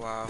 Wow.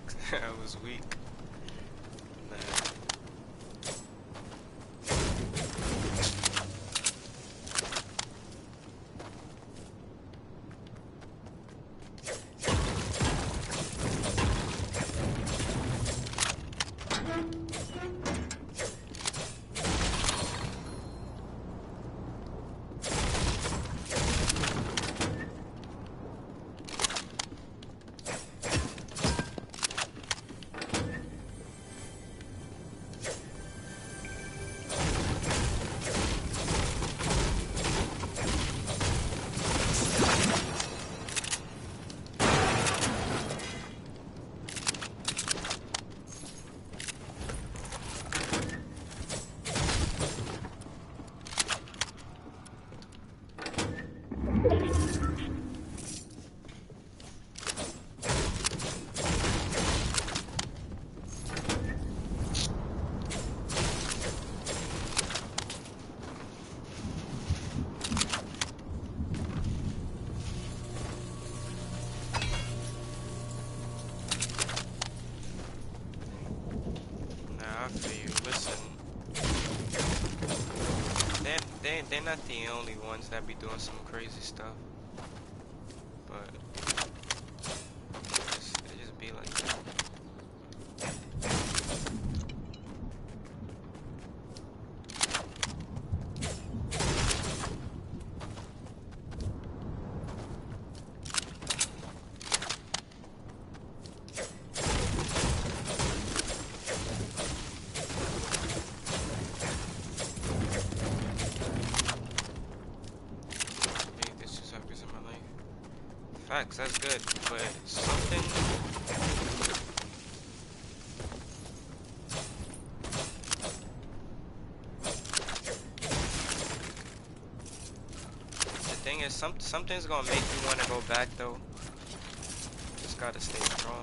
Facts. I was weak. Nah. I feel you. Listen, they're not the only ones that be doing some crazy stuff, but it just be like that. Maybe this just happens in my life. Facts, that's good, but something. The thing is, something's gonna make you want to go back though. Just gotta stay strong.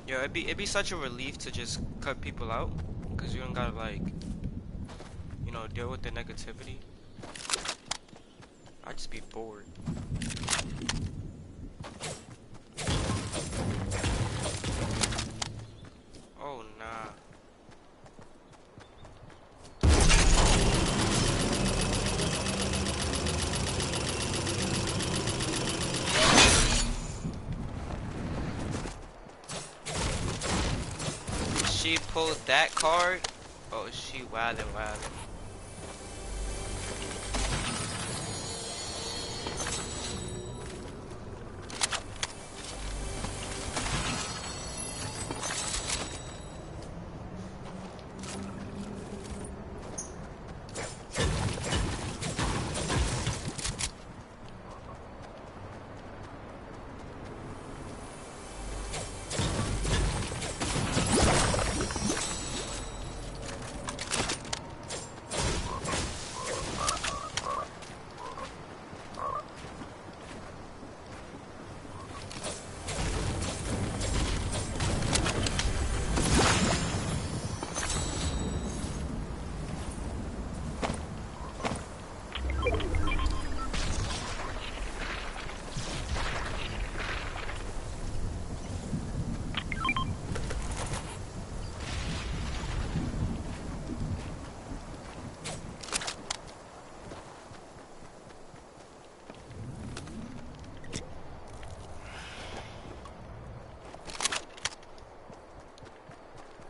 Yo, it'd be such a relief to just cut people out, cause you don't gotta like, you know, deal with the negativity. I'd just be bored. Oh nah. She pulled that card. Oh, she wildin', wildin'.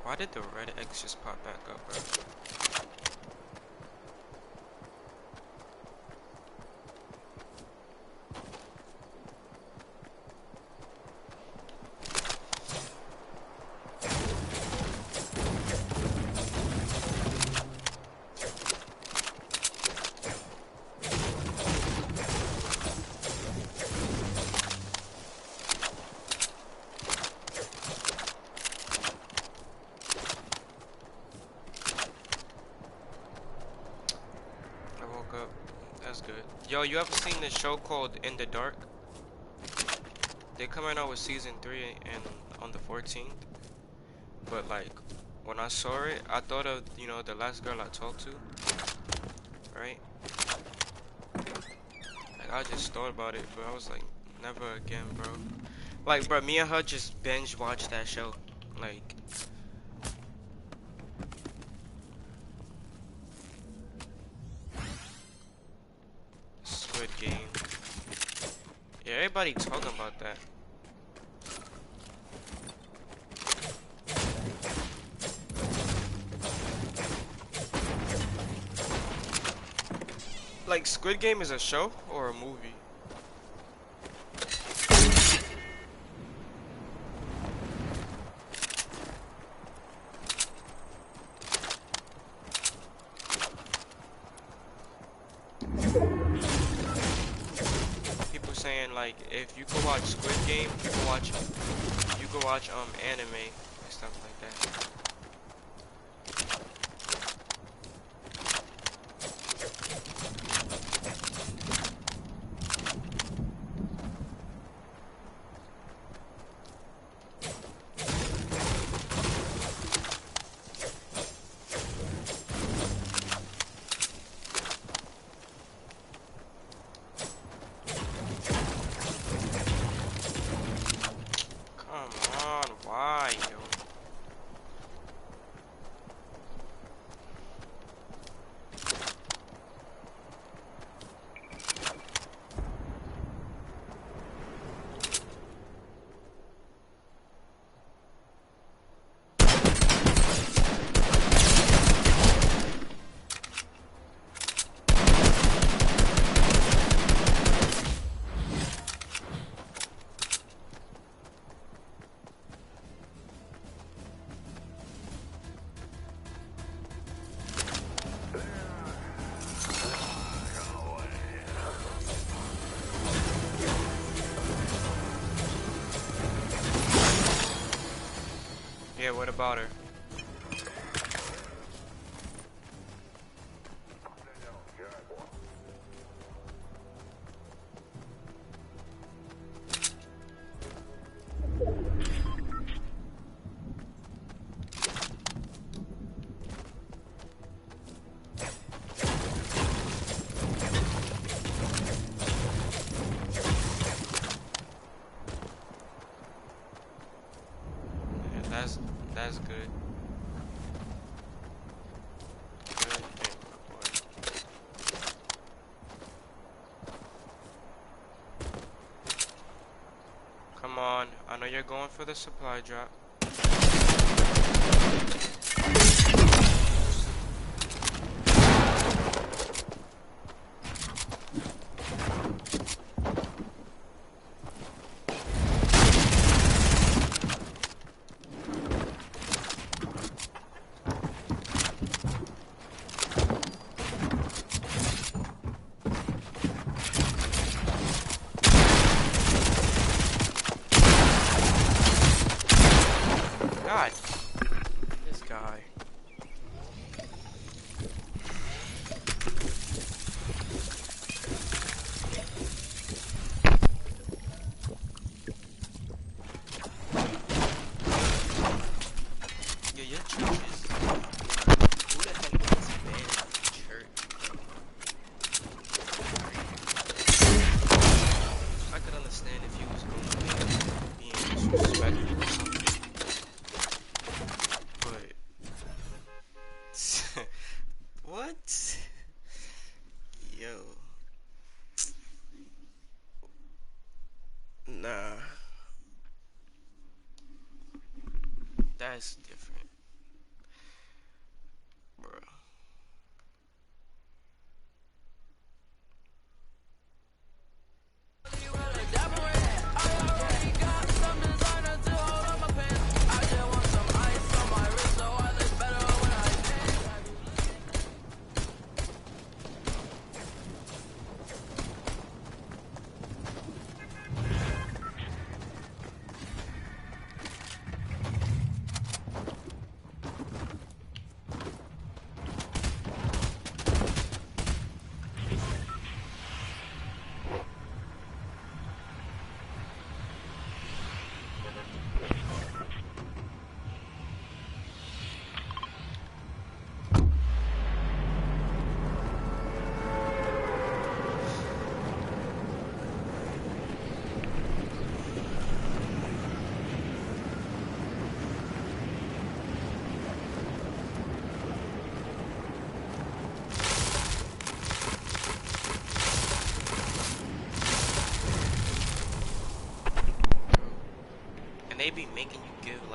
Why did the red X just pop back up, bro? That's good. Yo, you ever seen this show called In the Dark? They coming out with season 3 and on the 14th. But like, when I saw it, I thought of, you know, the last girl I talked to, right? Like, I just thought about it, but I was like, never again, bro. Like, bro, me and her just binge watched that show. Like, Squid Game. Yeah, everybody talking about that. Like, Squid Game is a show or a movie? People saying like, if you could watch Squid Game, you could watch anime and stuff like that. Come on, why, yo? Yeah, what about her? Yeah, that's good. Good thing, my boy. Come on, I know you're going for the supply drop. God, this guy. Yeah, your church is. Who the heck is this man in church? I could understand if he was going there being disrespectful or something, but what? Yo, nah, that's different, bro.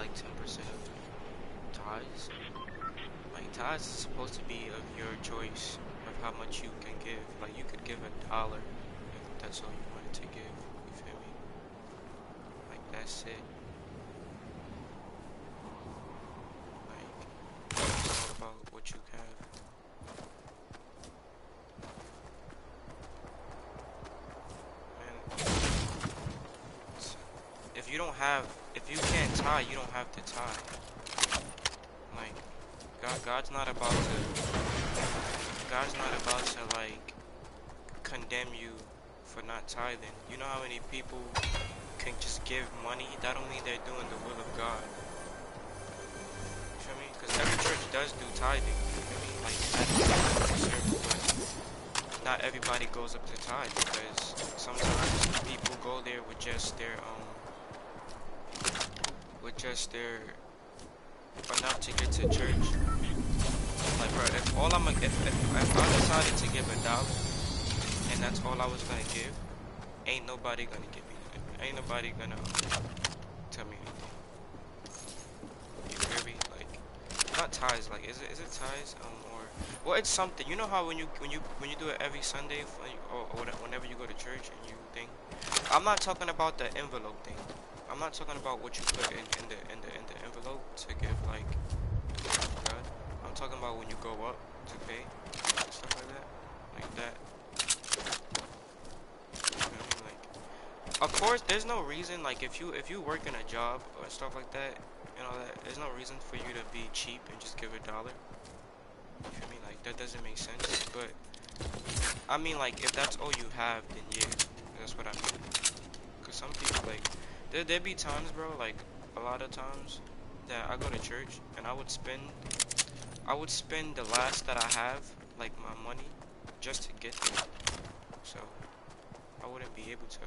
like 10% of tithes. Like tithes is supposed to be of your choice of how much you can give. Like you could give $1 if that's all you wanted to give. You feel me? Like that's it. Like it's all about what you have. Man, if you don't have, if you can't tie, you don't have to tie. Like God's not about to. God's not about to like condemn you for not tithing. You know how many people can just give money? That don't mean they're doing the will of God. You feel me? Because every church does do tithing. You feel me? Like but not everybody goes up to tithe because sometimes people go there with just their enough to get to church. Like bro, if I decided to give $1 and that's all I was gonna give, ain't nobody gonna give me ain't nobody gonna tell me anything. You hear me? Like not ties, like is it ties? Or well it's something. You know how when you do it every Sunday or whenever you go to church and you think I'm not talking about the envelope thing. I'm not talking about what you put in the envelope to give like God. I'm talking about when you go up to pay stuff like that. Like that. You know what I mean? Like of course there's no reason like if you work in a job or stuff like that and all that, there's no reason for you to be cheap and just give $1. You feel me? Like that doesn't make sense. But I mean like if that's all you have then yeah, that's what I mean. Cause some people like there be times bro, like a lot of times that I go to church and I would spend the last that I have, like my money, just to get there. So I wouldn't be able to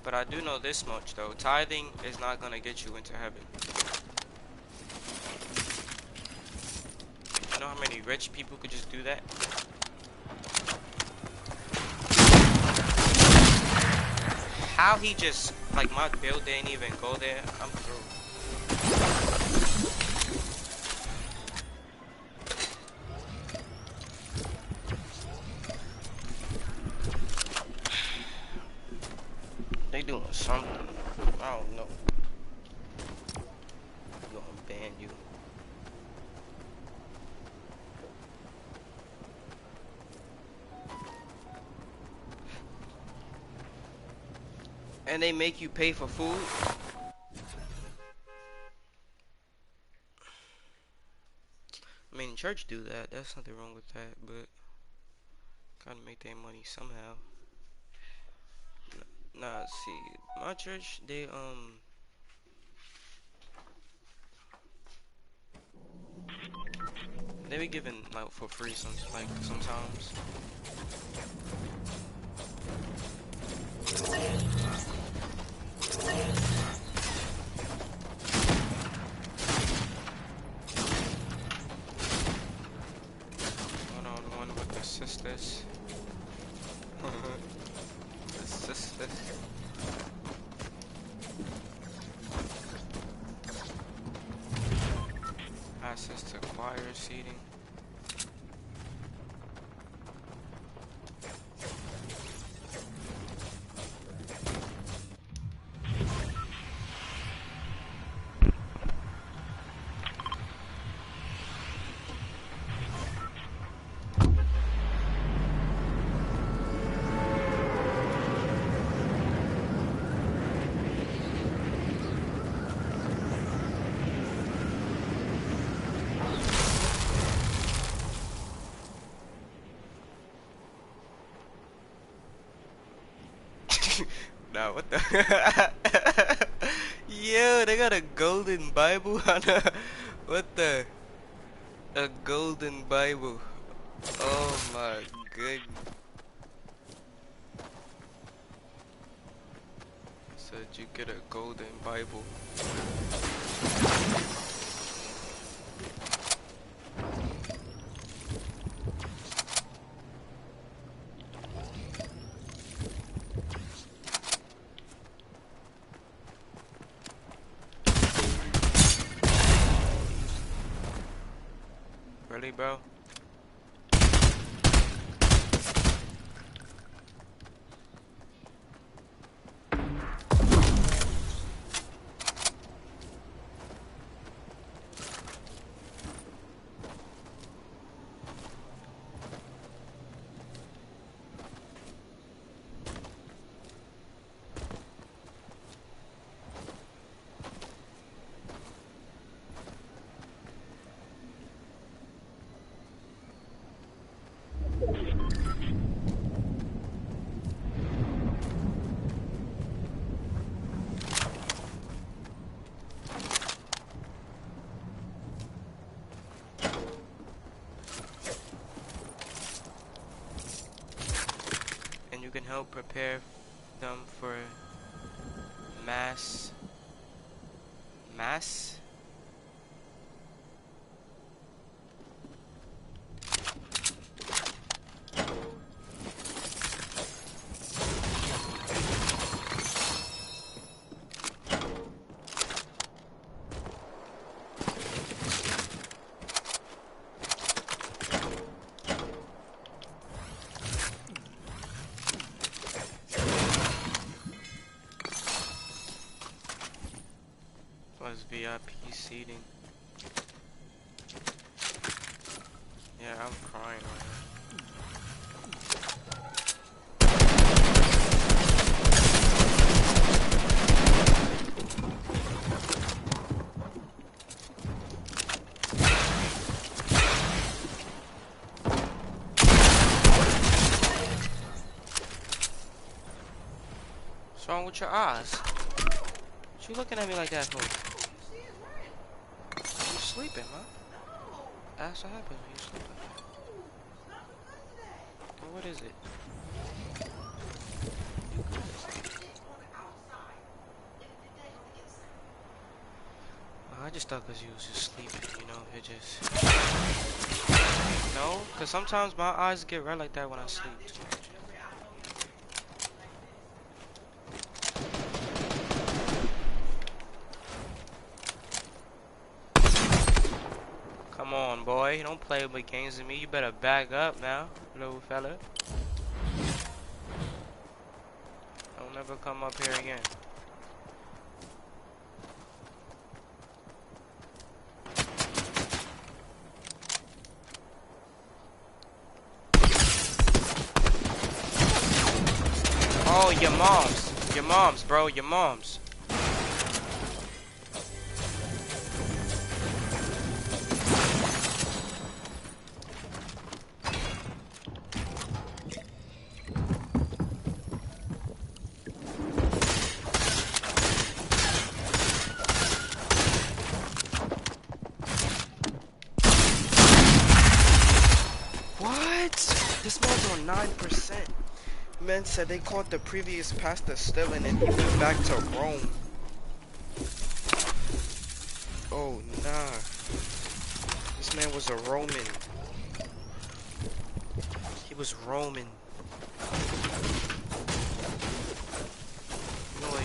But I do know this much though, tithing is not gonna get you into heaven. You know how many rich people could just do that? How he just, like my bill didn't even go there, I'm through. They doing something. I don't know. They're gonna ban you. And they make you pay for food? I mean, church do that. There's nothing wrong with that, but gotta make their money somehow. Nah, see, my church, they be giving like for free sometimes. One-on-one with the sisters. The sisters. Access to choir seating. now. What the? Yo, they got a golden Bible on a, what the? A golden Bible. Oh my goodness. Said you get a golden Bible. Really, bro? And you can help prepare them for mass. Mass? Plus VIP seating. Yeah, I'm crying right now. What's wrong with your eyes? What you looking at me like that for? You sleeping, man? That's what happens when you sleep like that. Well, what is it? I just thought because you was just sleeping, you know, it just... No, because sometimes my eyes get red like that when I sleep too much. Come on, boy. Don't play with games with me. You better back up now, little fella. Don't ever come up here again. Oh, your mom's. Your mom's, bro. Your mom's. What? This man's on 9%. Men said they caught the previous pastor stealing and he went back to Rome. Oh, nah. This man was a Roman. He was Roman.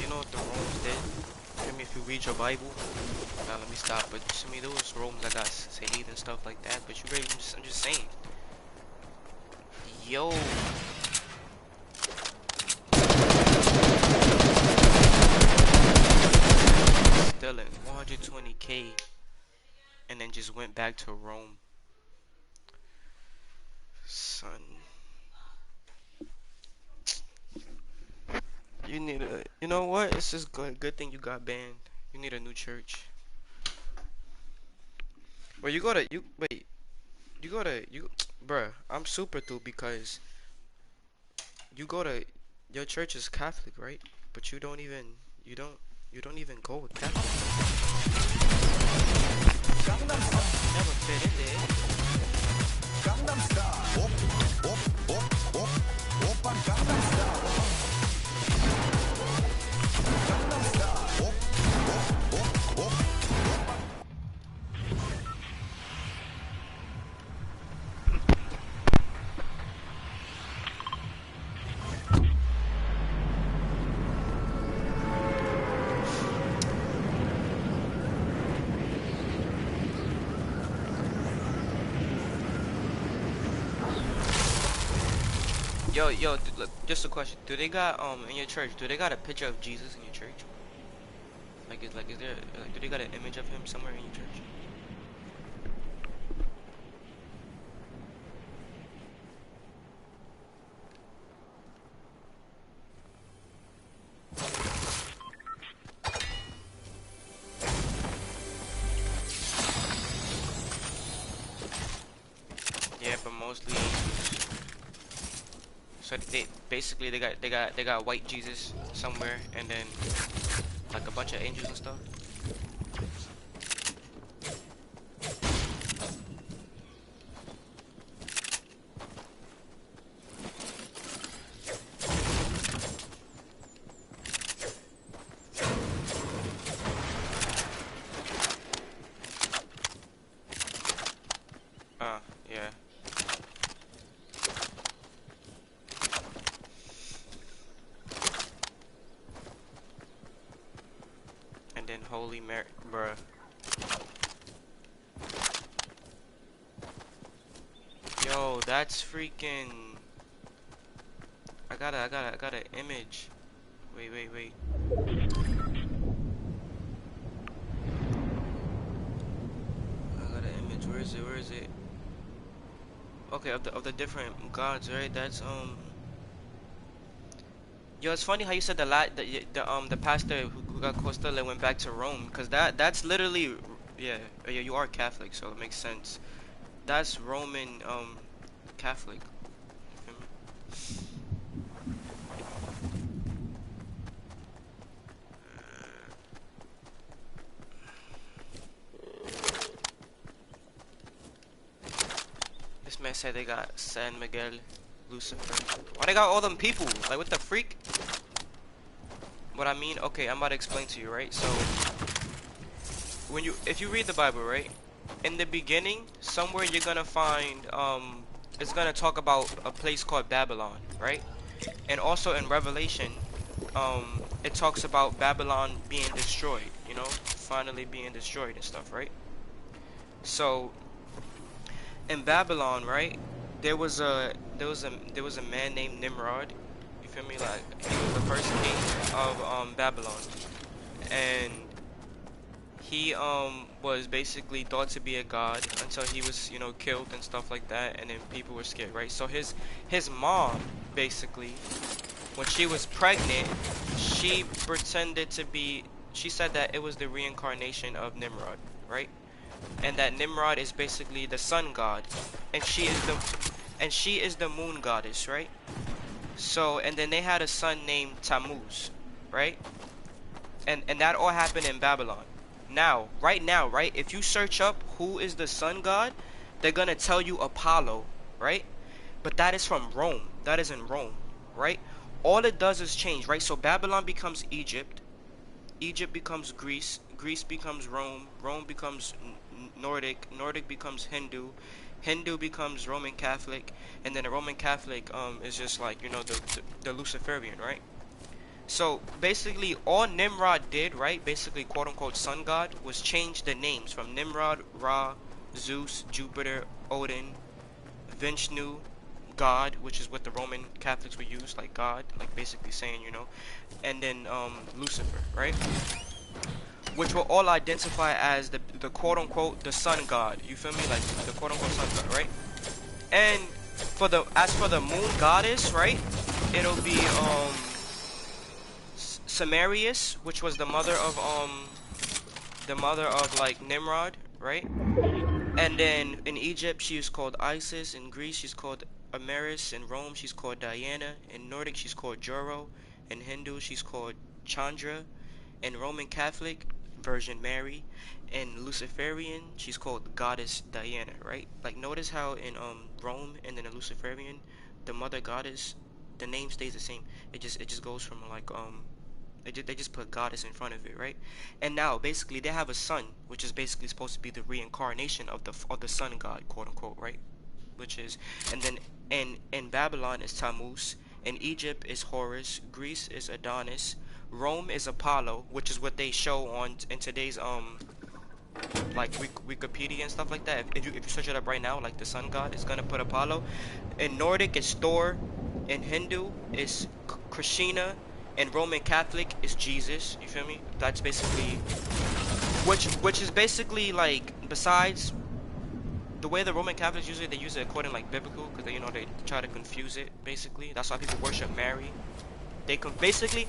You know what the Romans did? I mean, if you read your Bible, now let me stop. But to me, those Romans that got saved and stuff like that. But you read, I'm just saying. Yo. Stealing 120K and then just went back to Rome. Son. You need a, you know what? It's just good thing you got banned. You need a new church. Well, you gotta, bruh, I'm super through because you go to, your church is Catholic, right? But you don't you don't even go with that. Never fit in there. Yo, look, just a question. Do they got in your church? Do they got a picture of Jesus in your church? Is there do they got an image of him somewhere in your church? Yeah, but mostly angels. So they basically they got white Jesus somewhere, and then like a bunch of angels and stuff. Yeah. And then Holy Mary, bruh. Yo, that's freaking. I got an image. Wait. I got an image. Where is it? Okay, of the different gods, right? That's Yo, it's funny how you said the pastor who got Costa and went back to Rome, cause that's literally, yeah, yeah, you are Catholic, so it makes sense. That's Roman Catholic. You feel me? This man said they got San Miguel, Lucifer. Why they got all them people? Like what the freak? What I mean? Okay, I'm about to explain to you, right? So if you read the Bible, right? In the beginning, somewhere you're gonna find it's gonna talk about a place called Babylon, right? And also in Revelation, it talks about Babylon being destroyed, you know, finally being destroyed and stuff, right? So in Babylon, right, there was a man named Nimrod. You feel me? Like he was the first king of Babylon, and he was basically thought to be a god until he was, you know, killed and stuff like that, and then people were scared, right? So his mom basically, when she was pregnant, she pretended to be, she said that it was the reincarnation of Nimrod, right? And that Nimrod is basically the sun god, and she is the moon goddess, right? So, and then they had a son named Tammuz, right? And that all happened in Babylon. Now, right? If you search up who is the sun god, they're gonna tell you Apollo, right? But that is from Rome. That is in Rome, right? All it does is change, right? So Babylon becomes Egypt, Egypt becomes Greece, Greece becomes Rome, Rome becomes Nordic, Nordic becomes Hindu, Hindu becomes Roman Catholic, and then the Roman Catholic is just like, you know, the Luciferian, right? So basically all Nimrod did, right, basically quote unquote sun god, was change the names from Nimrod, Ra, Zeus, Jupiter, Odin, Vishnu, God, which is what the Roman Catholics would use, like God, like basically saying, you know, and then Lucifer, right? Which will all identify as the quote unquote the sun god. You feel me? Like the quote unquote sun god, right? And as for the moon goddess, right? It'll be Samarius, which was the mother of like Nimrod, right? And then in Egypt she's called Isis, in Greece she's called Amaris, in Rome she's called Diana, in Nordic she's called Joro, in Hindu she's called Chandra. In Roman Catholic, Virgin Mary. In Luciferian, she's called Goddess Diana, right? Like notice how in Rome and then the Luciferian, the mother goddess, the name stays the same. It just goes from like they just put goddess in front of it, right? And now basically they have a son, which is basically supposed to be the reincarnation of the sun god, quote unquote, right? Which is, and then in Babylon is Tammuz, in Egypt is Horus, Greece is Adonis, Rome is Apollo, which is what they show on in today's like Wikipedia and stuff like that. If you search it up right now, like the sun god is gonna put Apollo. In Nordic it's Thor, in Hindu is Krishna, in Roman Catholic is Jesus. You feel me? That's basically which is basically like besides the way the Roman Catholics use it, they use it according like biblical because they they try to confuse it basically. That's why people worship Mary. They basically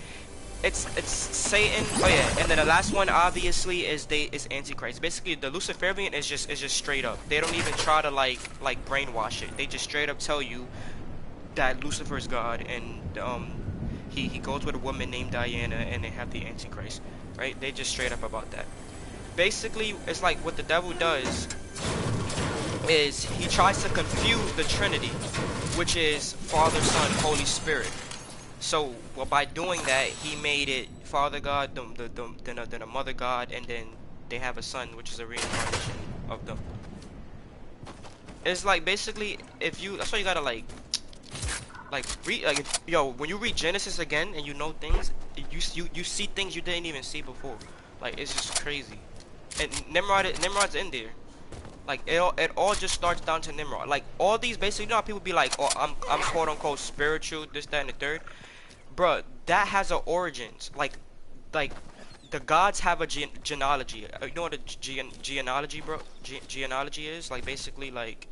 it's Satan. Oh yeah, and then the last one obviously is Antichrist. Basically, the Luciferian is just straight up. They don't even try to like brainwash it. They just straight up tell you that Lucifer's God and he goes with a woman named Diana and they have the Antichrist, right? They just straight up about that. Basically, it's like what the devil does is he tries to confuse the Trinity, which is Father, Son, Holy Spirit. So, well, by doing that, he made it Father God, then a Mother God, and then they have a son, which is a reincarnation of them. It's like basically, if you, that's why you gotta like read, like, yo, when you read Genesis again and you know things, you see things you didn't even see before. Like it's just crazy. And Nimrod's in there. Like it all just starts down to Nimrod. Like all these basically, you know how people be like, oh, I'm quote unquote spiritual, this, that, and the third. Bruh, that has a origins. Like the gods have a genealogy. You know what a genealogy, bro? Genealogy is like basically like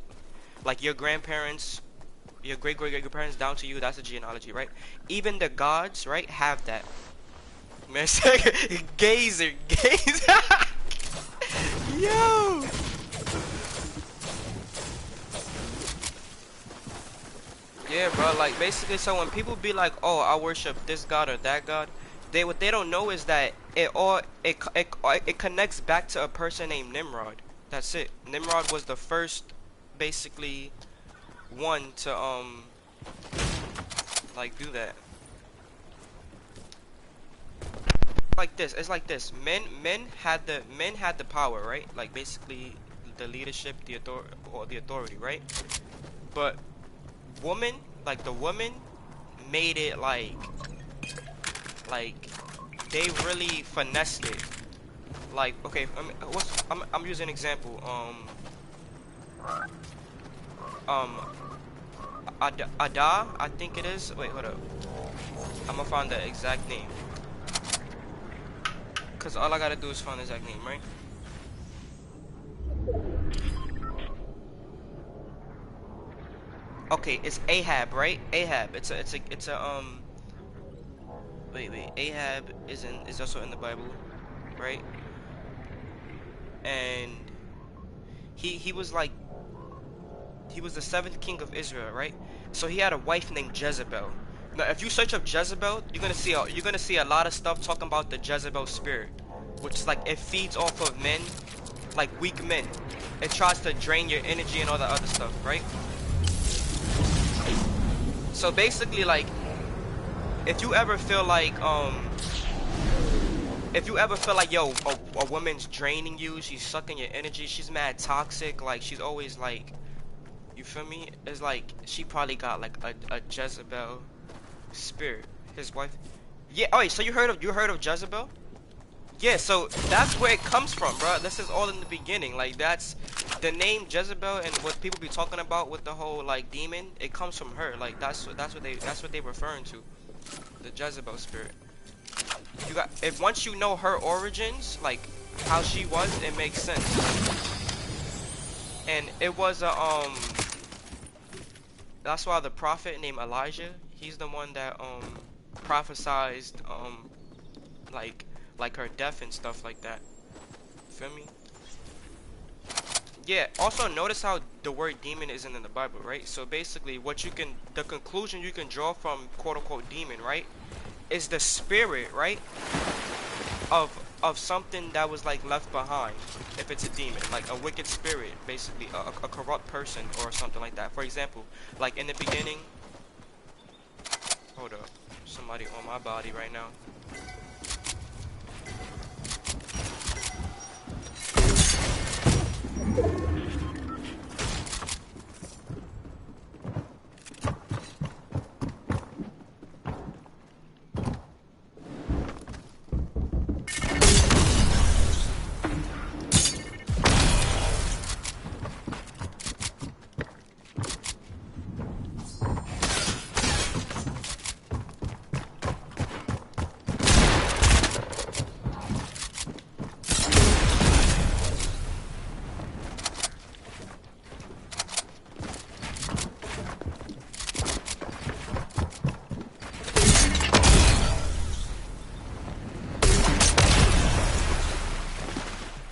your grandparents, your great great great grandparents down to you. That's a genealogy, right? Even the gods, right, have that. Man, gazer. Yo. Yeah, bro. Like basically, so when people be like, "Oh, I worship this god or that god," what they don't know is that it connects back to a person named Nimrod. That's it. Nimrod was the first, basically, one to like do that. Like this, it's like this. Men had the power, right? Like basically, the leadership, the authority, right? But woman, like the woman, made it like they really finessed it. Like okay, I'm using an example. Um, Ada, I think it is. Wait, hold up. I'm gonna find the exact name. Cause all I gotta do is find the exact name, right? Okay, it's Ahab, right? Ahab. It's a. Wait. Ahab is also in the Bible, right? And he was the seventh king of Israel, right? So he had a wife named Jezebel. Now, if you search up Jezebel, you're gonna see a lot of stuff talking about the Jezebel spirit, which is like it feeds off of men, like weak men. It tries to drain your energy and all that other stuff, right? So basically, like, if you ever feel like yo, a woman's draining you, she's sucking your energy, she's mad toxic, like she's always like, you feel me? It's like she probably got like a Jezebel spirit. His wife. Yeah. Oh wait. So you heard of Jezebel? Yeah. So that's where it comes from, bro. This is all in the beginning. Like that's the name Jezebel and what people be talking about with the whole like demon. It comes from her. Like that's what they referring to. The Jezebel spirit. You got if once you know her origins, like how she was, it makes sense. And it was a that's why the prophet named Elijah, he's the one that prophesized like her death and stuff like that. Feel me? Yeah, also notice how the word demon isn't in the Bible, right? So basically the conclusion you can draw from quote unquote demon, right, is the spirit, right, of something that was like left behind. If it's a demon, like a wicked spirit, basically a corrupt person or something like that. For example, like in the beginning, hold up, somebody on my body right now.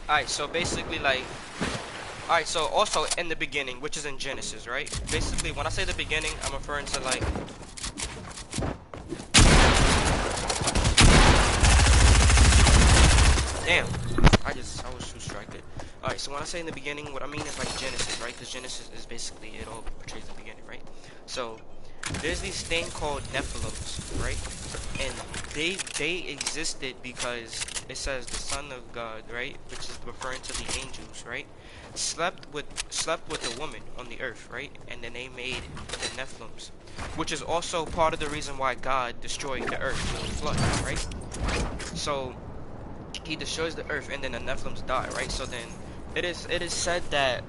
Alright, so basically like, alright, so also in the beginning, which is in Genesis, right? Basically, when I say the beginning, I'm referring to like, damn, I was too distracted. Alright, so when I say in the beginning, what I mean is like Genesis, right? Because Genesis is basically, it all portrays the beginning, right? So, there's this thing called Nephilims, right? And they existed because it says the Son of God, right? Which is referring to the angels, right? Slept with a woman on the earth, right? And then they made the Nephilims, which is also part of the reason why God destroyed the earth with the flood, right? So he destroys the earth and then the Nephilims die, right? So then it is said that,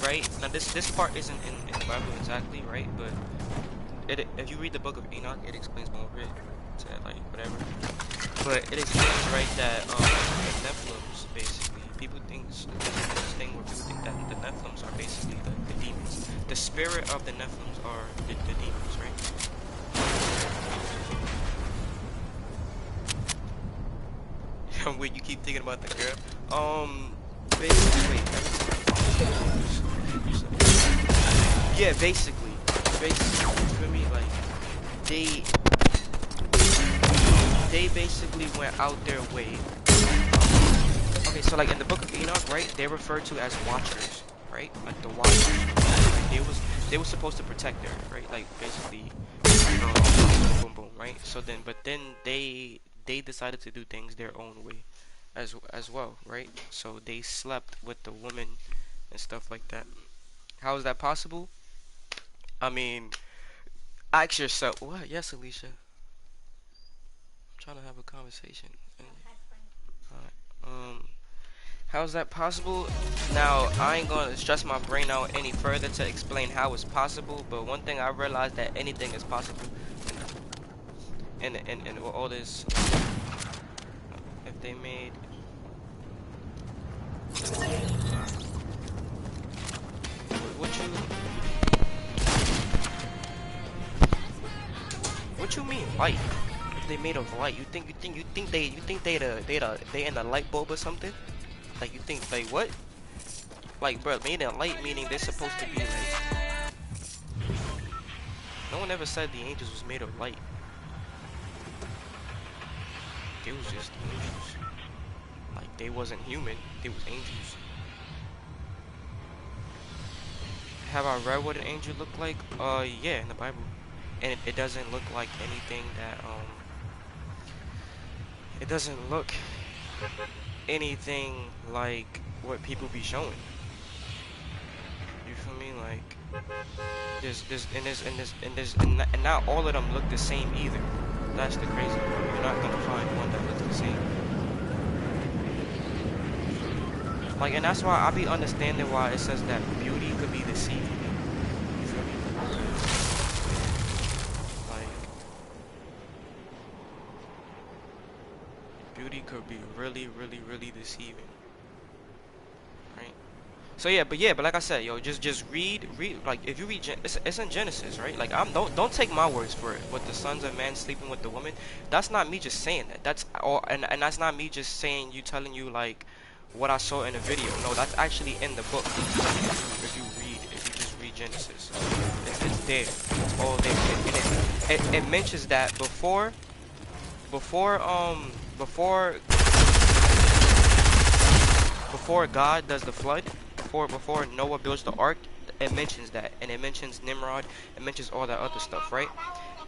right? Now this part isn't in the Bible exactly, right? But if you read the book of Enoch, it explains more of it, to like whatever. But it explains, right, that the Nephilims basically, people think there's this thing where people think that the Nephilims are basically the demons. The spirit of the Nephilims are the demons, right? Wait, you keep thinking about the girl? Basically, wait. Yeah, basically, you feel me? Like, they basically went out their way. Okay, so like in the book of Enoch, right? They're referred to as watchers, right? Like the watchers. Like they was supposed to protect the earth, right? Like basically, boom, boom, right? So then, but then they decided to do things their own way, as well, right? So they slept with the woman and stuff like that. How is that possible? I mean, ask yourself. What? Yes, Alicia. I'm trying to have a conversation. Alright. How is that possible? Now, I ain't gonna stress my brain out any further to explain how it's possible, but one thing I realized that anything is possible and all this, if they made, what you mean light? If they made of light, they in the light bulb or something? Like you think like what? Like bro, made in light meaning they're supposed to be like. No one ever said the angels was made of light. They was just angels. Like they wasn't human. They was angels. Have I read what an angel looked like? Yeah, in the Bible, and it doesn't look like anything that It doesn't look anything like what people be showing. You feel me? Like and not all of them look the same either. That's the crazy part. You're not gonna find one that looks the same. Like, and that's why I be understanding why it says that beauty could be deceiving. You feel me? Like, beauty could be really, really, really deceiving. Right? So yeah, but like I said, yo, just read. Like if you read, it's in Genesis, right? Like don't take my words for it. With the sons of man sleeping with the woman, that's not me just saying that. That's or and that's not me just saying telling you like what I saw in a video. No, that's actually in the book. If you just read Genesis, it's there. It's all there. And it mentions that before before before God does the flood, before Noah builds the ark, it mentions that, and it mentions Nimrod, it mentions all that other stuff, right?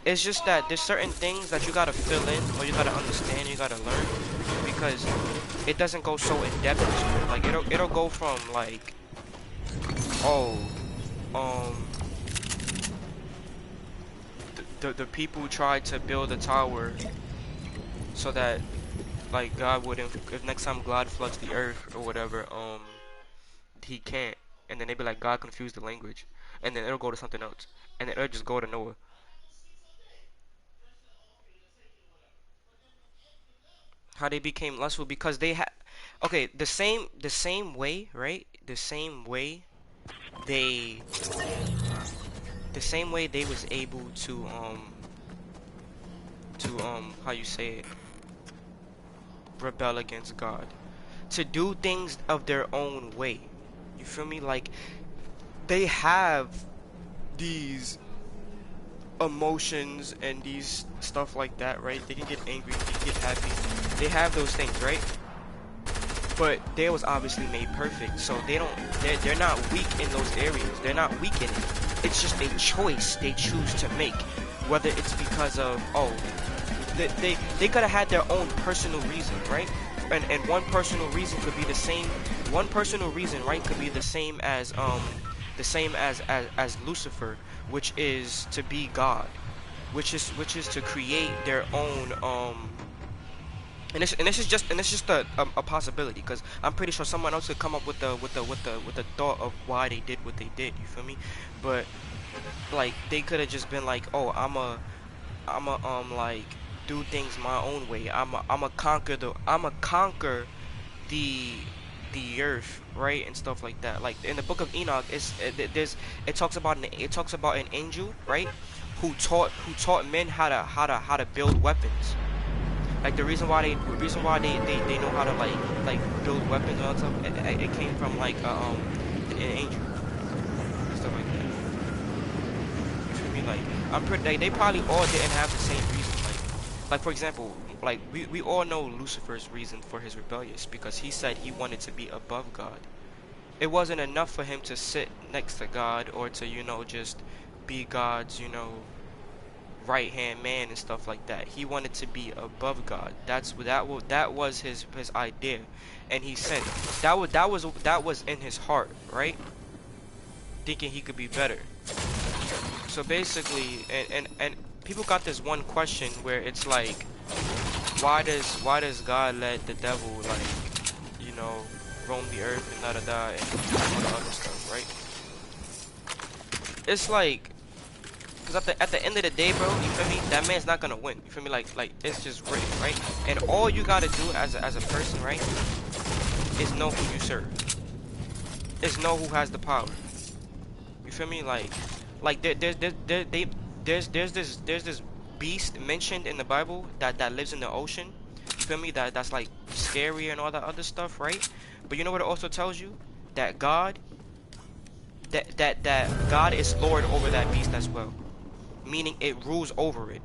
It's just that there's certain things that you gotta fill in, or you gotta understand, you gotta learn, because it doesn't go so in depth into it. Like it'll go from like, oh, um, the people tried to build a tower so that like God wouldn't, if next time God floods the earth or whatever, he can't, and then they be like God confused the language, and then it'll go to something else, and then it'll just go to Noah. How they became lustful because they had, okay, the same way, right? They the same way they was able to how you say it, rebel against God, to do things of their own way. You feel me? Like they have these emotions and these stuff like that, right? They can get angry, they can get happy. They have those things, right? But they was obviously made perfect, so they're not weak in those areas. They're not weak in it. It's just a choice they choose to make. Whether it's because of, oh, they could have had their own personal reason, right? And one personal reason could be the same. One personal reason, right, could be the same as Lucifer, which is to be God, which is to create their own and this is just a possibility, because I'm pretty sure someone else could come up with the thought of why they did what they did. You feel me? But like they could have just been like, oh, I'm a like do things my own way. I'm a conquer the the earth, right, and stuff like that. Like in the book of Enoch, it talks about an angel, right, who taught men how to build weapons. Like the reason why they know how to like build weapons and all that stuff, it came from like an angel and stuff like that. You feel me? Like I'm pretty they probably all didn't have the same reason. Like for example, like we all know Lucifer's reason for his rebellious, because he said he wanted to be above God. It wasn't enough for him to sit next to God, or to, just be God's, right hand man and stuff like that. He wanted to be above God. That was his idea, and he said that was in his heart, right? Thinking he could be better. So basically, and people got this one question where it's like, why does God let the devil, like, you know roam the earth and da and all the other stuff, right? It's like, because at the end of the day, bro, you feel me? That man's not gonna win. You feel me? Like it's just rigged, right? And all you gotta do as a person, right, is know who you serve. Is know who has the power. You feel me? Like there's this beast mentioned in the Bible that lives in the ocean. You feel me? That's like scary and all that other stuff, right? But you know what it also tells you? That God is Lord over that beast as well. Meaning it rules over it.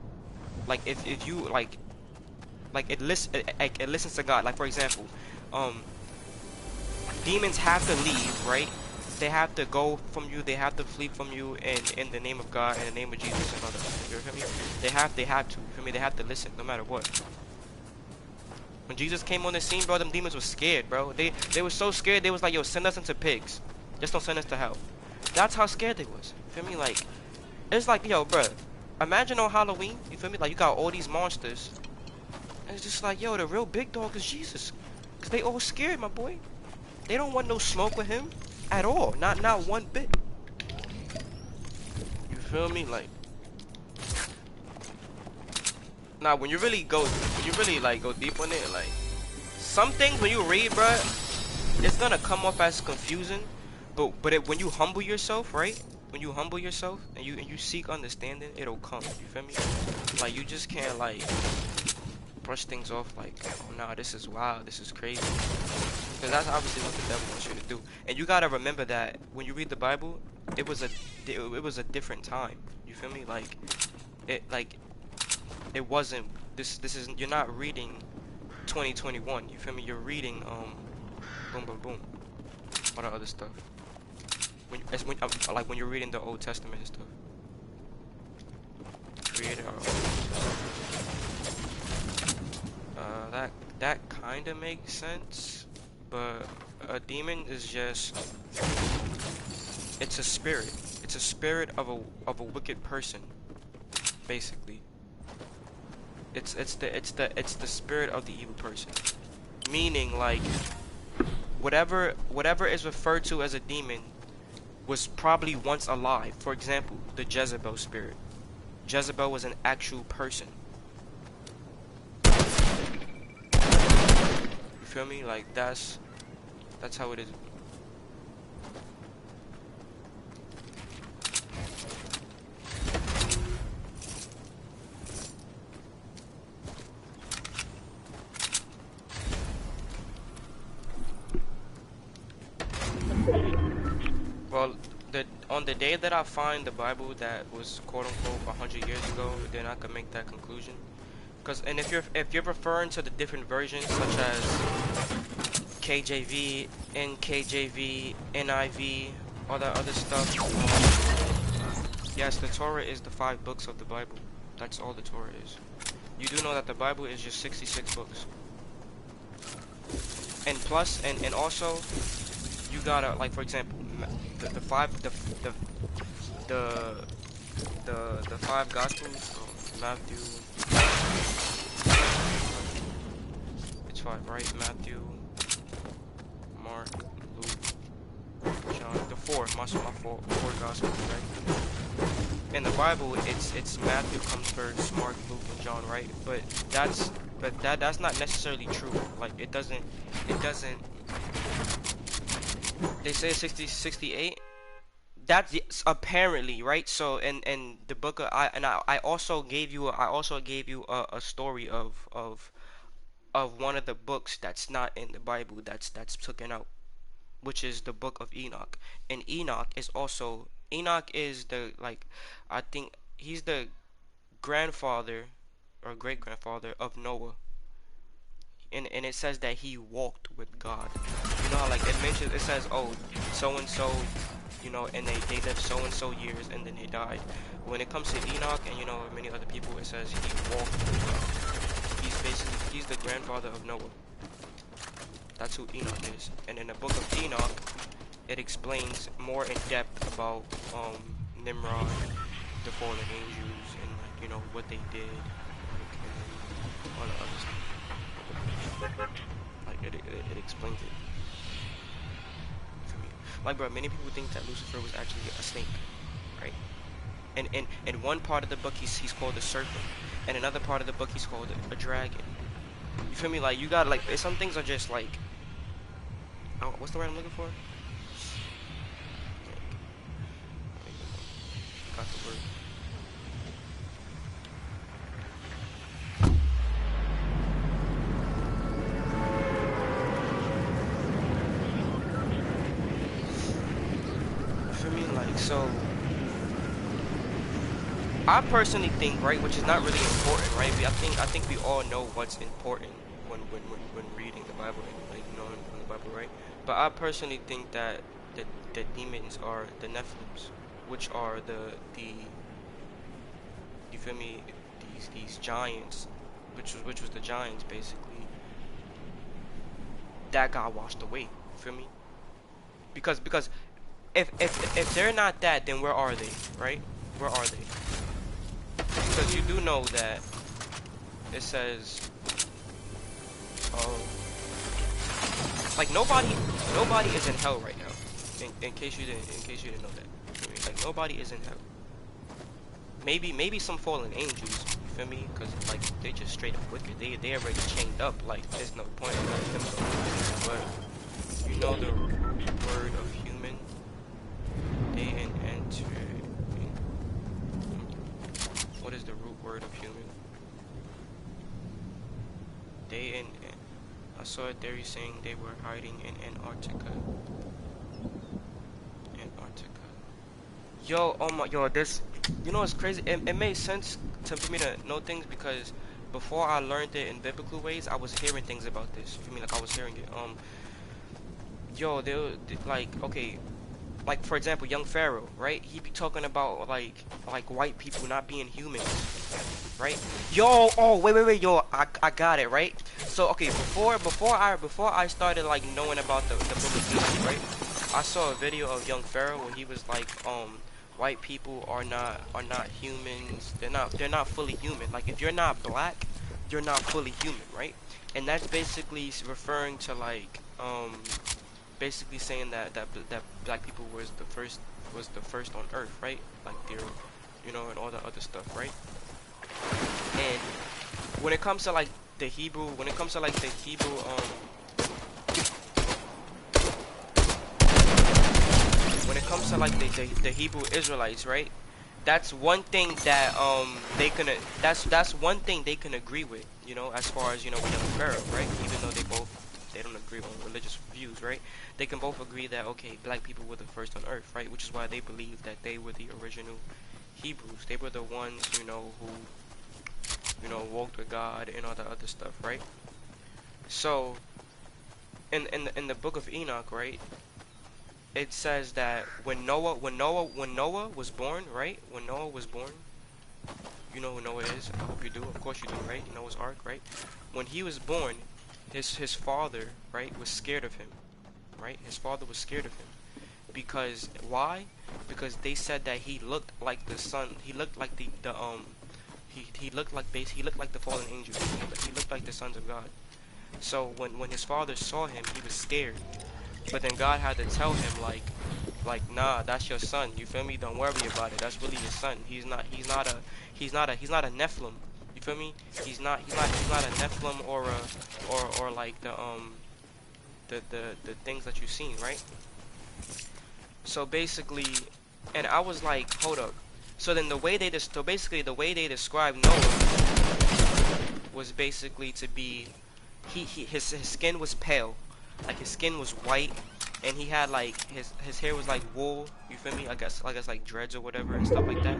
Like if you it listens to God. Like for example, um demons have to leave, right? They have to go from you. They have to flee from you in the name of God, in the name of Jesus, and all that. You feel me? They have to. You feel me? They have to listen, no matter what. When Jesus came on the scene, bro, them demons was scared, bro. They were so scared. They was like, yo, send us into pigs. Just don't send us to hell. That's how scared they was. You feel me? Like, it's like, yo, bro, imagine on Halloween. You feel me? Like, you got all these monsters, and it's just like, yo, the real big dog is Jesus, cause they all scared, my boy. They don't want no smoke with him at all. Not one bit. You feel me? Like, now when you really like go deep on it, like some things when you read, bruh, it's gonna come off as confusing, but when you humble yourself, right? When you humble yourself and you seek understanding, it'll come. You feel me? Like you just can't like brush things off like, oh nah, this is wild, this is crazy. Because that's obviously what the devil wants you to do. And you gotta remember that when you read the Bible, it was a different time. You feel me? Like it wasn't this is you're not reading 2021. You feel me? You're reading boom boom boom all that other stuff. When it's when like when you're reading the Old Testament and stuff. Created our own. That kind of makes sense, but a demon is just it's a spirit. It's a spirit of a wicked person, basically. It's the spirit of the evil person. Meaning like whatever is referred to as a demon was probably once alive. For example, the Jezebel spirit. Jezebel was an actual person. You feel me? Like that's how it is. Well, on the day that I find the Bible that was quote unquote 100 years ago, then I can make that conclusion. Cause and if you're referring to the different versions such as KJV, NKJV, NIV, all that other stuff, yes, the Torah is the 5 books of the Bible. That's all the Torah is. You do know that the Bible is just 66 books. And plus, and also, you gotta like for example, the five Gospels, Matthew. It's 5, right? Matthew, Mark, Luke, John. The 4, my four Gospels, right? In the Bible, it's Matthew comes first, Mark, Luke, and John, right? But that's not necessarily true. Like it doesn't. They say 68. That's apparently right. So in the book of I also gave you a story of one of the books that's not in the Bible that's taken out, which is the book of Enoch. And Enoch is the like I think he's the grandfather or great grandfather of Noah. And it says that he walked with God. You know how like it says, oh, so and so, you know, and they lived so and so years and then they died. When it comes to Enoch and you know many other people, it says he walked with God. He's the grandfather of Noah. That's who Enoch is. And in the book of Enoch, it explains more in depth about Nimrod, the fallen angels, and like you know what they did, like, and all the other stuff. Like it explains it for me. Like bro, many people think that Lucifer was actually a snake, right? And in one part of the book he's called a serpent, and another part of the book he's called a dragon. You feel me? Like you got like some things are just like what's the word I'm looking for? Got the word. So, I personally think, right, which is not really important, right? I think we all know what's important when reading the Bible, and, like, you know, in the Bible, right? But I personally think that the demons are the Nephilims, which are the you feel me? These giants, which was the giants basically that got washed away. You feel me? Because if they're not that, then where are they, right? Where are they? Because you do know that it says, like nobody is in hell right now. In case you didn't know that, like nobody is in hell. Maybe some fallen angels. You feel me? Because like they just straight up wicked. They already chained up. Like there's no point in letting them go. But you know the word of human. They enter. What is the root word of human? They in. I saw a theory saying they were hiding in Antarctica. Yo, oh my, yo, this, you know, it's crazy. It made sense for me to know things because before I learned it in biblical ways, I was hearing things about this. You feel me? Like I was hearing it. Yo, like, okay, like for example, young Pharaoh, right? He be talking about like white people not being humans, right? Yo, oh wait, yo, I got it, right? So okay, before I started like knowing about the book of Enoch, right? I saw a video of young Pharaoh where he was like, white people are not humans. They're not fully human. Like if you're not black, you're not fully human, right? And that's basically referring to like basically saying that black people was the first on earth, right? Like they're, and all the other stuff, right? And when it comes to like the Hebrew, when it comes to like the Hebrew, when it comes to like the Hebrew Israelites, right? That's one thing that they can that's one thing they can agree with, as far as with young Pharaoh, right? Even though they don't agree on religious views, right? They can both agree that okay, black people were the first on earth, right? Which is why they believe that they were the original Hebrews. They were the ones, who walked with God and all that other stuff, right? So in the book of Enoch, right? It says that when Noah was born, right? When Noah was born, you know who Noah is. I hope you do. Of course you do, right? Noah's Ark, right? When he was born, his father, right, was scared of him, right? His father was scared of him because why? Because they said that he looked like the son. He looked like the he looked like he looked like the fallen angels. He looked like the sons of God. So when his father saw him, he was scared. But then God had to tell him nah, that's your son. You feel me? Don't worry about it. That's really your son. He's not a Nephilim. You feel me? He's not a Nephilim or like the things that you've seen, right? So basically, and I was like, hold up. So then basically the way they described Noah was basically to be his skin was pale, like his skin was white, and he had like his hair was like wool. You feel me? I guess like dreads or whatever and stuff like that.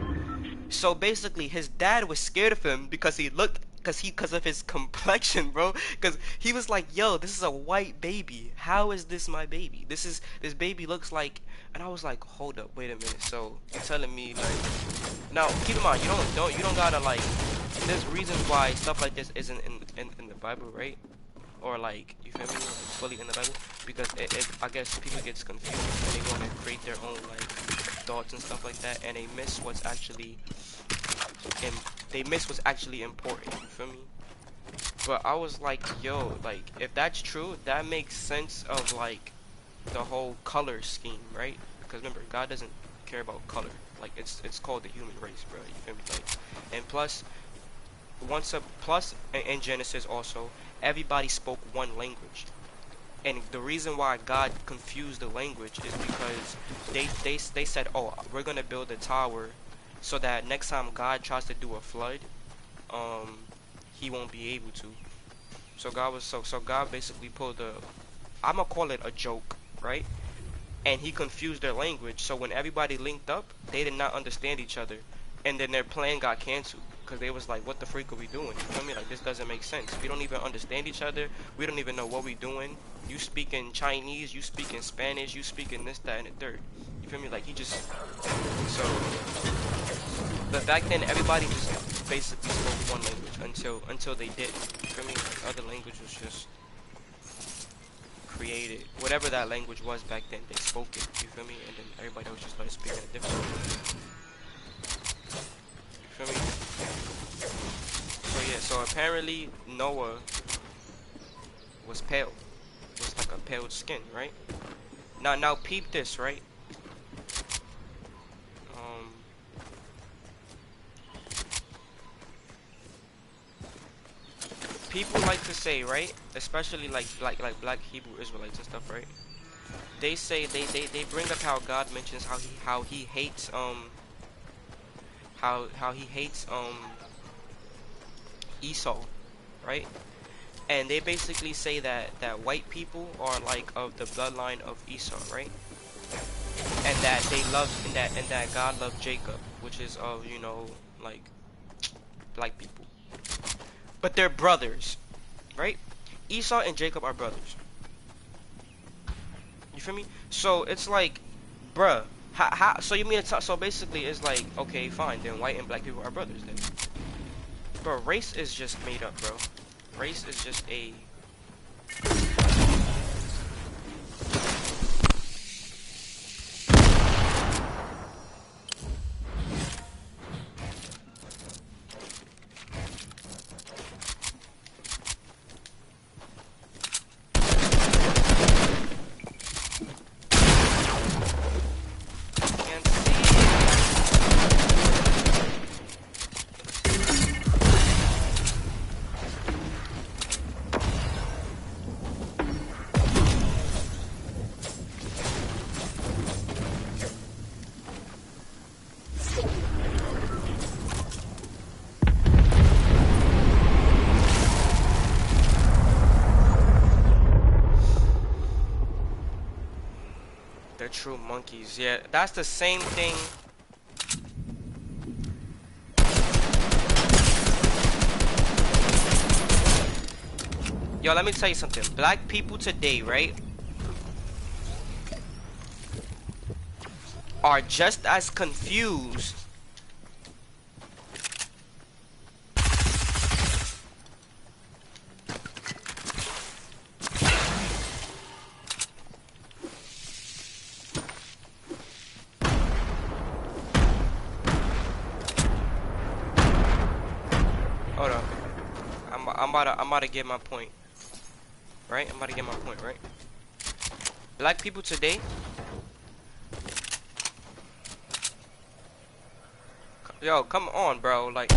So basically, his dad was scared of him because he looked, because of his complexion, bro. Because he was like, "Yo, this is a white baby. How is this my baby? This baby looks like." And I was like, "Hold up, wait a minute." So you're telling me like, now keep in mind, you don't gotta like. There's reasons why stuff like this isn't in the Bible, right? Or like, you feel me, like fully in the Bible, because I guess people gets confused and they want to create their own like thoughts and stuff like that, and and they miss what's actually important. You feel me? But I was like, yo, like if that's true, that makes sense of like the whole color scheme, right? Because remember, God doesn't care about color. Like it's called the human race, bro. You feel me? Like, and plus in Genesis also, everybody spoke one language. And the reason why God confused the language is because they said, "Oh, we're gonna build a tower, so that next time God tries to do a flood, um, he won't be able to." So God basically pulled I'm gonna call it a joke, right? And he confused their language. So when everybody linked up, they did not understand each other, and then their plan got canceled because they was like, "What the freak are we doing?" You feel me? Like this doesn't make sense. We don't even understand each other. We don't even know what we doing. You speak in Chinese, you speak in Spanish, you speak in this, that, and the third. You feel me? Like he just so. But back then, everybody just basically spoke one language until they didn't. You feel me? Like other language was just created. Whatever that language was back then, they spoke it. You feel me? And then everybody else just started speaking a different language. You feel me? So yeah. So apparently Noah was pale. Was like a pale skin, right? Now peep this, right? Um. People like to say, right? Especially like black Hebrew Israelites and stuff, right? They say they bring up how God mentions how he hates how he hates Esau, right? And they basically say that white people are like of the bloodline of Esau, right? And that they love and that God loved Jacob, which is of like black people. but they're brothers, right? Esau and Jacob are brothers. You feel me? So it's like, bruh, so you mean so basically it's like, okay, fine, then white and black people are brothers then. Bro, race is just made up, bro. Race is just a... Can't They're true monkeys. Yeah, that's the same thing. Yo, let me tell you something. Black people today, right, are just as confused. Hold up. I'm about to get my point. Right? I'm about to get my point, right? Black people today, yo, come on, bro. Like,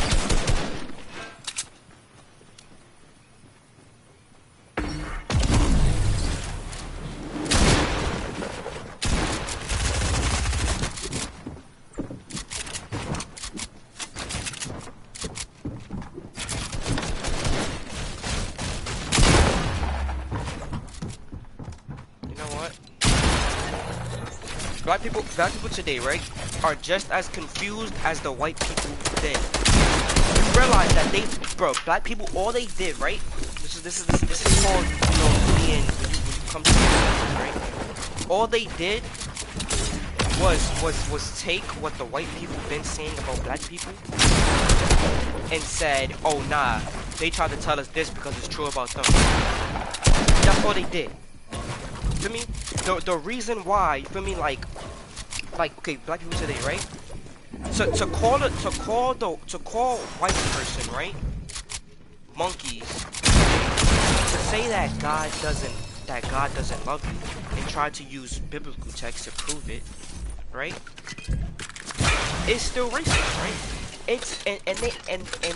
you know what? Black people today, right, are just as confused as the white people then. You realize that bro, black people, all they did, right? This is called, you know, being when you come to the right? All they did was take what the white people been saying about black people and said, oh nah, they tried to tell us this because it's true about them. That's all they did. You feel me? The reason why, you feel me, like okay, black people today, right? To call white person, right, monkeys, to say that God doesn't love you and try to use biblical text to prove it, right? It's still racist, right? It's and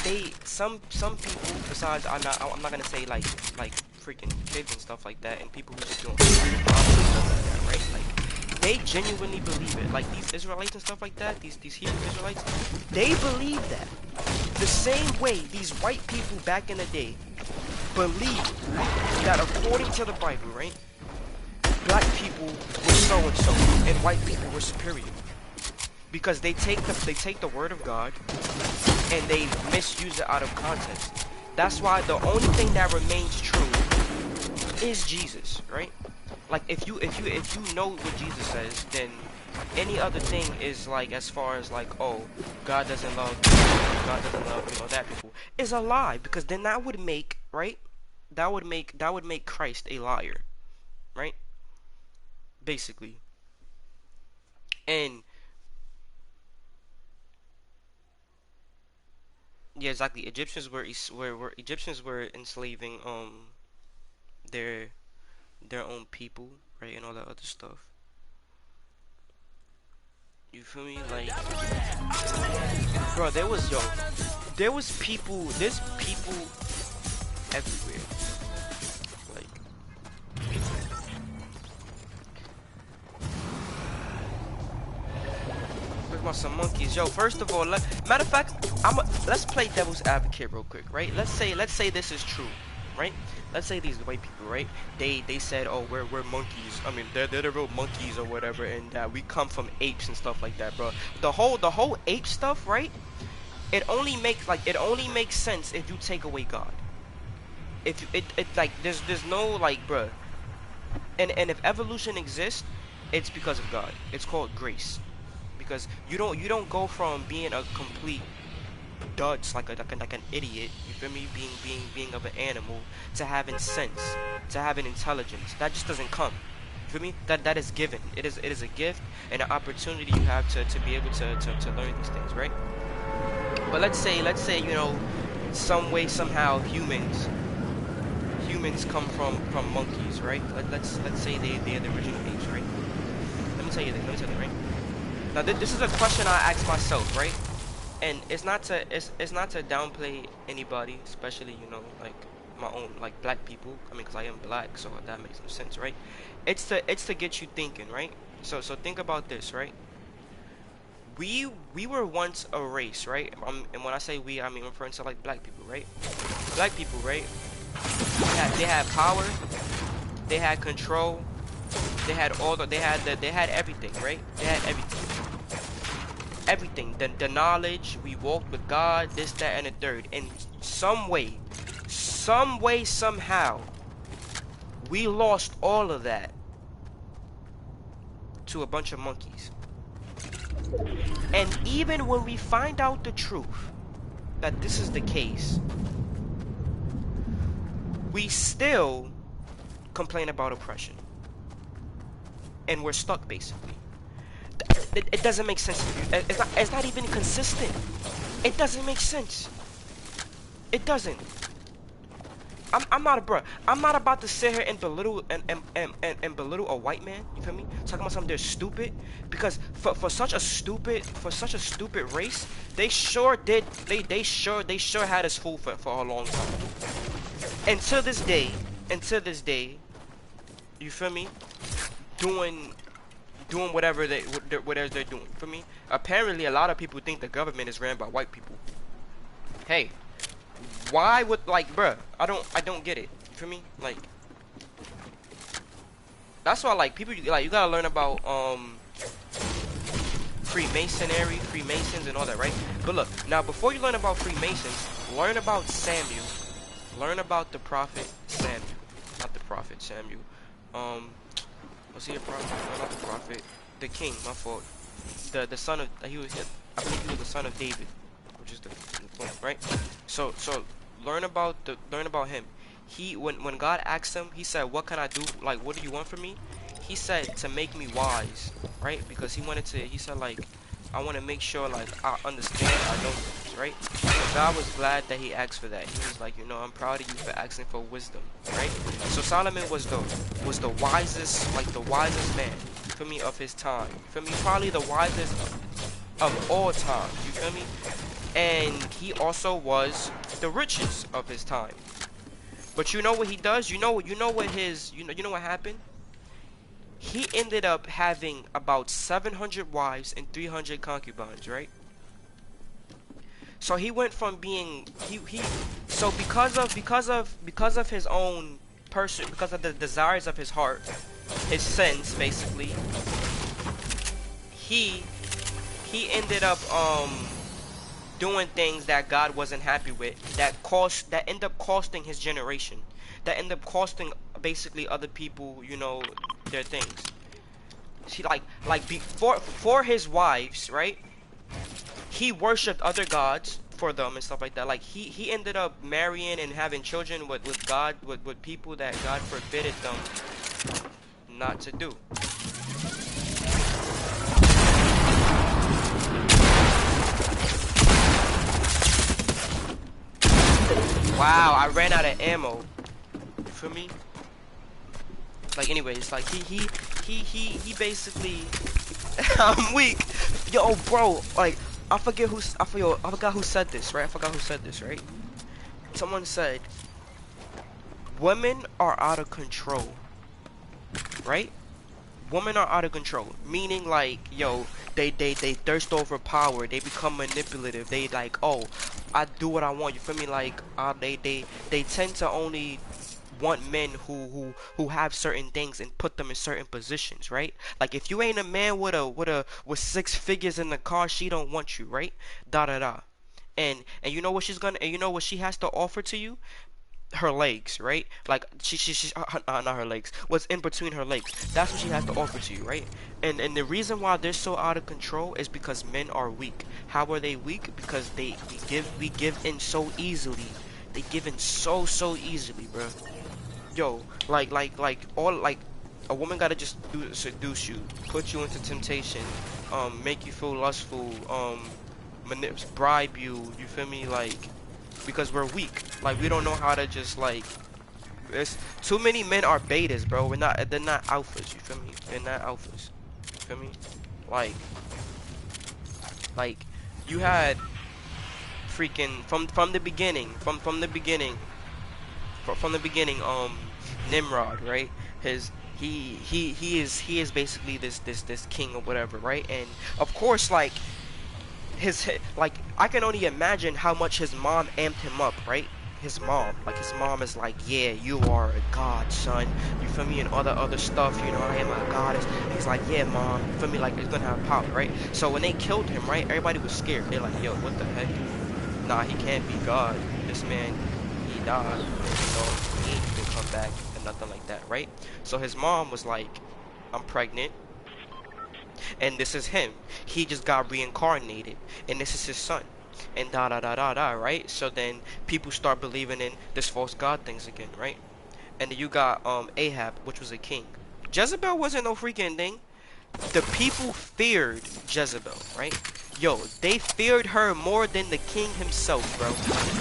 they some people besides I'm not gonna say like freaking kids and stuff like that and people who just doing stuff like that, right? Like they genuinely believe it. Like these Israelites and stuff like that, these Hebrew Israelites, they believe that. The same way these white people back in the day believed that according to the Bible, right, black people were so and so and white people were superior. Because they take the word of God and they misuse it out of context. That's why the only thing that remains true is Jesus, right? Like if you know what Jesus says, then any other thing is like, as far as like, oh, God doesn't love, you know, that people, is a lie, because then that would make, right? That would make Christ a liar, right? Basically. And yeah, exactly. Egyptians were enslaving their own people, right, and all that other stuff. You feel me? Like, bro, there's people everywhere. Like, talking about some monkeys. Yo, first of all, matter of fact, let's play devil's advocate real quick, right? Let's say this is true, right? Let's say these white people, right? They said, oh, we're monkeys. I mean, they're the real monkeys or whatever, and we come from apes and stuff like that, bro. The whole ape stuff, right? It only makes sense if you take away God. If it like there's no like bruh. And if evolution exists, it's because of God. It's called grace. Because you don't go from being a complete duds like an idiot, you feel me, being of an animal, to having sense, to having intelligence. That just doesn't come, you feel me, that is given. It is a gift and an opportunity you have to be able to learn these things, right? But let's say some way somehow humans come from monkeys, right? Let's say they're the original apes, right? Let me tell you this, right? Now this is a question I ask myself, right? And it's not to downplay anybody, especially like my own like black people. I mean, because I am black, so that makes no sense, right? It's to get you thinking, right? So think about this, right? We were once a race, right? And when I say we, I mean I'm referring to like black people, right? Black people, right? They had power, they had control, they had everything, right? They had everything, the knowledge. We walked with God, this, that, and the third. In some way, somehow, we lost all of that to a bunch of monkeys. And even when we find out the truth that this is the case, we still complain about oppression, and we're stuck basically. It doesn't make sense to you. It's not even consistent. It doesn't make sense. It doesn't. I'm not a bruh. I'm not about to sit here and belittle and belittle a white man. You feel me? Talking about something they're stupid, because for such a stupid race, they sure did. They sure had us fooled for a long time. And to this day, you feel me? Doing whatever whatever they're doing. For me, apparently a lot of people think the government is ran by white people. Hey, why would, like, bruh, I don't get it. You feel me? Like, that's why, like, people, like, you gotta learn about Freemasons and all that, right? But look, now before you learn about Freemasons, learn about Samuel. Learn about the prophet Samuel. Not the prophet Samuel. Um, was he a prophet? No, not the prophet. The king, my fault. The son of, I believe he was the son of David, which is the throne, right? So learn about him. He, when God asked him, he said, "What can I do? Like, what do you want from me?" He said, "To make me wise," right? Because he said, like, "I want to make sure, like, I understand, I know things," right? So God was glad that he asked for that. He was like, "I'm proud of you for asking for wisdom," right? So Solomon was the wisest, like the wisest man, for me, of his time. For me, probably the wisest of all time. You feel me? And he also was the richest of his time. But you know what he does? You know what happened? He ended up having about 700 wives and 300 concubines, right? So he went from being he so because of his own person, because of the desires of his heart, his sins basically, he he ended up doing things that God wasn't happy with, that end up costing his generation, that end up costing basically other people, their things. See, like before, for his wives, right? He worshipped other gods for them and stuff like that. Like he ended up marrying and having children with people that God forbidden them not to do. Wow, I ran out of ammo. You feel me? Like, anyways, like he basically I'm weak. Yo, bro, like, I forgot who said this, right? I forgot who said this, right? Someone said women are out of control, right? Women are out of control, meaning, like, yo, they thirst over power, they become manipulative, they like, oh, I do what I want, you feel me? Like, they tend to only want men who have certain things and put them in certain positions, right? Like, if you ain't a man with six figures in the car, she don't want you, right? Da da da. And you know what she has to offer to you? her legs, right? Like not her legs. What's in between her legs? That's what she has to offer to you, right? And the reason why they're so out of control is because men are weak. How are they weak? Because we give in so easily. They give in so easily, bro. Yo, all like a woman gotta just seduce you, put you into temptation, make you feel lustful, bribe you. You feel me? Like because we're weak. Like we don't know how to just like. It's too many men are betas, bro. They're not alphas. You feel me? They're not alphas. You feel me? Like like you had freaking from the beginning, from the beginning, from the beginning. Nimrod, right? His he is basically this king or whatever, right? And of course, like like I can only imagine how much his mom amped him up, right? His mom is like, yeah, you are a god, son. You feel me? And other stuff, you know, I am a goddess. He's like, yeah, mom. You feel me? Like it's gonna have power, right? So when they killed him, right? Everybody was scared. They're like, yo, what the heck? Nah, he can't be God. This man, he died. He ain't gonna come back and nothing like that, right? So his mom was like, I'm pregnant and this is him. He just got reincarnated, and this is his son, and da da da da da, right? So then people start believing in this false god things again, right? And then you got Ahab, which was a king. Jezebel wasn't no freaking thing. The people feared Jezebel, right? Yo, they feared her more than the king himself, bro,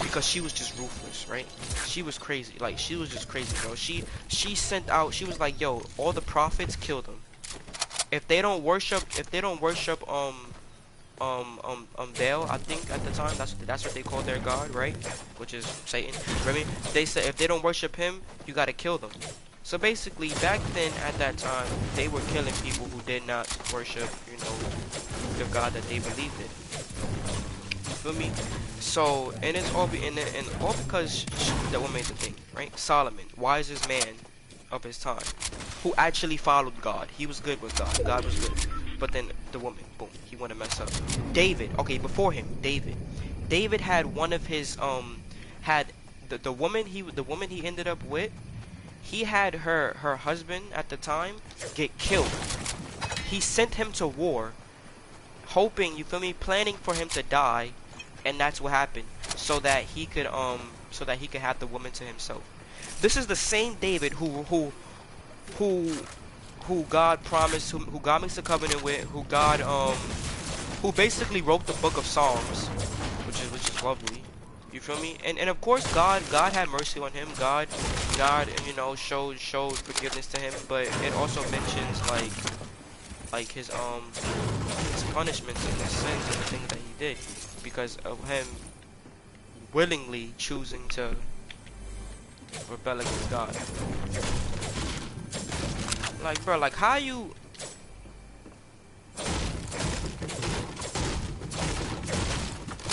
because she was just ruthless, right? She was crazy, like she was just crazy, bro. She sent out. She was like, yo, all the prophets killed them. If they don't worship Baal, I think at the time that's what they called their god, right? Which is Satan. I mean, they said if they don't worship him, you gotta kill them. So basically, back then at that time, they were killing people who did not worship, you know, the God that they believed in. You feel me? So and it's all and all because the woman made the thing, right? Solomon, wisest man of his time, who actually followed God. He was good with God. God was good. But then the woman, boom, he wanted to mess up. David, okay, before him, David had one of his had the woman he ended up with. He had her husband at the time get killed. He sent him to war, hoping, you feel me, planning for him to die, and that's what happened, so that he could have the woman to himself. This is the same David who who God promised, who God makes a covenant with, who basically wrote the book of Psalms, which is lovely. You feel me? And of course God had mercy on him. God you know showed forgiveness to him, but it also mentions like his punishments and his sins and the things that he did because of him willingly choosing to rebel against God. Like, bro, like how you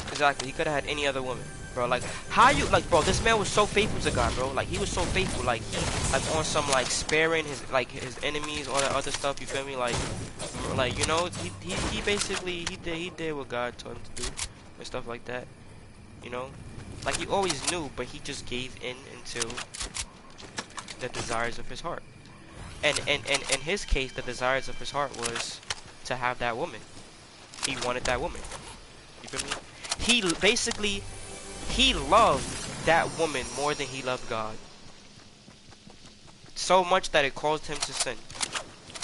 exactly? He could have had any other woman, bro. Like, how you like, bro? This man was so faithful to God, bro. Like, he was so faithful. Like, he like on some like sparing his enemies, all that other stuff. You feel me? Like you know, he basically he did what God told him to do and stuff like that. You know, like he always knew, but he just gave in until the desires of his heart. And in his case, the desires of his heart was to have that woman. He wanted that woman. You feel me? He loved that woman more than he loved God. So much that it caused him to sin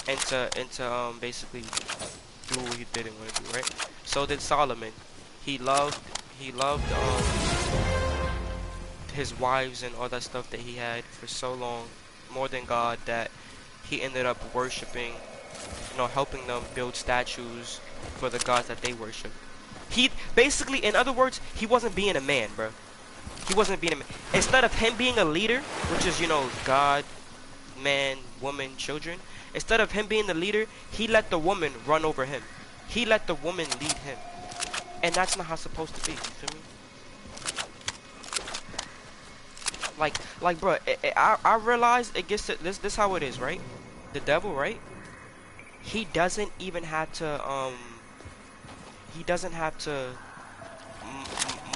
and to basically do what he didn't want to do, right? So did Solomon. He loved his wives and all that stuff that he had for so long more than God that he ended up worshiping, you know, helping them build statues for the gods that they worship. He basically, in other words, he wasn't being a man, bro. He wasn't being a man. Instead of him being a leader, which is, you know, God, man, woman, children, instead of him being the leader, he let the woman run over him. He let the woman lead him. And that's not how it's supposed to be, you feel me? Bro, I realize it gets to this how it is, right? The devil, right? He doesn't even have to he doesn't have to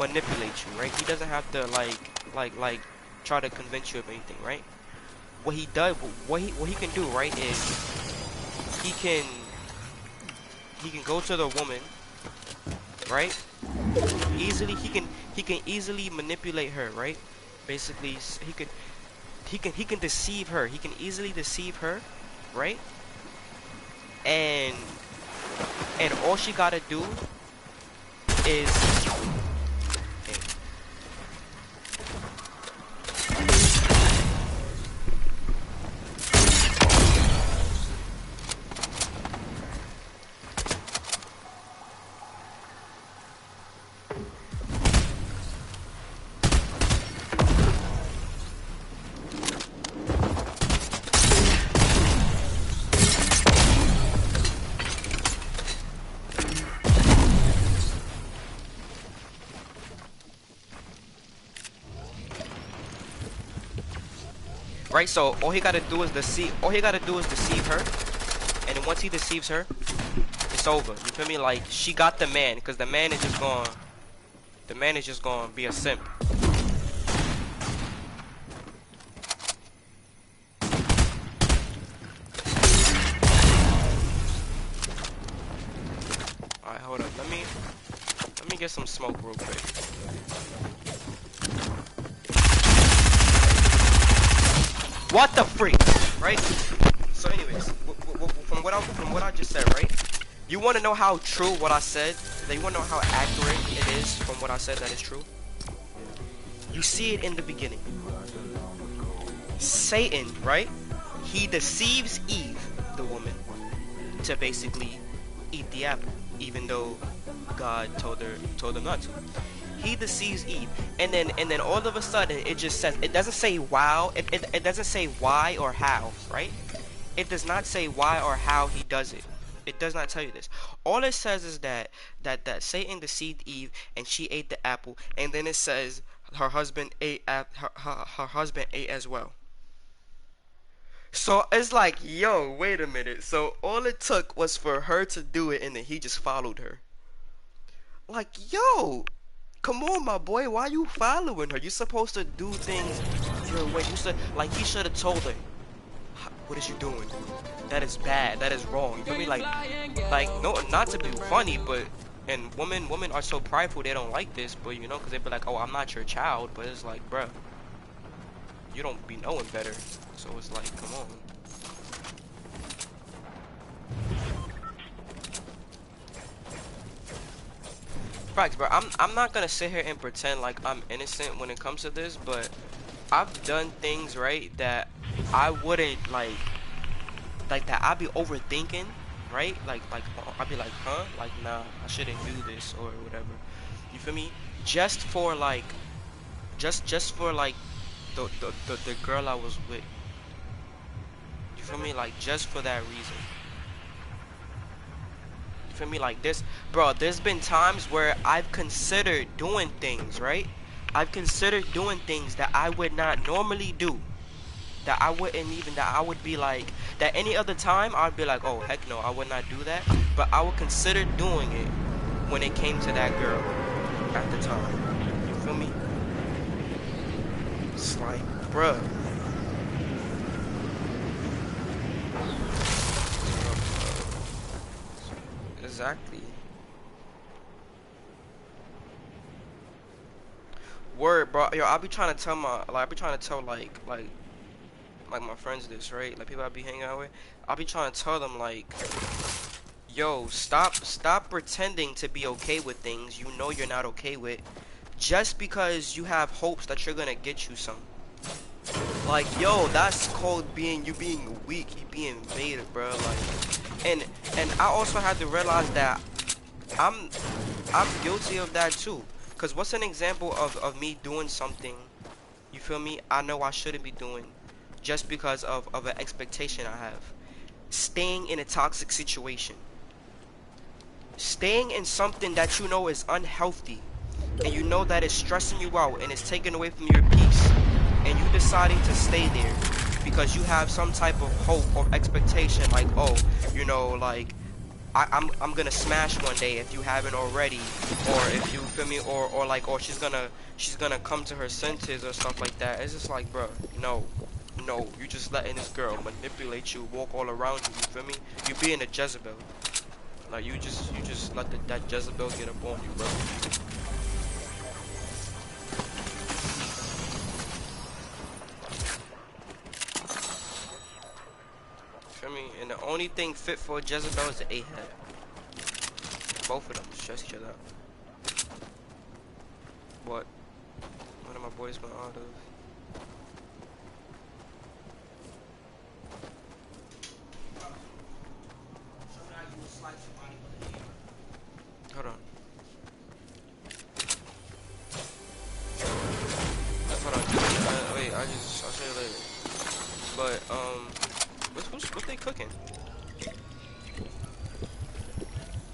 manipulate you, right? He doesn't have to like try to convince you of anything, right? What he does, what he can do, right, is he can he can go to the woman, right? Easily, he can easily manipulate her, right? Basically, he can deceive her. He can easily deceive her, right? And all she gotta do is right. So all he gotta do is deceive. All he gotta do is deceive her, and then once he deceives her, it's over. You feel me? Like she got the man, because the man is just going. The man is just going to be a simp. Alright, hold up. Let me get some smoke real quick. What the freak? Right? So anyways, from what I just said, right? You want to know how true what I said? You want to know how accurate it is from what I said that is true? You see it in the beginning. Satan, right? He deceives Eve, the woman, to basically eat the apple, even though God told him not to. He deceives Eve, and then all of a sudden it just says, it doesn't say wow, it doesn't say why or how, right? It does not say why or how he does it. It does not tell you this. All it says is that Satan deceived Eve and she ate the apple, and then it says her husband ate her husband ate as well. So it's like, yo, wait a minute. So all it took was for her to do it, and then he just followed her. Like, yo, come on, my boy, why you following her? You're supposed to do things your way. You said, like, he should have told her, what is you doing? That is bad. That is wrong. You feel me? Like, no, not to be funny, but and women are so prideful they don't like this, but you know, because they be like, oh, I'm not your child, but it's like, bruh, you don't be knowing better. So it's like, come on. Facts, bro. I'm not gonna sit here and pretend like I'm innocent when it comes to this, but I've done things, right, that I wouldn't like that I'd be overthinking, right? Like I'd be like, huh? Like, nah, I shouldn't do this or whatever. You feel me? Just for like, just for like the girl I was with. You feel me? Like, just for that reason. You feel me? Like this, bro. There's been times where I've considered doing things, right? I've considered doing things that I would not normally do. That I wouldn't even, that I would be like, that any other time I'd be like, oh heck no, I would not do that. But I would consider doing it when it came to that girl at the time. You feel me? It's like, bruh. Exactly. Word, bro. Yo, I be trying to tell like my friends this, right? Like people I be hanging out with. I be trying to tell them like, yo, stop pretending to be okay with things you know you're not okay with, just because you have hopes that you're gonna get you some. Like, yo, that's called being weak, you being beta, bro. Like, and I also had to realize that I'm guilty of that too. Cause what's an example of me doing something, you feel me, I know I shouldn't be doing, just because of an expectation I have. Staying in a toxic situation. Staying in something that you know is unhealthy, and you know that it's stressing you out and it's taking away from your peace, and you deciding to stay there because you have some type of hope or expectation, like, oh, you know, like, I'm gonna smash one day if you haven't already, or if you feel me, or like, or she's gonna come to her senses or stuff like that. It's just like, bro, no, no, you just letting this girl manipulate you, walk all around you. You feel me? You being a Jezebel. Like you just let that Jezebel get up on you, bro. Feel me? And the only thing fit for a Jezebel is the Ahab. Both of them stress each other out. What? One of my boys went out of. Hold on. Hold on. Wait, I'll show you later. But what they cooking?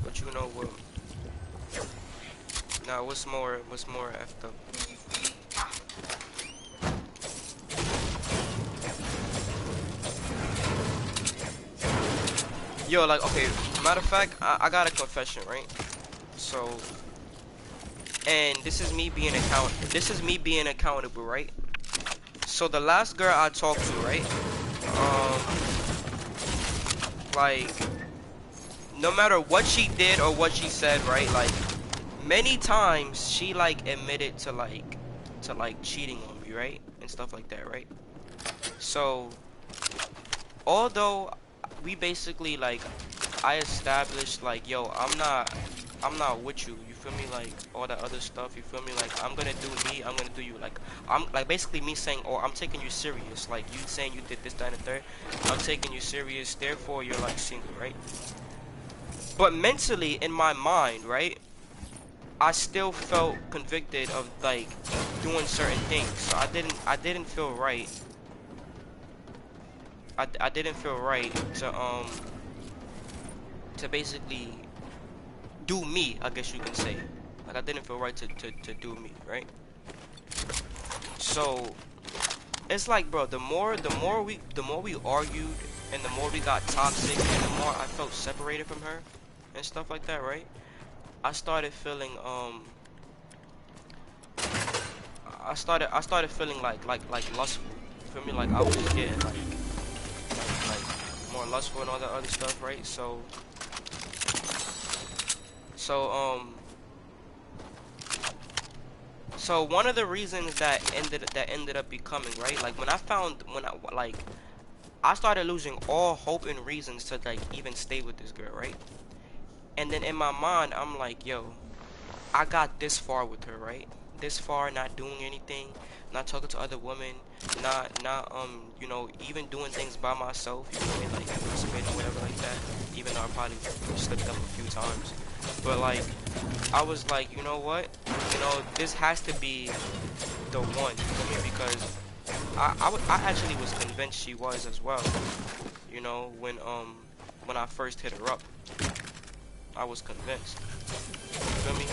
But you know what? Nah, what's more effed up? Yo, like, okay, matter of fact, I got a confession, right? So, and this is me being accountable, right? So the last girl I talked to, right? Like, no matter what she did or what she said, right? Like, many times she like admitted to like cheating on me, right? And stuff like that, right? So, although we basically like I established like, yo, I'm not with you, you feel me, like all that other stuff, you feel me, like I'm gonna do me, I'm gonna do you, like I'm like basically me saying, oh, I'm taking you serious, like you saying you did this, that, and the third, I'm taking you serious, therefore you're like single, right? But mentally in my mind, right, I still felt convicted of like doing certain things, so I didn't feel right. I didn't feel right to basically do me, I guess you can say. Like I didn't feel right to do me, right? So it's like, bro, the more we argued and the more we got toxic and the more I felt separated from her and stuff like that, right? I started feeling I started feeling like lustful. You feel me? Like I was just getting like more lustful and all that other stuff, right? So so one of the reasons that ended up becoming, right? Like when I started losing all hope and reasons to like even stay with this girl, right? And then in my mind, I'm like, yo, I got this far with her, right? This far, not doing anything, not talking to other women, not you know, even doing things by myself, you know, like masturbating or whatever like that. Even though I probably slipped up a few times, but like I was like, you know what? You know, this has to be the one for me because I actually was convinced she was as well. You know, when I first hit her up, I was convinced. You feel me?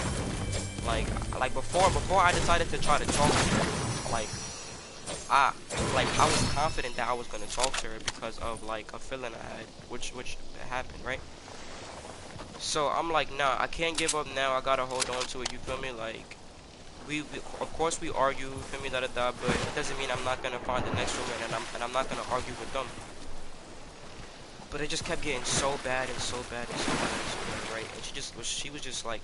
Like before I decided to try to talk to her, I I was confident that I was gonna talk to her because of like a feeling I had, which happened, right? So I'm like, nah, I can't give up now. I gotta hold on to it. You feel me? Like we of course we argue, you feel me, da da da, but it doesn't mean I'm not gonna find the next woman and I'm not gonna argue with them. But it just kept getting so bad and so bad and so bad and so bad, right? And she was just like,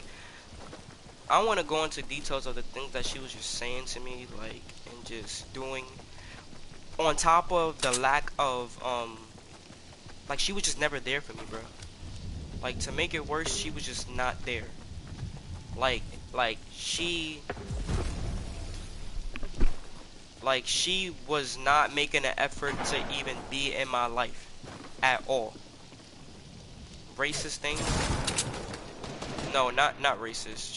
I don't want to go into details of the things that she was just saying to me, like, and just doing. On top of the lack of, like, she was just never there for me, bro. Like, to make it worse, she was just not there. Like, like she, she was not making an effort to even be in my life at all. Racist things? No, not racist.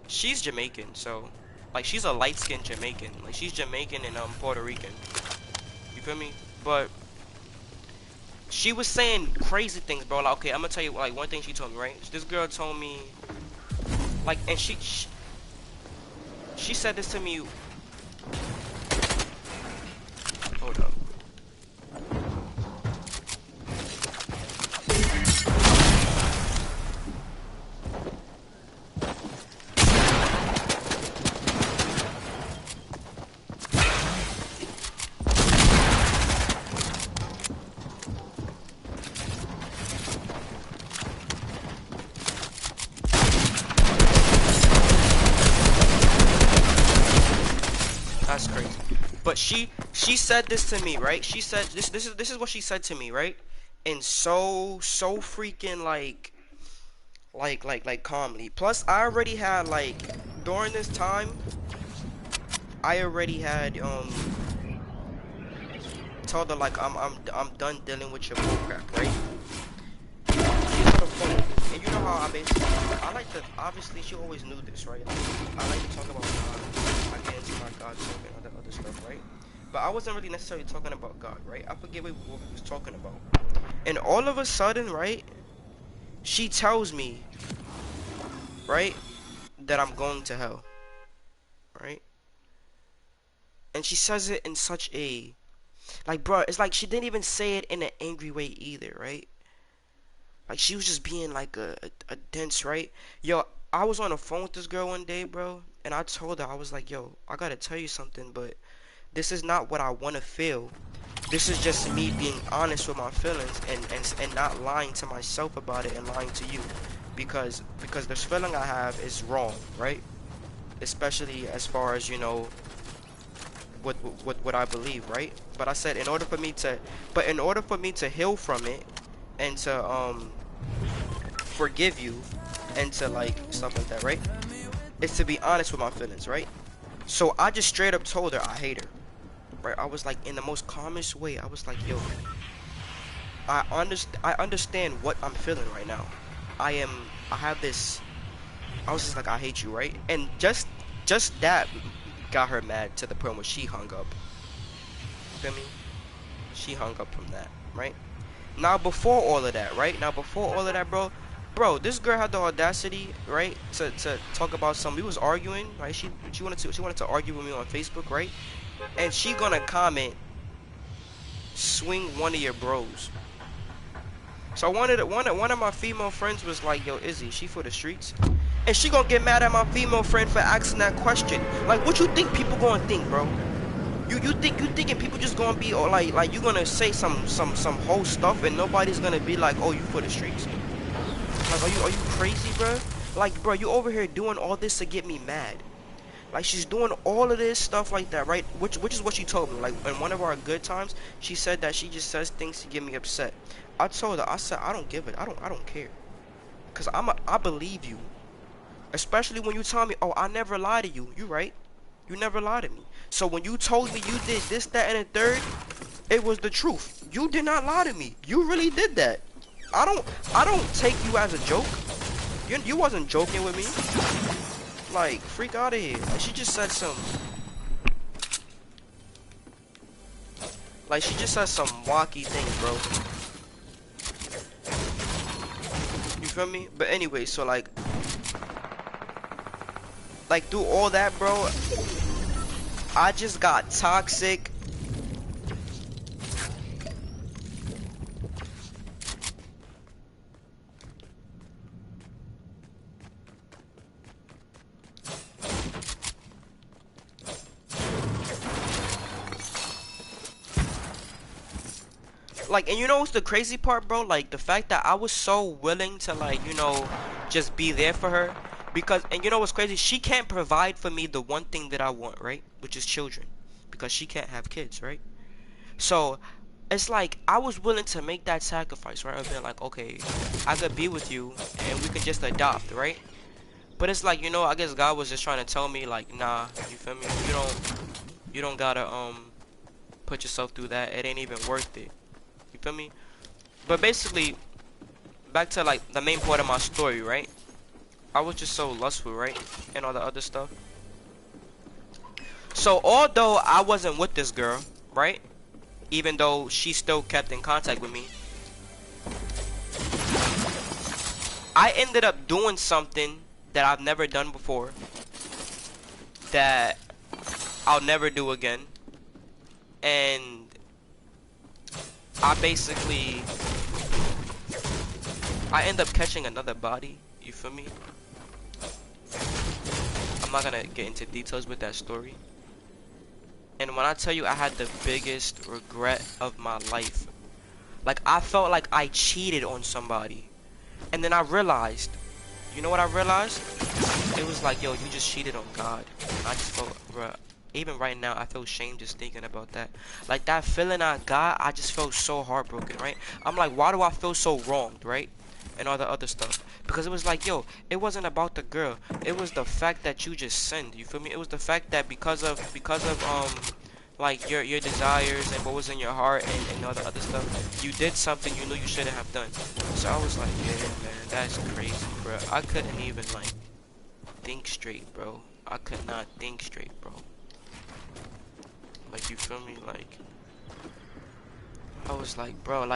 She's Jamaican, so like she's a light-skinned Jamaican. Like she's Jamaican and Puerto Rican. You feel me? But she was saying crazy things, bro. Like, okay, I'm gonna tell you like one thing she told me, right? This girl told me like, and she said this to me. Hold up. But she said this to me, right? She said this is what she said to me, right? And so freaking like calmly. Plus I already had like during this time I already had told her like I'm done dealing with your bullcrap, right? She's on the phone, and you know how I like to, obviously she always knew this, right? I like to talk about God. I get into my God talk and other stuff, right? But I wasn't really necessarily talking about God, right? I forget what we was talking about. And all of a sudden, right, she tells me, right, that I'm going to hell, right? And she says it in such a, like, bro, it's like she didn't even say it in an angry way either, right? Like she was just being like a dense, right? Yo, I was on the phone with this girl one day, bro, and I told her, I was like, yo, I gotta tell you something, but this is not what I wanna feel. This is just me being honest with my feelings and not lying to myself about it and lying to you. Because this feeling I have is wrong, right? Especially as far as, you know, what I believe, right? But I said in order for me to heal from it and to forgive you and to like stuff like that, right? It's to be honest with my feelings, right? So I just straight up told her I hate her, right? I was like in the most calmest way. I was like, yo, I understand what I'm feeling right now. I have this. I was just like, I hate you, right? And just that got her mad to the point where she hung up. You feel me? She hung up from that, right? Now before all of that, right? Now before all of that, bro, this girl had the audacity, right, to talk about something. We was arguing, right? She wanted to argue with me on Facebook, right? And she gonna comment, swing one of your bros. So one of my female friends was like, yo, Izzy, she for the streets, and she gonna get mad at my female friend for asking that question. Like, what you think people gonna think, bro? You thinking people just gonna be or like you gonna say some whole stuff and nobody's gonna be like, oh, you for the streets? Like, are you crazy, bro? Like, bro, you over here doing all this to get me mad. Like, she's doing all of this stuff like that, right? Which is what she told me. Like, in one of our good times, she said that she just says things to get me upset. I told her, I said, I don't give it. I don't care. Cause I believe you. Especially when you tell me, oh, I never lie to you. You right? You never lie to me. So when you told me you did this, that, and the third, it was the truth. You did not lie to me. You really did that. I don't take you as a joke. You wasn't joking with me. Like, freak out of here. Like, she just said some. Like, she just said some wacky things, bro. You feel me? But anyway, so like through all that, bro, I just got toxic. Like, and you know what's the crazy part, bro? Like, the fact that I was so willing to, like, you know, just be there for her. Because, and you know what's crazy? She can't provide for me the one thing that I want, right? Which is children. Because she can't have kids, right? So, it's like, I was willing to make that sacrifice, right? Of being like, okay, I could be with you, and we could just adopt, right? But it's like, you know, I guess God was just trying to tell me, like, nah, you feel me? You don't gotta, put yourself through that. It ain't even worth it. You feel me? But basically, back to like the main part of my story, right? I was just so lustful, right? And all the other stuff. So although I wasn't with this girl, right? Even though she still kept in contact with me, I ended up doing something that I've never done before, that I'll never do again. And I end up catching another body, you feel me? I'm not gonna get into details with that story. And when I tell you I had the biggest regret of my life, like I felt like I cheated on somebody. And then I realized, you know what I realized? It was like, yo, you just cheated on God. And I just felt, bruh, even right now, I feel shame just thinking about that. Like that feeling I got, I just felt so heartbroken, right? I'm like, why do I feel so wronged, right? And all the other stuff. Because it was like, yo, it wasn't about the girl. It was the fact that you just sinned. You feel me? It was the fact that because of like your desires and what was in your heart and all the other stuff, you did something you knew you shouldn't have done. So I was like, yeah, man, that's crazy, bro. I couldn't even like think straight, bro. I could not think straight, bro. Like, you feel me? Like, I was like, bro,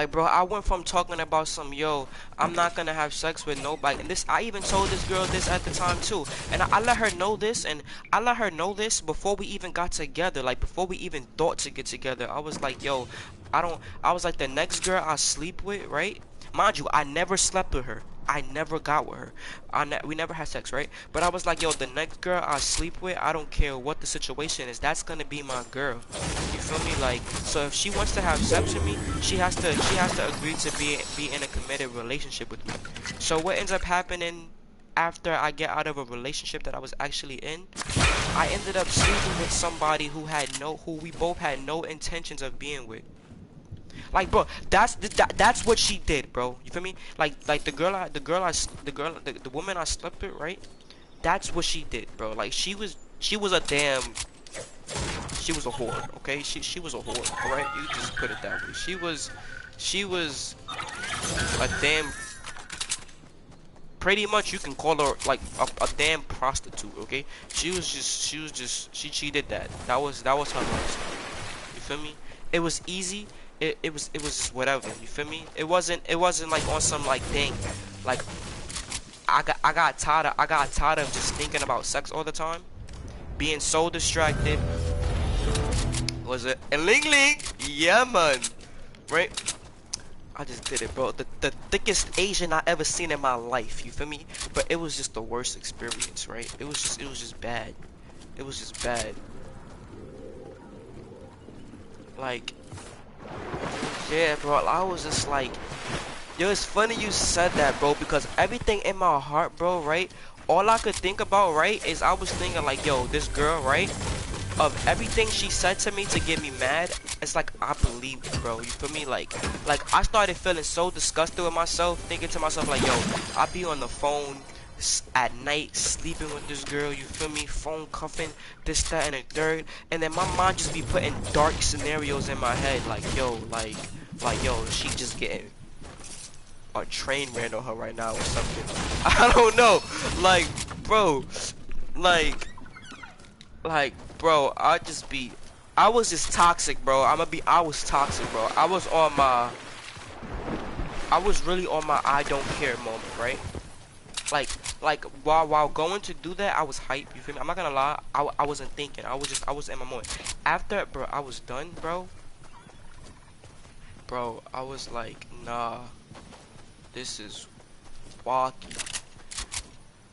bro, I went from talking about some, yo, I'm not gonna have sex with nobody, and this, I even told this girl this at the time too, and I let her know this, and I let her know this before we even got together, like, before we even thought to get together. I was like, yo, I was like, the next girl I sleep with, right? Mind you, I never slept with her. I never got with her. We never had sex, right? But I was like, yo, the next girl I sleep with, I don't care what the situation is. That's gonna be my girl. You feel me? Like, so if she wants to have sex with me, she has to agree to be in a committed relationship with me. So what ends up happening after I get out of a relationship that I was actually in, I ended up sleeping with somebody who we both had no intentions of being with. Like, bro, that's what she did, bro. You feel me? Like the woman I slept with, right? That's what she did, bro. Like, she was a damn, she was a whore, okay? She was a whore, alright? You just put it that way. She was a damn, pretty much you can call her like a damn prostitute, okay? She cheated that. That was her lifestyle. You feel me? It was easy. It was just whatever. You feel me? It wasn't like on some like thing. Like, I got tired of just thinking about sex all the time, being so distracted. Was it a ling ling? Yeah, man. Right? I just did it, bro. The thickest Asian I ever seen in my life. You feel me? But it was just the worst experience, right? It was just bad. It was just bad. Like, yeah, bro. I was just like, yo, it's funny you said that, bro, because everything in my heart, bro, right? All I could think about, right, is I was thinking like, yo, this girl, right? Of everything she said to me to get me mad, it's like I believed it, bro. You feel me? Like I started feeling so disgusted with myself, thinking to myself like, yo, I be on the phone at night sleeping with this girl. You feel me? Phone cuffing, this, that, and a third, and then my mind just be putting dark scenarios in my head, like, yo, like yo, she just getting a train ran on her right now or something. I don't know. Like, bro, like, bro, I was just toxic, bro. I was toxic, bro. I was really on my I don't care moment, right? Like, while going to do that, I was hype. You feel me? I'm not gonna lie. I wasn't thinking. I was in my moment. After, bro, I was done, bro. Bro, I was like, nah, this is wacky.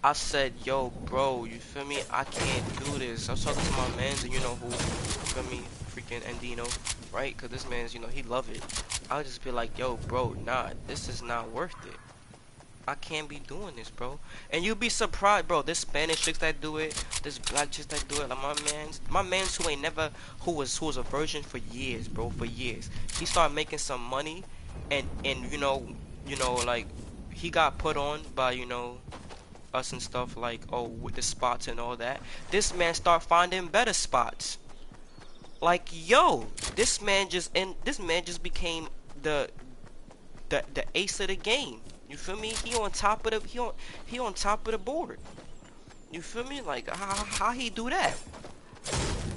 I said, yo, bro, you feel me? I can't do this. I was talking to my mans, and you know who, you feel me? Freaking Andino, right? Cause this man's, he love it. I'll just be like, yo, bro, nah, this is not worth it. I can't be doing this, bro. And you'd be surprised, bro. This Spanish chicks that do it, this black chicks that do it. Like my man's who ain't never, who was a virgin for years, bro, for years. He started making some money, and like, he got put on by us and stuff, like, oh, with the spots and all that. This man start finding better spots. Like, yo, this man just became the ace of the game. You feel me? He on top of the board. You feel me? Like, how he do that?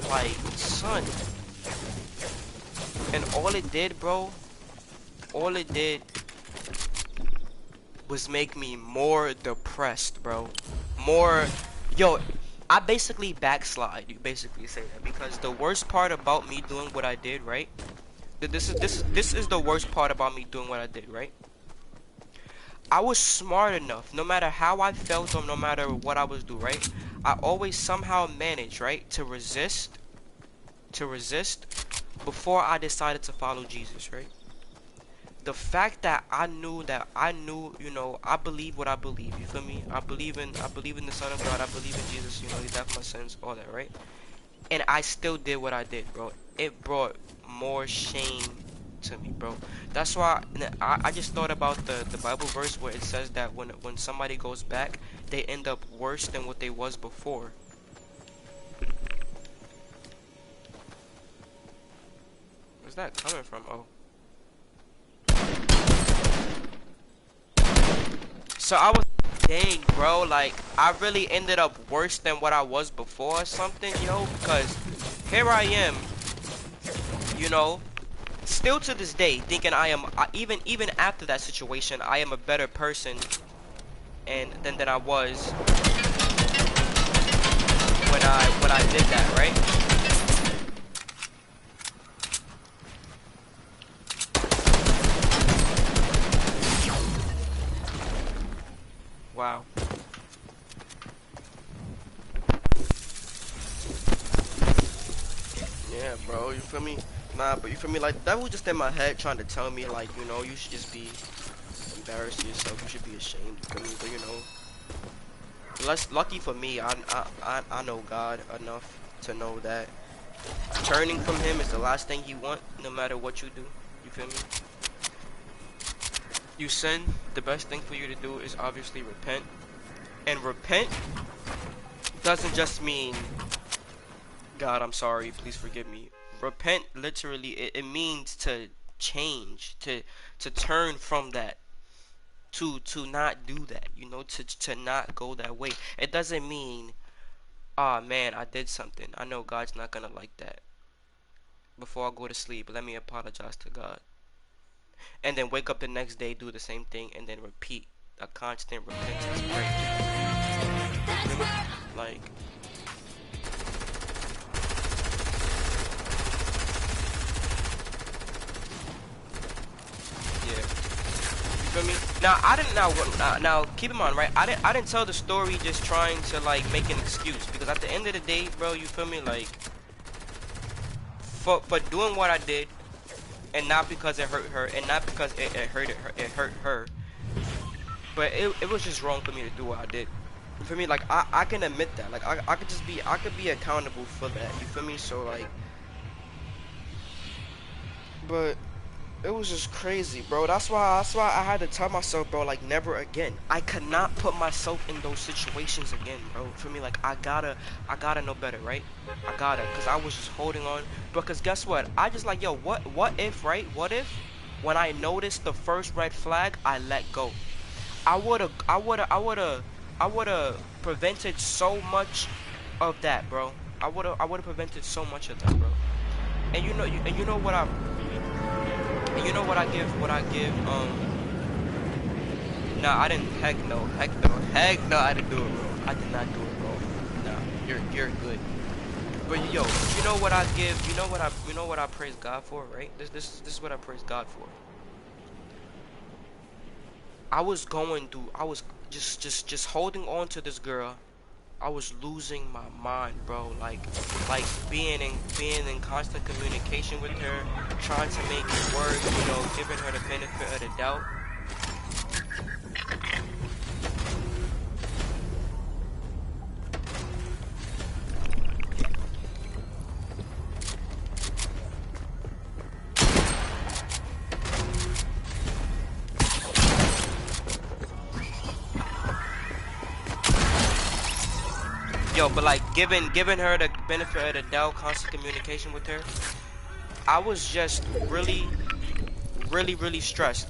Like, son. And all it did, bro, all it did was make me more depressed, bro. More, yo, I basically backslide. You basically say that, because the worst part about me doing what I did, right? This is the worst part about me doing what I did, right? I was smart enough, no matter how I felt or no matter what I was doing, right? I always somehow managed, right, to resist before I decided to follow Jesus, right? The fact that I knew, I believe what I believe. You feel me? I believe in the Son of God. I believe in Jesus. He died for my sins, all that, right? and I still did what I did, bro. It brought more shame to me, bro. That's why I just thought about the Bible verse where it says that when somebody goes back, they end up worse than what they was before. Where's that coming from? Oh. So I was, dang, bro, like, I really ended up worse than what I was before or something, yo, because here I am, you know, still to this day, thinking I am, even after that situation, I am a better person and than I was when I did that, right? Wow. Yeah, bro, you feel me? Nah, but you feel me? Like, that was just in my head trying to tell me, like, you know, you should just be embarrassed yourself. You should be ashamed, you feel me? But, you know, less lucky for me, I know God enough to know that turning from Him is the last thing He want, no matter what you do. You feel me? You sin, the best thing for you to do is obviously repent. And repent doesn't just mean, God, I'm sorry, please forgive me. Repent literally, it means to change, to turn from that, to not do that, you know, to not go that way. It doesn't mean, ah, man, I did something, I know God's not gonna like that. Before I go to sleep, let me apologize to God. And then wake up the next day, do the same thing, and then repeat a constant repentance prayer. Like, yeah. You feel me? Now I didn't now keep in mind, right? I didn't tell the story just trying to like make an excuse, because at the end of the day, bro, you feel me? Like, for doing what I did, and not because it hurt her, and not because it hurt her, but it was just wrong for me to do what I did. For me, like, I can admit that, like, I could just be, I could be accountable for that, you feel me? So like, but it was just crazy, bro. That's why I had to tell myself, bro, like, never again. I could not put myself in those situations again, bro. For me, like, I gotta know better, right? I gotta, cause I was just holding on. Because guess what? I just like, yo, what if, right? What if when I noticed the first red flag, I let go? I would've prevented so much of that, bro. I would've prevented so much of that, bro. And you know what and you know what I give, nah, I didn't, heck no, I didn't do it, bro. I did not do it, bro. Nah, you're good. But yo, you know what I give, you know what I praise God for, right? This is what I praise God for. I was just holding on to this girl. I was losing my mind, bro. Like being in constant communication with her, trying to make it work, you know, giving her the benefit of the doubt. Yo, but like giving her the benefit of the doubt, constant communication with her, I was just really stressed.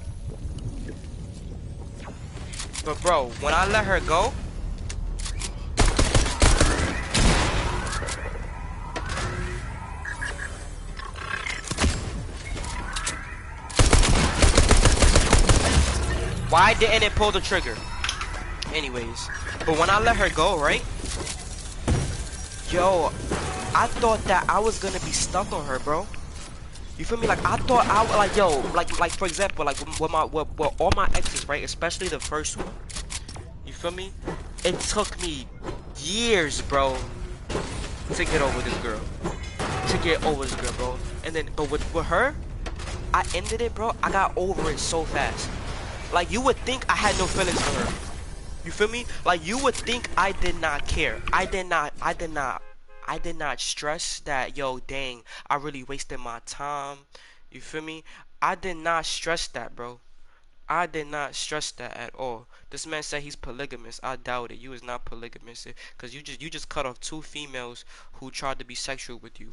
But bro, when I let her go, why didn't it pull the trigger? Anyways, but when I let her go, right? Yo, I thought that I was gonna be stuck on her, bro. You feel me? Like, I thought like, yo, like for example, like with all my exes, right? Especially the first one. You feel me? It took me years, bro, to get over this girl. To get over this girl, bro. And then, but with her, I ended it, bro. I got over it so fast. Like, you would think I had no feelings for her. You feel me? Like, you would think I did not care. I did not I did not stress that, yo, dang, I really wasted my time. You feel me? I did not stress that, bro. I did not stress that at all. This man said he's polygamous. I doubt it. You is not polygamous, cause you just cut off 2 females who tried to be sexual with you.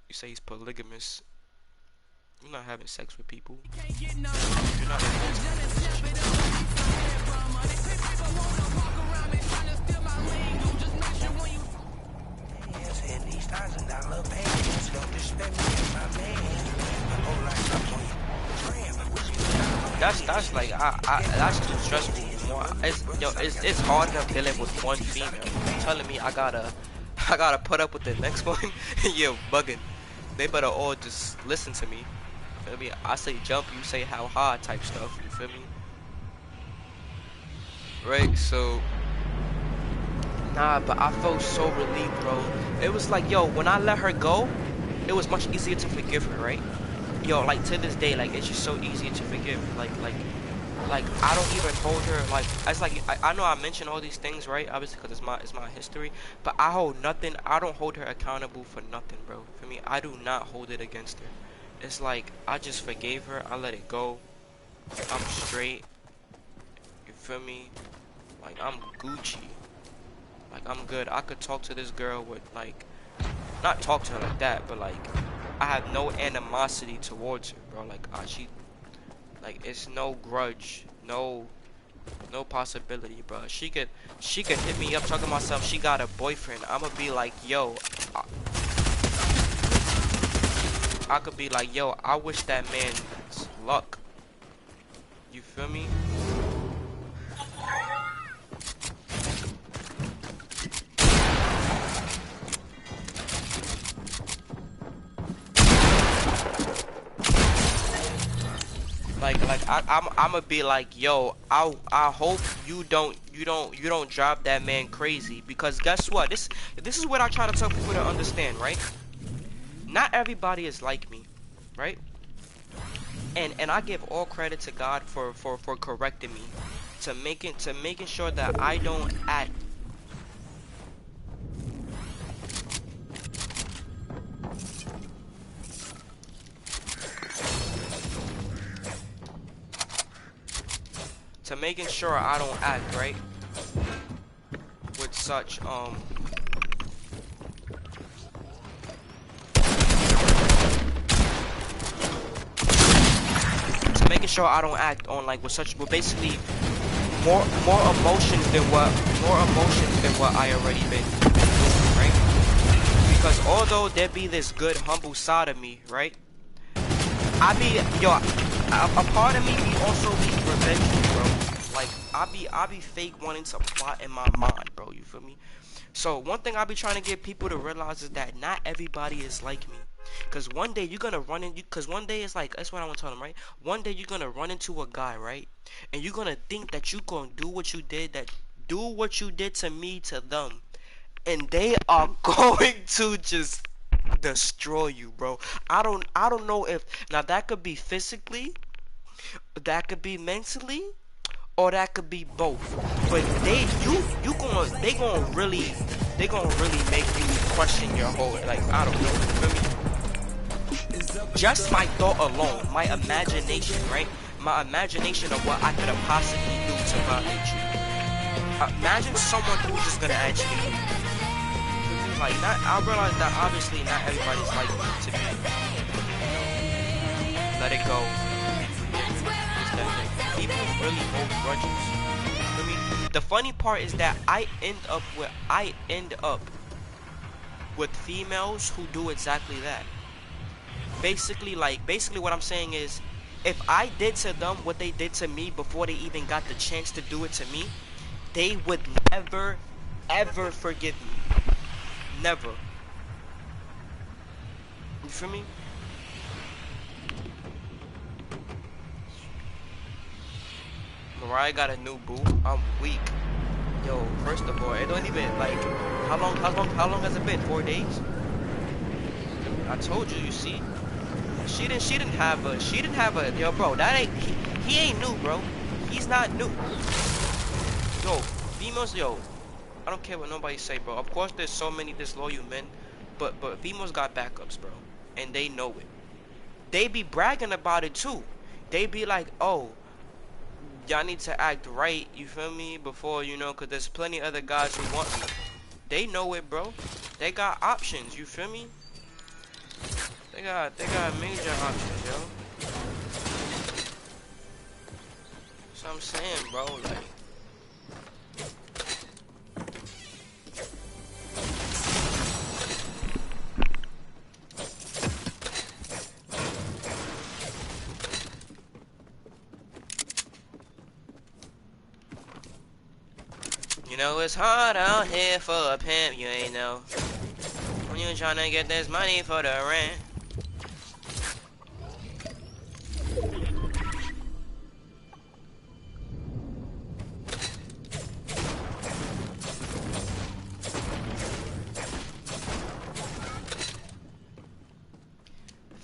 You say he's polygamous. You're not having sex with people. You're not in multiple relationships. That's like that's too stressful. It's hard enough dealing with one female. You telling me I gotta put up with the next one? You're bugging. They better all just listen to me. Feel me? I say jump, you say how high type stuff. You feel me? Right. So nah, but I felt so relieved, bro. It was like, yo, when I let her go, it was much easier to forgive her, right? Yo, like to this day, like it's just so easy to forgive. Like I don't even hold her like it's like I know I mentioned all these things, right? Obviously, because it's my history, but I hold nothing. I don't hold her accountable for nothing, bro. For me, I do not hold it against her. It's like I just forgave her. I let it go. I'm straight. You feel me? Like I'm Gucci. Like I'm good. I could talk to this girl with like not talk to her like that, but like I have no animosity towards her, bro. Like she like it's no grudge, no possibility, bro. She could hit me up talking about something. She got a boyfriend. I'ma be like, yo, I could be like, yo, I wish that man luck. You feel me? Like I'ma be like, yo, I hope you don't drive that man crazy, because guess what? This is what I try to tell people to understand, right? Not everybody is like me, right? And I give all credit to God for correcting me, to making sure that I don't act to making sure I don't act right with such to making sure I don't act on like with such with basically more emotions than what I already been doing, right? Because although there be this good humble side of me, right? I be yo a part of me be also be revengeful, bro. Like I be fake wanting to plot in my mind, bro. You feel me? So one thing I be trying to get people to realize is that not everybody is like me. Cause one day you're gonna run in. Cause one day it's like that's what I want to tell them, right? One day you're gonna run into a guy, right? And you're gonna think that you gonna do what you did to me to them, and they are going to just destroy you, bro. I don't know if now that could be physically, that could be mentally, or that could be both. But they gonna really make you question your whole like I don't know. You feel me? Just my thought alone, my imagination, right? My imagination of what I could have possibly do to violate you. Imagine someone who's just gonna actually like not. I realize that obviously not everybody's like me to be. Let it go. People really hold grudges. I mean, the funny part is that I end up with females who do exactly that. Basically what I'm saying is, if I did to them what they did to me before they even got the chance to do it to me, they would never ever forgive me. Never. You feel me? Mariah got a new boo. I'm weak. Yo, first of all, it don't even like how long has it been? 4 days? I told you, you see? She didn't have a yo bro, that ain't he ain't new, bro. He's not new. Yo, females, yo, I don't care what nobody say, bro. Of course, there's so many disloyal men, but females got backups, bro, and they know it. They be bragging about it too. They be like, oh, y'all need to act right, you feel me, before, you know, because there's plenty other guys who want me. They know it, bro. They got options, you feel me? They got major options, yo. That's what I'm saying, bro. Like, you know it's hard out here for a pimp, you ain't know. When you tryna get this money for the rent.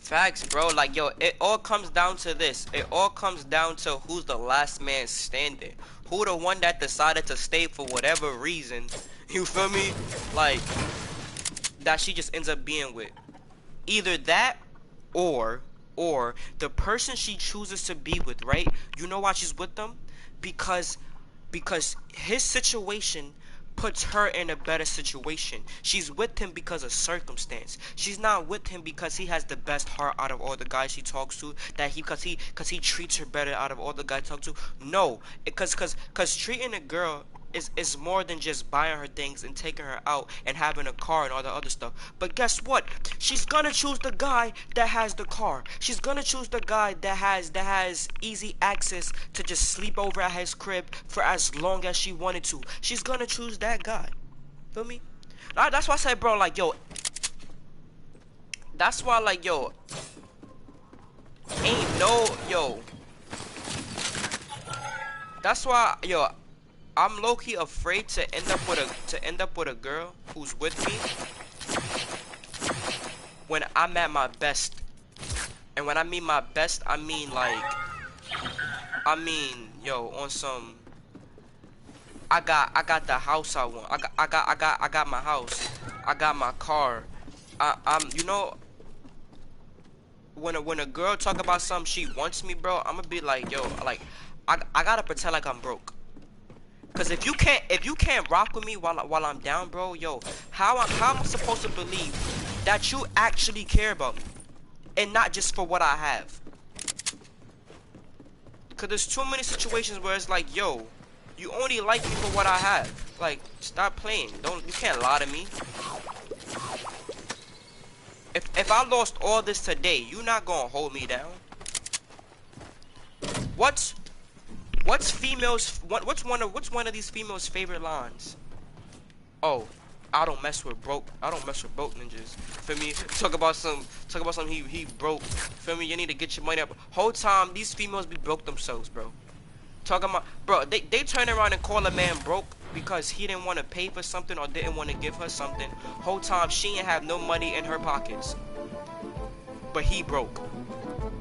Facts, bro. Like, yo, it all comes down to this. It all comes down to who's the last man standing. Who the one that decided to stay for whatever reason. You feel me? Like, that she just ends up being with. Either that or the person she chooses to be with, right? You know why she's with them? Because his situation puts her in a better situation. She's with him because of circumstance. She's not with him because he has the best heart out of all the guys she talks to. That he because he treats her better out of all the guys he talks to. No, because treating a girl is more than just buying her things and taking her out and having a car and all the other stuff. But guess what? She's gonna choose the guy that has the car. She's gonna choose the guy that has easy access to just sleep over at his crib for as long as she wanted to. She's gonna choose that guy. Feel me? That's why I said, bro, like, yo. That's why, like, yo. Ain't no, yo. That's why, yo. I'm low-key afraid to end up with a girl who's with me when I'm at my best. And when I mean my best, I mean like yo, on some I got the house I want. I got my house. I got my car. I'm you know when a girl talk about something she wants me, bro, I'm gonna be like, yo, like I gotta pretend like I'm broke. Cause if you can't rock with me while I'm down, bro, yo, how am I supposed to believe that you actually care about me and not just for what I have? Cause there's too many situations where it's like, yo, you only like me for what I have. Like, stop playing. You can't lie to me. If I lost all this today, you not gonna hold me down. What's one of these females' favorite lines? Oh, I don't mess with broke ninjas. Feel me? Talk about some he broke. Feel me? You need to get your money up. Whole time these females be broke themselves, bro. Talking about, bro, they turn around and call a man broke because he didn't want to pay for something or didn't want to give her something. Whole time she ain't have no money in her pockets. But he broke.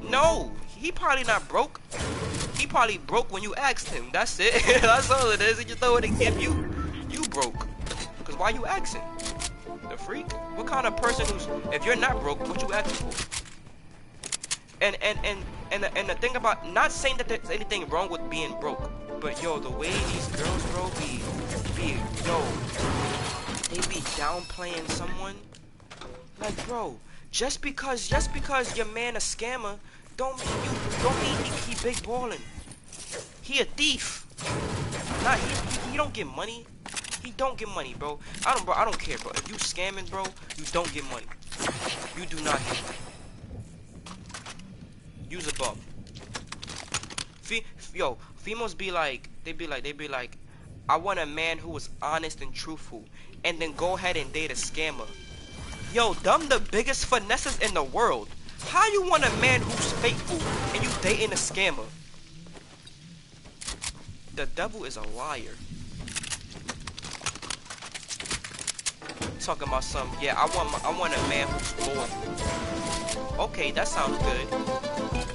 No, he probably not broke. He probably broke when you asked him. That's it. That's all it is. He just know what to give you. You broke. Cause why you asking? The freak? What kind of person who's, if you're not broke, what you asking for? And the thing about, not saying that there's anything wrong with being broke, but yo, the way these girls, bro, be yo, they be downplaying someone. Like, bro, just because your man a scammer don't mean he big ballin'. He a thief. Not he don't get money. He don't get money, bro. I don't care, bro. If you scamming, bro, you don't get money. You do not get money. Use a bum. Yo, females be like, they be like, I want a man who is honest and truthful, and then go ahead and date a scammer. Yo, them the biggest finesses in the world. How you want a man who's faithful and you dating a scammer? The devil is a liar. Talking about some, yeah, I want a man who's loyal. Okay, that sounds good.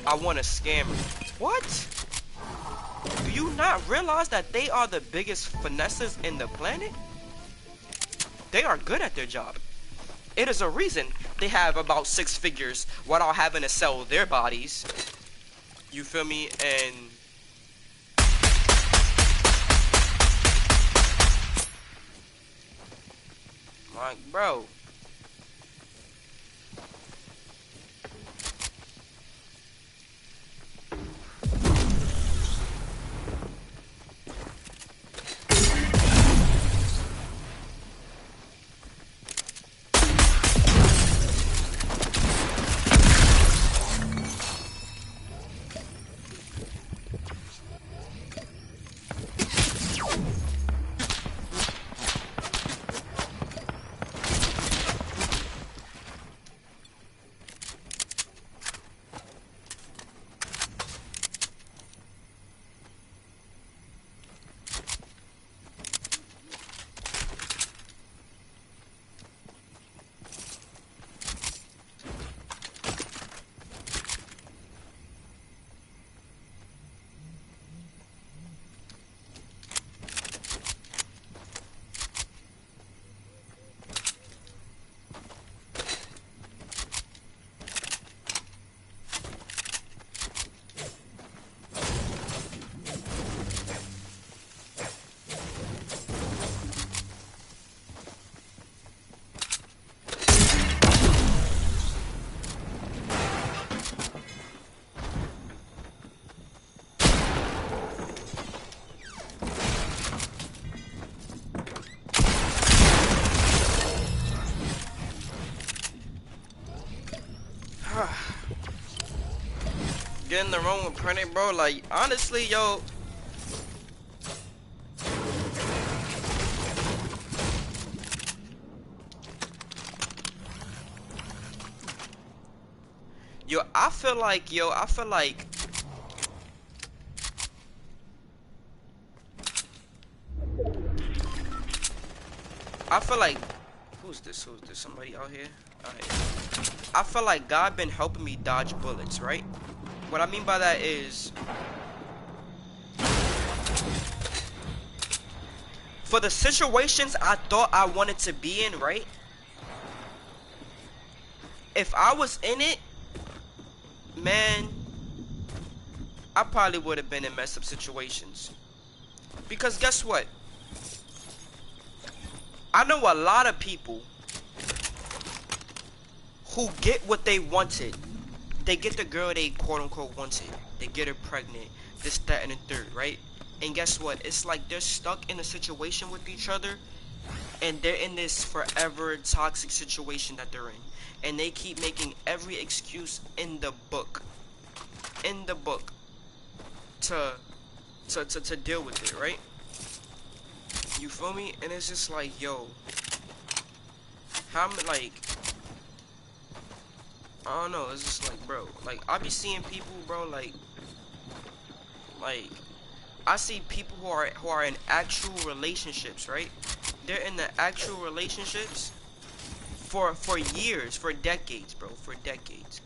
I want a scammer. What? Do you not realize that they are the biggest finesses in the planet? they are good at their job. It is a reason they have about 6 figures without having to sell their bodies. You feel me? And like, bro, get in the room with Printed, bro. Like, honestly, yo, I feel like, who's this? Somebody out here? Alright. I feel like God been helping me dodge bullets, right? What I mean by that is, for the situations I thought I wanted to be in, right? If I was in it, man, I probably would have been in messed up situations. Because guess what? I know a lot of people who get what they wanted. They get the girl they quote unquote wanted. They get her pregnant. This, that, and the third, right? And guess what? It's like they're stuck in a situation with each other, and they're in this forever toxic situation that they're in. And they keep making every excuse in the book. To deal with it, right? You feel me? And it's just like, yo, how like, I don't know, it's just like, bro, like, I be seeing people, bro, like I see people who are in actual relationships, right? They're in the actual relationships for years, for decades, bro, for decades.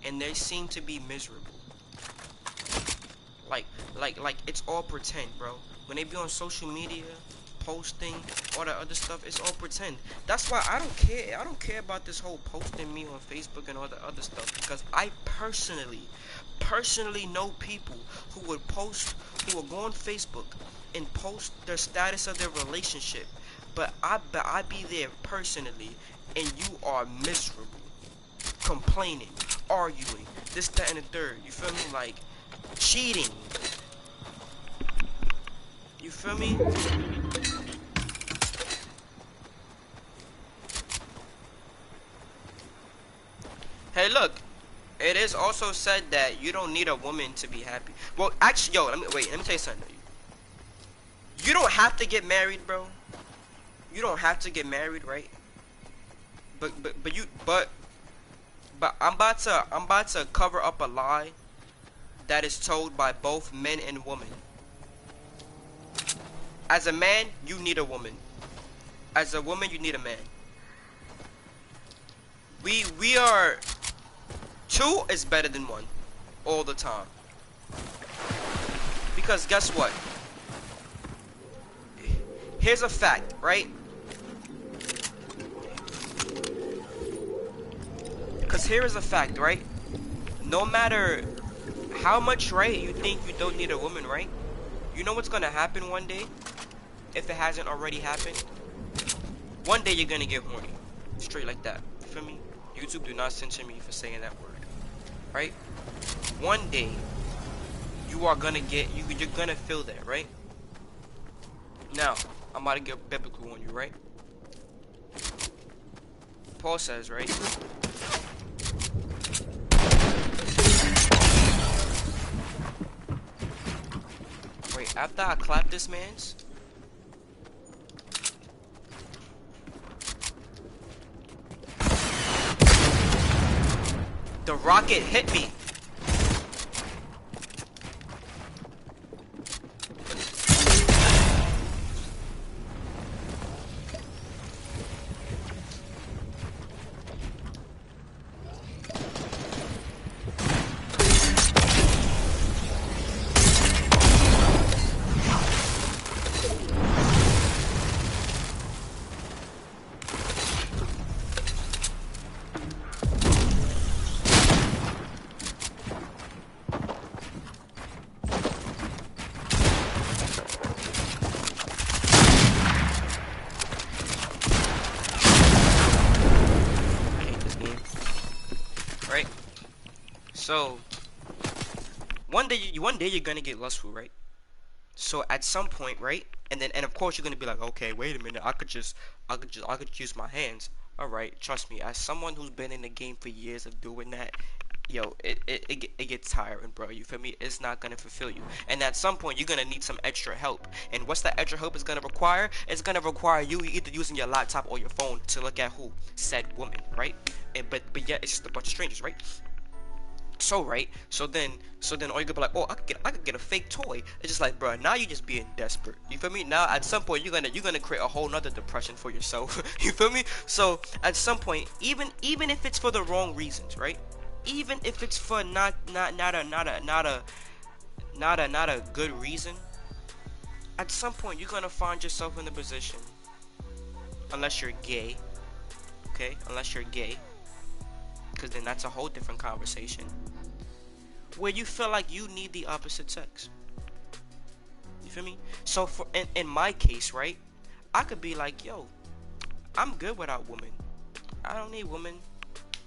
And they seem to be miserable. Like it's all pretend, bro. When they be on social media posting all that other stuff, it's all pretend. That's why I don't care. I don't care about this whole posting me on Facebook and all the other stuff, because I personally know people who would go on Facebook and post their status of their relationship, but I be there personally, and you are miserable, complaining, arguing, this, that, and the third. You feel me? Like, cheating. You feel me? Hey, look. It is also said that you don't need a woman to be happy. Well, actually, yo, let me tell you something. You don't have to get married, bro. You don't have to get married, right? But I'm about to cover up a lie that is told by both men and women. As a man, you need a woman. As a woman, you need a man. We are, two is better than one all the time. Because guess what? Here's a fact, right? because here is a fact, right? No matter how much, right, you think you don't need a woman, right? You know what's gonna happen one day, if it hasn't already happened? One day you're gonna get horny. Straight like that. You feel me? YouTube do not censor me for saying that word. Right? One day you are gonna get you're gonna feel that, right? Now, I'm about to get biblical on you, right? Paul says, right? Wait, after I clap this man's, the rocket hit me. I hate this game. Right? So, one day you're gonna get lustful, right? So at some point, right? And of course you're gonna be like, okay, wait a minute, I could use my hands. All right, trust me, as someone who's been in the game for years of doing that, yo, it gets tiring, bro. You feel me? It's not gonna fulfill you. And at some point you're gonna need some extra help. And what's that extra help is gonna require? It's gonna require you either using your laptop or your phone to look at who? Said woman, right? But yet it's just a bunch of strangers, right? So right, so then all you could be like, oh, I could get a fake toy. It's just like, bro, now you're just being desperate. You feel me? Now at some point you're gonna create a whole nother depression for yourself. You feel me? So at some point, even if it's for the wrong reasons, right? Even if it's for not a good reason, at some point you're gonna find yourself in a position, unless you're gay, okay? Unless you're gay, because then that's a whole different conversation, where you feel like you need the opposite sex. You feel me? So for in my case, right, I could be like, yo, I'm good without women. I don't need women.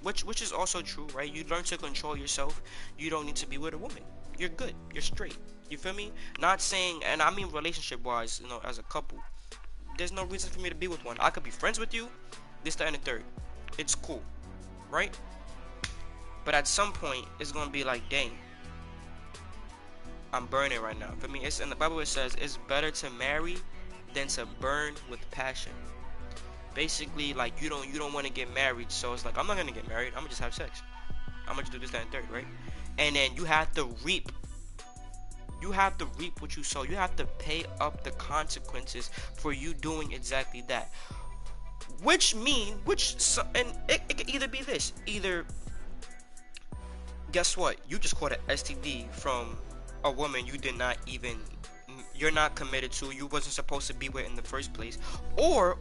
Which is also true, right? You learn to control yourself. You don't need to be with a woman. You're good. You're straight. You feel me? Not saying, and I mean relationship wise, you know, as a couple. There's no reason for me to be with one. I could be friends with you, this, that, and the third. It's cool, right? But at some point, it's gonna be like, dang, I'm burning right now. For me, it's in the Bible. It says it's better to marry than to burn with passion. Basically, like you don't want to get married, so it's like I'm not gonna get married. I'm gonna just have sex. I'm gonna just do this, that, and third, right? And then you have to reap. You have to reap what you sow. You have to pay up the consequences for you doing exactly that. And it could either be this, either guess what? You just caught an STD from a woman you did not even, you're not committed to, you wasn't supposed to be with in the first place, or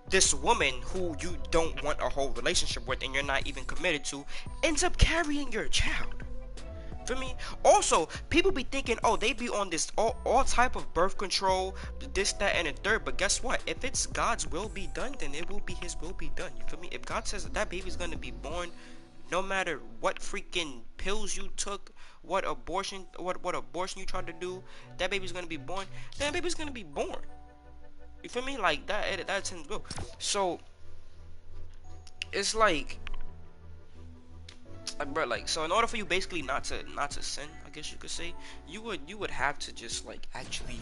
this woman who you don't want a whole relationship with and you're not even committed to ends up carrying your child. For me, also people be thinking, oh, they be on this all type of birth control, this, that, and the third. But guess what? If it's God's will be done, then it will be His will be done. You feel me? If God says that baby's gonna be born, no matter what freaking pills you took, what abortion you tried to do, that baby's gonna be born. Then that baby's gonna be born. You feel me? Like that's His will. So it's like bro, like, so in order for you basically not to sin, I guess you could say, you would have to just like actually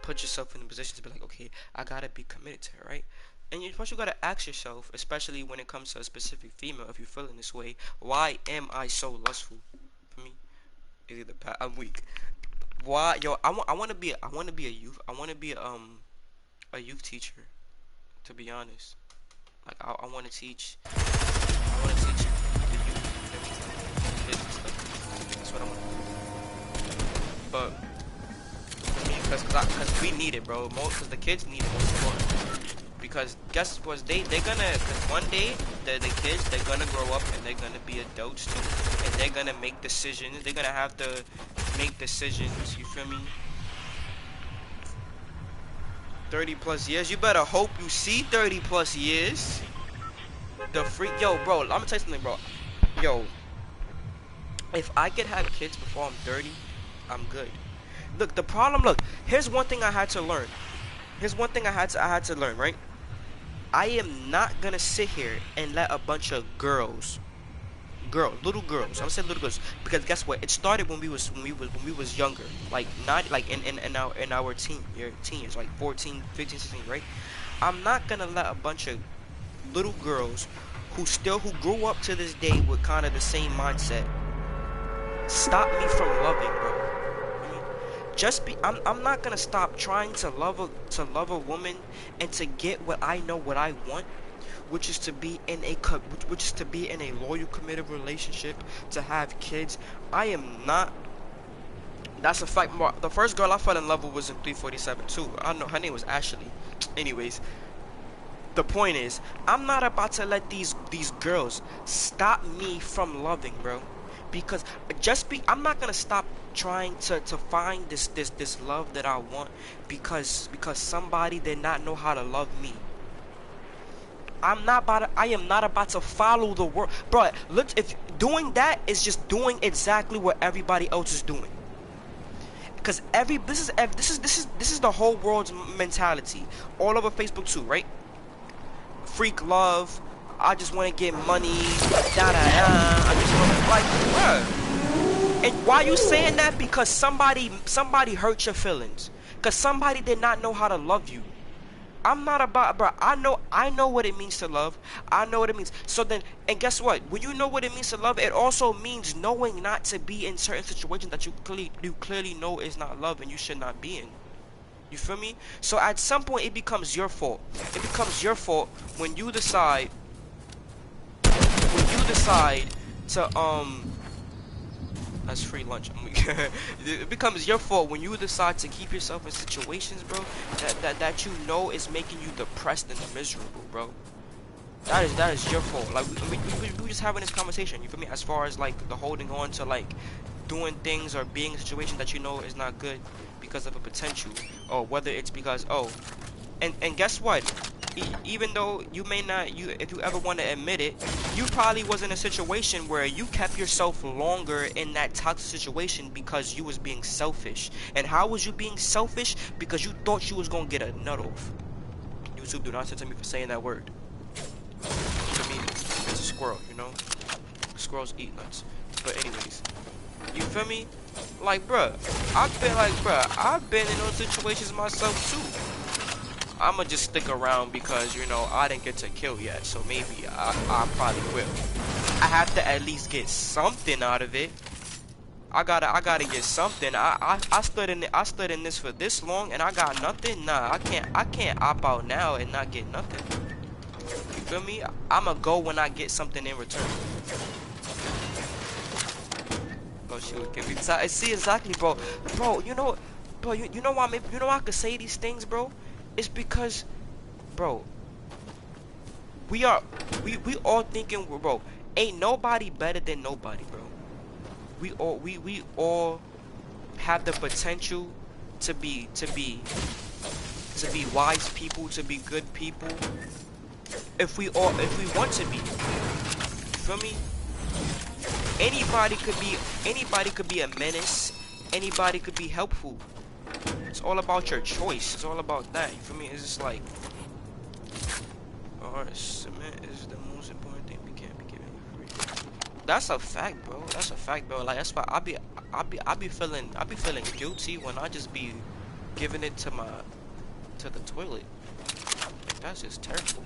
put yourself in a position to be like, okay, I gotta be committed to her, right? And first you gotta ask yourself, especially when it comes to a specific female, if you're feeling this way, why am I so lustful? For me, it's either I'm weak. Why, yo, I want to be a youth, I want to be a youth teacher, to be honest. Like I want to teach the youth. That's what I want to do. But for me, because we need it, bro. Because the kids need it most important. because guess what, they're gonna, cause one day the kids, they're gonna grow up and they're gonna be adults too, and they're gonna make decisions. They're gonna have to make decisions. You feel me? 30 plus years. You better hope you see 30 plus years. The free yo, bro. I'm gonna tell you something, bro. Yo, if I could have kids before I'm 30, I'm good. Look, the problem. Look, here's one thing I had to learn. Here's one thing I had to learn. Right? I am not gonna sit here and let a bunch of little girls. I'm saying little girls because guess what? It started when we was younger, like not like in our teen years, like 14, 15, 16, right? I'm not gonna let a bunch of little girls who grew up to this day with kind of the same mindset stop me from loving, bro. I mean, I'm not gonna stop trying to love a woman and to get what I know what I want, which is to be in a loyal, committed relationship, to have kids. I am not. That's a fact. The first girl I fell in love with was in 347 too. I know her name was Ashley. Anyways, the point is, I'm not about to let these girls stop me from loving, bro. Because I'm not gonna stop trying to find this love that I want because somebody did not know how to love me. I am not about to follow the world, bro. Look, if doing that is just doing exactly what everybody else is doing. Because this is the whole world's mentality, all over Facebook too, right? Freak love. I just want to get money. Da da da. I just want to like, bro. And why you saying that? Because somebody hurt your feelings. Because somebody did not know how to love you. I'm not about, bro. I know what it means to love. I know what it means. So then, and guess what? When you know what it means to love, it also means knowing not to be in certain situations that you clearly know is not love and you should not be in. You feel me? So at some point, it becomes your fault. It becomes your fault when you decide to that's free lunch. It becomes your fault when you decide to keep yourself in situations, bro, that you know is making you depressed and miserable, bro. That is your fault. Like we just having this conversation. You feel me? As far as like the holding on to like doing things or being in a situation that you know is not good because of a potential, or whether it's because and guess what? Even though you may not, if you ever want to admit it, you probably was in a situation where you kept yourself longer in that toxic situation because you was being selfish. And how was you being selfish? Because you thought you was gonna get a nut off. YouTube, do not censor me for saying that word. To me, it's a squirrel, you know? Squirrels eat nuts. But anyways, you feel me? Like, bruh, I've been in those situations myself too. I'ma just stick around because, you know, I didn't get to kill yet, so maybe I probably will. I have to at least get something out of it. I gotta get something. I stood in this for this long and I got nothing. Nah, I can't opt out now and not get nothing. You feel me? I'ma go when I get something in return. Oh shoot, give me time. See exactly, bro. Bro, you know, bro, you know why? You know why I could say these things, bro? It's because, bro, we all thinking, bro, ain't nobody better than nobody, bro. We all have the potential to be wise people, to be good people, if we want to be. You feel me? Anybody could be a menace. Anybody could be helpful. It's all about your choice. It's all about that. You feel me? It's just like, cement is the most important thing we can't be given for free. That's a fact, bro. That's a fact, bro. Like that's why I be feeling guilty when I just be giving it to the toilet. Like, that's just terrible.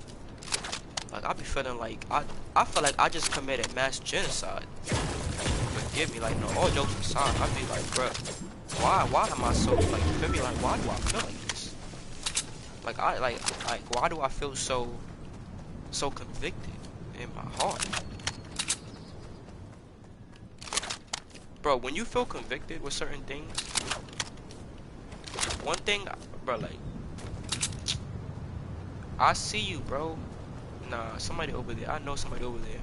Like I be feeling like I feel like I just committed mass genocide. Forgive me, like no, all jokes aside, I be like, bro, why am I so like, you feel me? Like why do I feel like this? Like why do I feel so convicted in my heart? Bro, when you feel convicted with certain things, one thing, bro, like I see you, bro. Nah, somebody over there. I know somebody over there.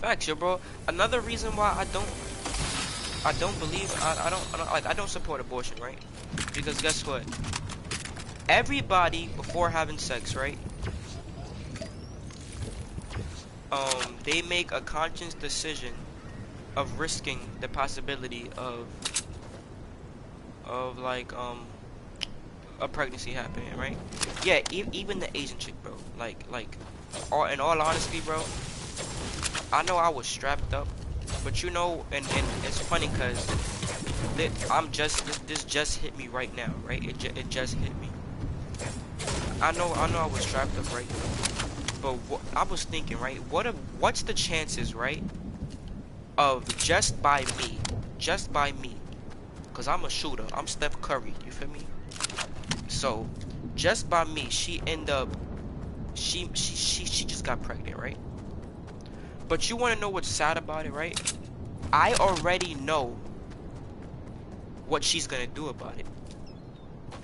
Facts, yo, bro. Another reason why I don't believe, I don't support abortion, right? Because guess what? Everybody before having sex, right? They make a conscious decision of risking the possibility of like a pregnancy happening, right? Yeah, even the Asian chick, bro. In all honesty, bro, I know I was strapped up, but you know, and it's funny because this just hit me right now, right? It just hit me. I know I was strapped up, right? But I was thinking, right? What's the chances, right, of just by me, cause I'm a shooter. I'm Steph Curry. You feel me? So, just by me, she end up she just got pregnant, right? But you want to know what's sad about it, right? I already know what she's gonna do about it.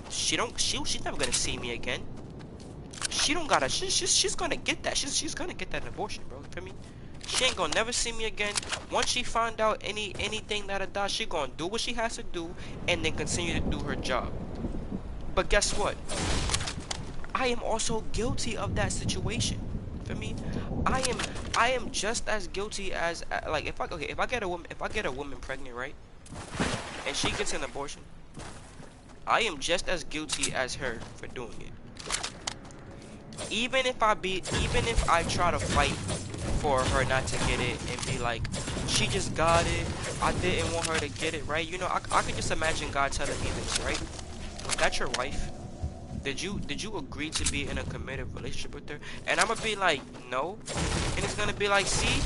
She's never gonna see me again. She don't gotta. She's gonna get that. She's gonna get that abortion, bro. You feel me? She ain't gonna never see me again. Once she find out anything that I die, she gonna do what she has to do and then continue to do her job. But guess what? I am also guilty of that situation. For me, I am I am just as guilty as like if I get a woman pregnant, right, and she gets an abortion, I am just as guilty as her for doing it. Even if I try to fight for her not to get it and be like, she just got it, I didn't want her to get it, right? You know, I could just imagine God telling me this, right? Was that your wife? Did you agree to be in a committed relationship with her? And I'm gonna be like, no. And it's gonna be like, see,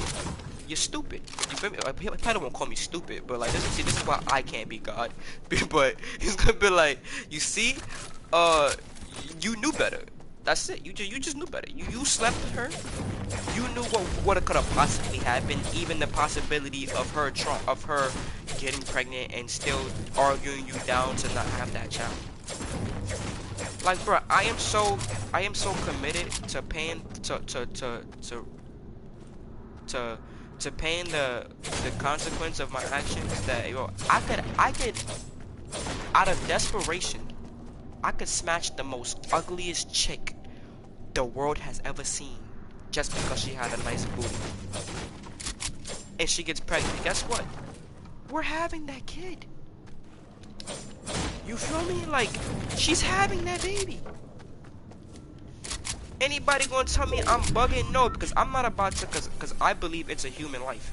you're stupid. You feel me? Like, he probably won't call me stupid, but like, this is why I can't be God. But he's gonna be like, you see, uh, you knew better. That's it. You just knew better. You slept with her. You knew what could have possibly happened. Even the possibility of her getting pregnant and still arguing you down to not have that child. Like, bro, I am so committed to paying to to paying the consequence of my actions that, yo, I could out of desperation, I could smash the most ugliest chick the world has ever seen just because she had a nice booty. And she gets pregnant. Guess what? We're having that kid. You feel me? Like, she's having that baby. Anybody gonna tell me I'm bugging? No, because I'm not about to, because I believe it's a human life.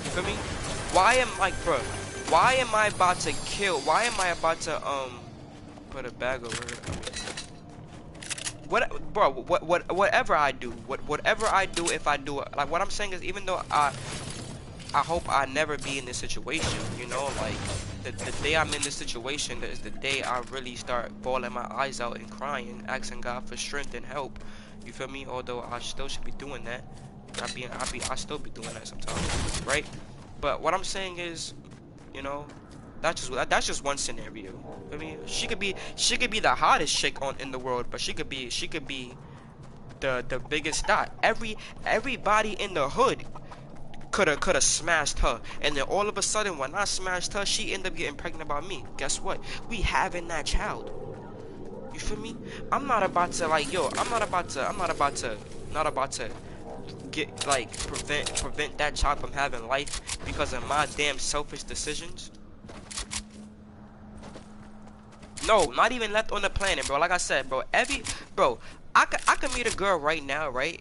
You feel me? Why am like, bro? Why am I about to kill? Why am I about to put a bag over her? Whatever I do, whatever I do, if I do it, like, what I'm saying is, even though I hope I never be in this situation, you know, like, the day I'm in this situation is the day I really start bawling my eyes out and crying, asking God for strength and help. You feel me? Although I still should be doing that. I still be doing that sometimes, right? But what I'm saying is, you know, that's just one scenario. I mean, she could be the hottest chick in the world, but she could be the biggest dot. Everybody in the hood could have smashed her, and then all of a sudden when I smashed her, she ended up getting pregnant by me. Guess what? We having that child. You feel me? I'm not about to, like, yo, I'm not about to get, like, prevent that child from having life because of my damn selfish decisions. No, not even left on the planet, bro. Like I said, bro, I could meet a girl right now, right?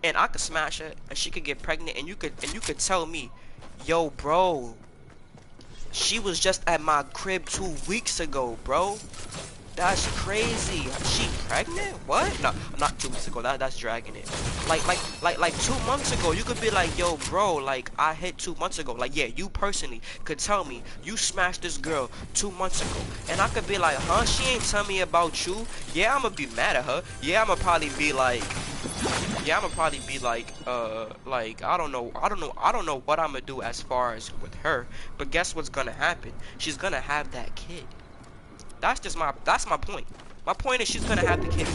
And I could smash her, and she could get pregnant, and you could tell me, yo, bro, she was just at my crib 2 weeks ago, bro. That's crazy. She pregnant? What? No, not 2 weeks ago. That's dragging it. Like 2 months ago, you could be like, yo, bro, like, I hit 2 months ago. Like, yeah, you personally could tell me you smashed this girl 2 months ago, and I could be like, huh? She ain't tell me about you. Yeah, I'ma be mad at her. Yeah, I'ma probably be like, yeah, I'm gonna probably be like I don't know what I'm gonna do as far as with her. But guess what's gonna happen? She's gonna have that kid. That's my point. My point is she's gonna have the kid.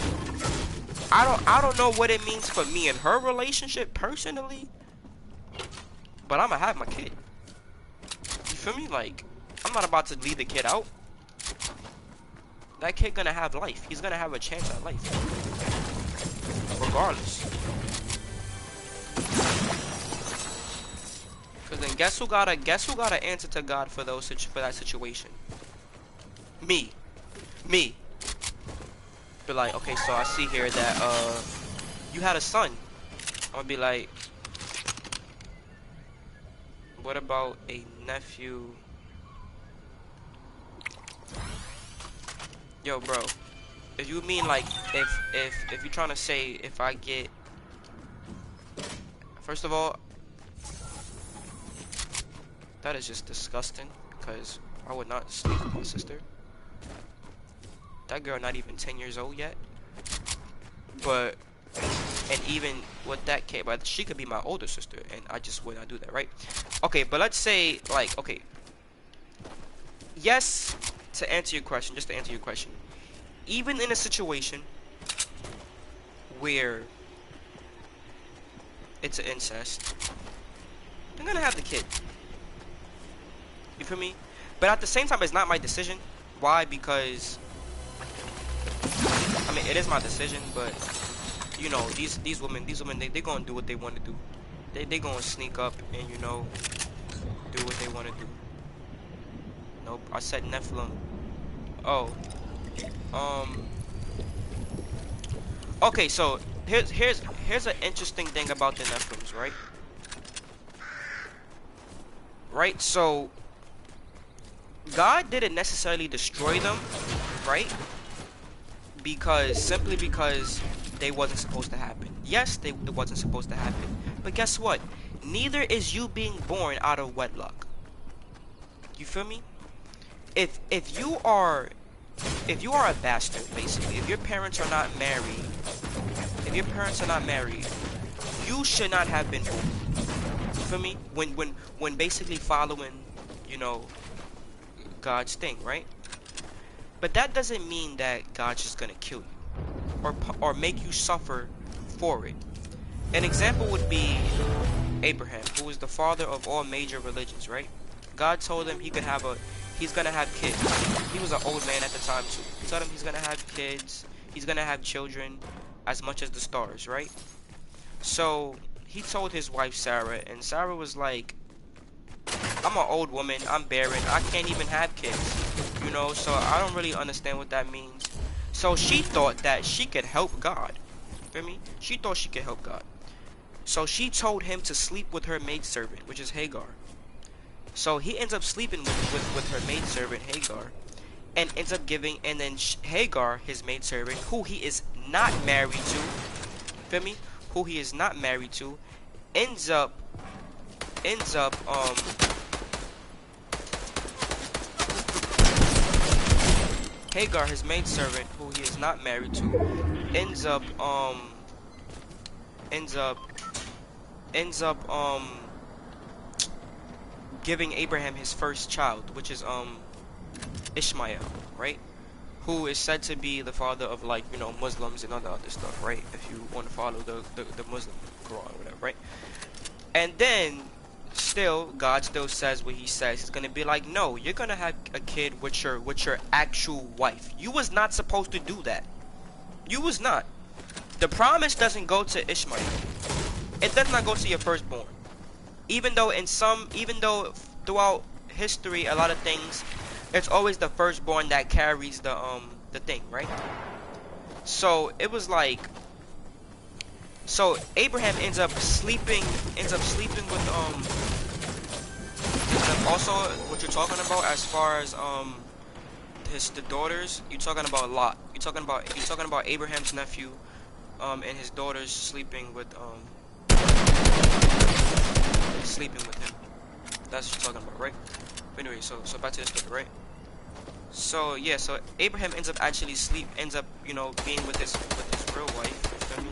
I don't know what it means for me and her relationship personally, but I'm gonna have my kid. You feel me? Like, I'm not about to leave the kid out. That kid gonna have life. He's gonna have a chance at life, regardless. Cause then guess who gotta answer to God for for that situation? Me, me. Be like, okay, so I see here that you had a son. I'm gonna be like, what about a nephew? Yo, bro. If you mean like if you're trying to say if I get, first of all, that is just disgusting because I would not sleep with my sister. That girl not even 10 years old yet. But and even with that kid, but she could be my older sister, and I just would not do that, right? Okay, but let's say like okay, yes, to answer your question, just to answer your question, even in a situation where it's an incest, I'm gonna have the kid. You feel me? But at the same time, it's not my decision. Why? Because I mean, it is my decision, but you know, these women, they gonna do what they want to do. They gonna sneak up and do what they want to do. Nope, I said Nephilim. Oh, um, okay, so here's an interesting thing about the Nephilims, right? Right, so God didn't necessarily destroy them, right? Simply because they wasn't supposed to happen. Yes, it wasn't supposed to happen. But guess what? Neither is you being born out of wedlock. You feel me? If you are a bastard, basically, if your parents are not married, you should not have been born. You feel me? When basically following, you know, God's thing, right? But that doesn't mean that God's just gonna kill you or make you suffer for it. An example would be Abraham, who is the father of all major religions, right? God told him he's gonna have kids. He was an old man at the time too. He told him he's gonna have kids, he's gonna have children as much as the stars, right? So he told his wife Sarah, and Sarah was like, I'm an old woman, I'm barren, I can't even have kids. You know, so I don't really understand what that means. So she thought that she could help God. Feel me? She thought she could help God. So she told him to sleep with her maidservant, which is Hagar. So he ends up sleeping with her maidservant Hagar, and ends up giving, and then Hagar, his maidservant, who he is not married to, feel me? Who he is not married to, ends up Hagar, his maidservant, who he is not married to, ends up ends up ends up giving Abraham his first child, which is Ishmael, right? Who is said to be the father of, like, you know, Muslims and other stuff, right? If you want to follow the Muslim Quran or whatever, right? And then still, God still says what he says. He's gonna be like, no, you're gonna have a kid with your actual wife. You was not supposed to do that. You was not. The promise doesn't go to Ishmael. It does not go to your firstborn. Even though throughout history, a lot of things, it's always the firstborn that carries the thing, right? So it was like, so Abraham ends up sleeping with and also what you're talking about as far as the daughters, you're talking about Lot. You're talking about Abraham's nephew and his daughters sleeping with him. That's what you're talking about, right? But anyway, so back to this story, right? So yeah, so Abraham ends up, you know, being with his real wife, you feel me?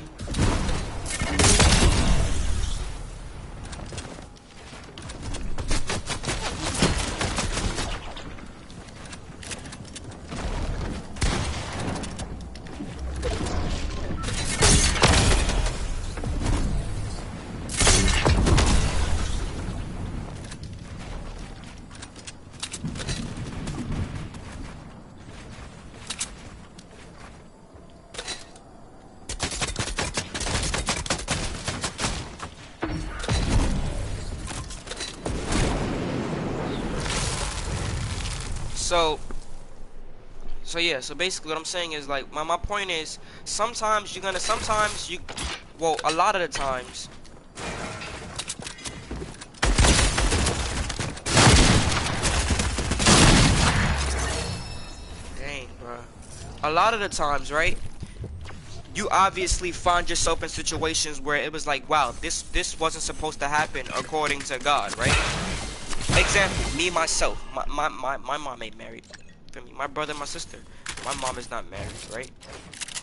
So yeah, so basically what I'm saying is like my point is sometimes you well a lot of the times dang bro. A lot of the times, right? You obviously find yourself in situations where it was like, wow, this wasn't supposed to happen according to God, right? Example, me myself, my mom ain't married. For me, my brother, my sister, my mom is not married, right?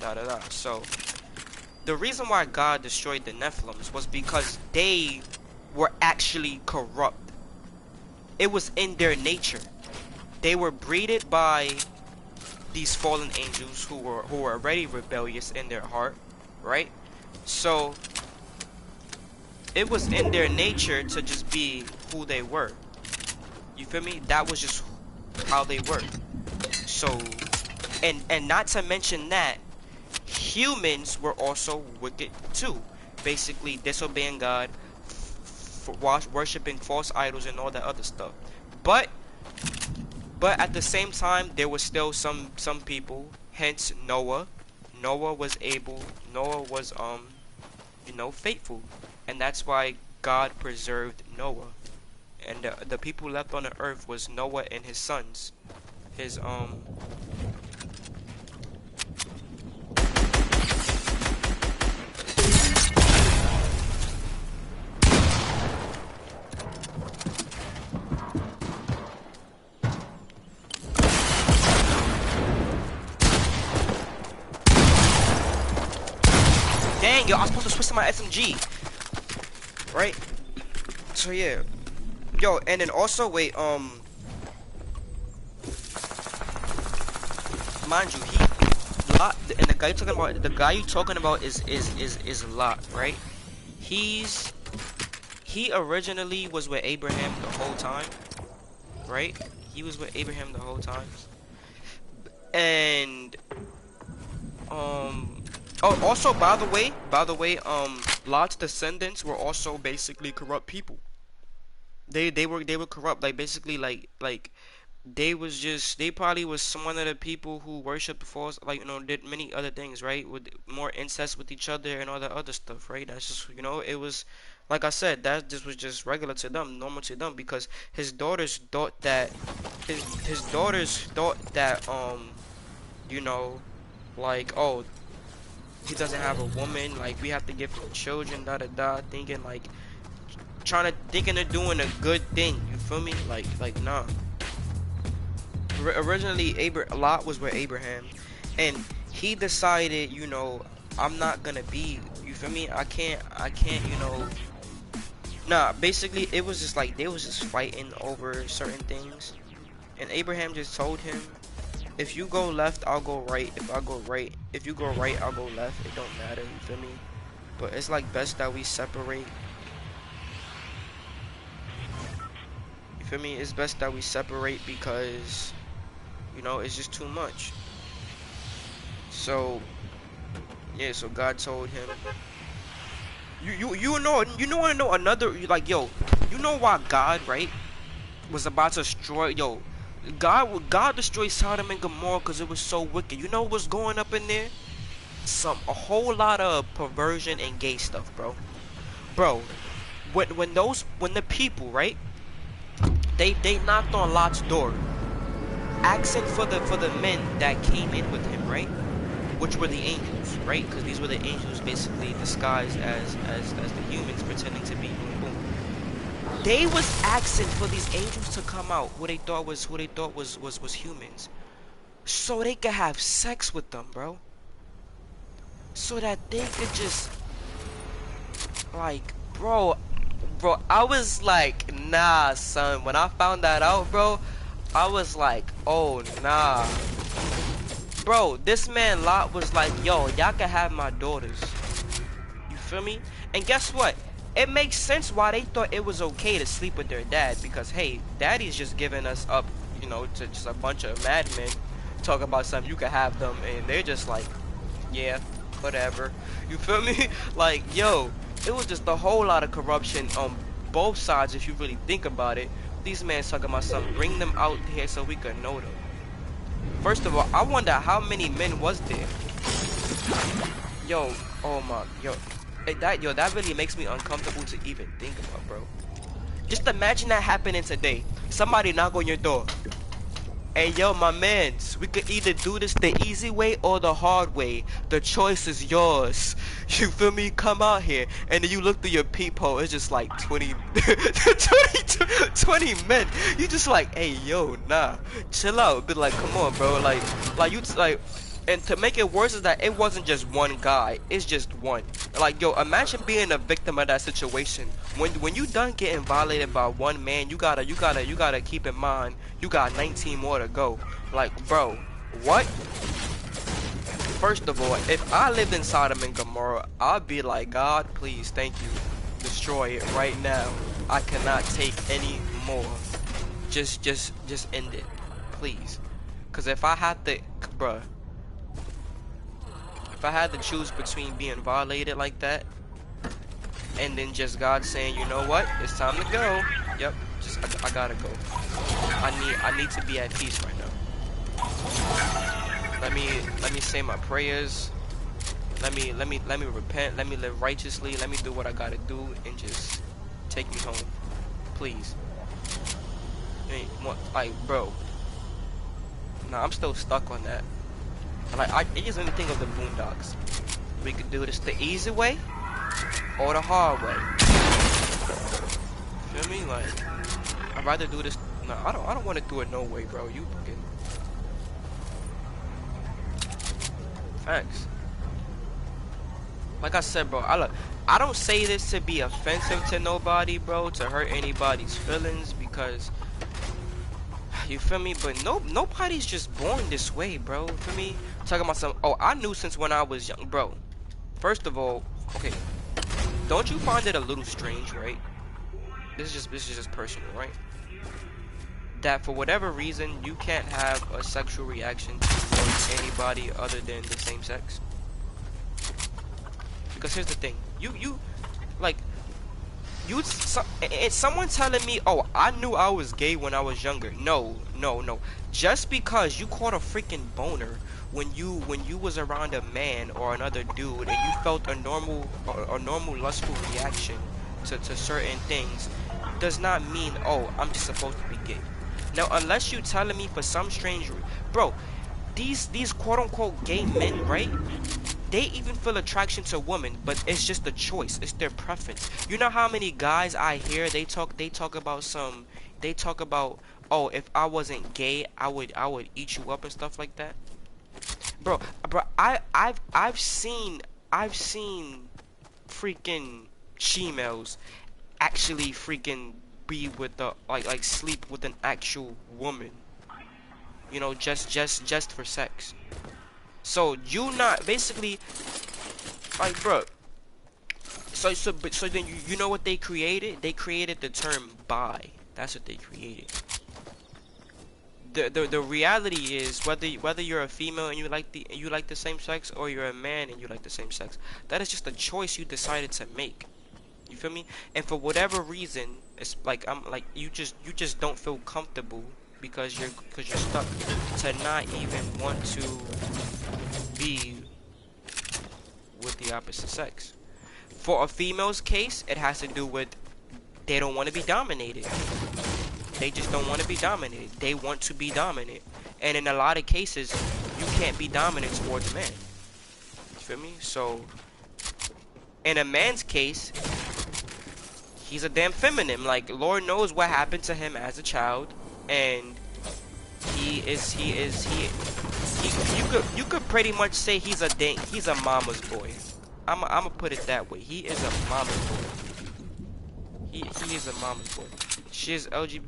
Da da da. So the reason why God destroyed the Nephilims was because they were actually corrupt. It was in their nature. They were breeded by these fallen angels who were already rebellious in their heart, right? So it was in their nature to just be who they were. You feel me? That was just how they were. So and not to mention that humans were also wicked too. Basically disobeying God, for worshiping false idols and all that other stuff. But at the same time there was still some people, hence Noah. Noah was faithful. And that's why God preserved Noah. And the people left on the earth was Noah and his sons. His dang yo, I was supposed to switch to my SMG. Right? So yeah. Yo, and then also wait, mind you, he Lot and the guy you talking about is Lot, right? He's he originally was with Abraham the whole time, right? He was with Abraham the whole time. And oh, also Lot's descendants were also basically corrupt people. They were corrupt, like basically they probably was some one of the people who worshiped false, like did many other things, right? With more incest with each other and all that other stuff, right? That's just it was like I said, that just was just regular to them, normal to them, because his daughters thought that you know like, oh, he doesn't have a woman, like we have to give him children, da da da, thinking of doing a good thing, you feel me? Like nah. Originally Lot was with Abraham, and he decided, I'm not gonna be, you feel me? I can't, nah, basically it was just like they was just fighting over certain things, and Abraham just told him, if you go left, I'll go right. If you go right, I'll go left. It don't matter, you feel me? But it's like best that we separate. You feel me? It's best that we separate because it's just too much. So yeah, so God told him, want to know another, like, yo, why God, right, was about to destroy, God destroyed Sodom and Gomorrah because it was so wicked. You know what's going up in there? A whole lot of perversion and gay stuff, bro. When the people, right, they knocked on Lot's door, asking for the men that came in with him, right, which were the angels, right? Because these were the angels basically disguised as the humans pretending to be boom boom. They was asking for these angels to come out, who they thought was humans, so they could have sex with them, bro. So that they could just Like, bro, I was like, nah, son. When I found that out, bro, I was like, oh, nah. Bro, this man Lot was like, yo, y'all can have my daughters. You feel me? And guess what? It makes sense why they thought it was okay to sleep with their dad, because hey, daddy's just giving us up, you know, to just a bunch of madmen talk about something, you can have them, and they're just like, yeah, whatever. You feel me? Like, yo, it was just a whole lot of corruption on both sides if you really think about it. These men talking about something, bring them out here so we could know them. First of all, I wonder how many men was there. Yo, oh my, that really makes me uncomfortable to even think about, bro. Just imagine that happening today. Somebody knock on your door. Hey, yo, my mans, we could either do this the easy way or the hard way. The choice is yours. You feel me? Come out here. And then you look through your peephole, it's just like 20, 20 men. You just like, hey, yo, nah, chill out. Be like, come on, bro. Like you, like, and to make it worse is that it wasn't just one guy. It's just one. Like, yo, imagine being a victim of that situation. When you done getting violated by one man, you gotta keep in mind you got 19 more to go. Like, bro, what? First of all, if I lived in Sodom and Gomorrah, I'd be like, God, please, thank you, destroy it right now. I cannot take any more. Just end it, please. Cause if I had to, bruh, if I had to choose between being violated like that and then just God saying, you know what, it's time to go. Yep, just I gotta go. I need to be at peace right now. Let me say my prayers. Let me repent. Let me live righteously. Let me do what I gotta do and just take me home, please. Like, bro. Nah, I'm still stuck on that. Like, it just made me think of the Boondocks. We could do this the easy way or the hard way. Feel me? Like, I'd rather do this. No, I don't want to do it no way, bro. You fucking facts. Like I said, bro, I don't say this to be offensive to nobody, bro, to hurt anybody's feelings, because you feel me? But nobody's just born this way, bro. Feel me? Talking about some. Oh, I knew since when I was young, bro. First of all, okay, don't you find it a little strange, right? This is just personal, right? That for whatever reason you can't have a sexual reaction towards anybody other than the same sex. Because here's the thing, like, it's someone telling me, oh, I knew I was gay when I was younger. No. Just because you caught a freaking boner when you was around a man or another dude and you felt a normal lustful reaction to certain things does not mean, oh, I'm just supposed to be gay. Now, unless you telling me for some strange, bro, these quote unquote gay men, right? They even feel attraction to women, but it's just a choice. It's their preference. You know how many guys I hear they talk about, oh, if I wasn't gay, I would eat you up and stuff like that. Bro, I've seen freaking females actually freaking be with the like sleep with an actual woman. You know, just for sex. So you not basically like, bro. So then you know what they created? They created the term bi. That's what they created. The reality is whether you're a female and you like the same sex, or you're a man and you like the same sex, that is just a choice you decided to make. You feel me? And for whatever reason, it's like you just don't feel comfortable because you're stuck to not even want to be with the opposite sex. For a female's case, it has to do with they don't want to be dominated. They just don't want to be dominated. They want to be dominant. And in a lot of cases, you can't be dominant towards men. You feel me? So, in a man's case, he's a damn feminine. Like, Lord knows what happened to him as a child. And you could pretty much say he's a mama's boy. I'ma put it that way. He is a mama's boy. He is a mama's boy. She is LGBT.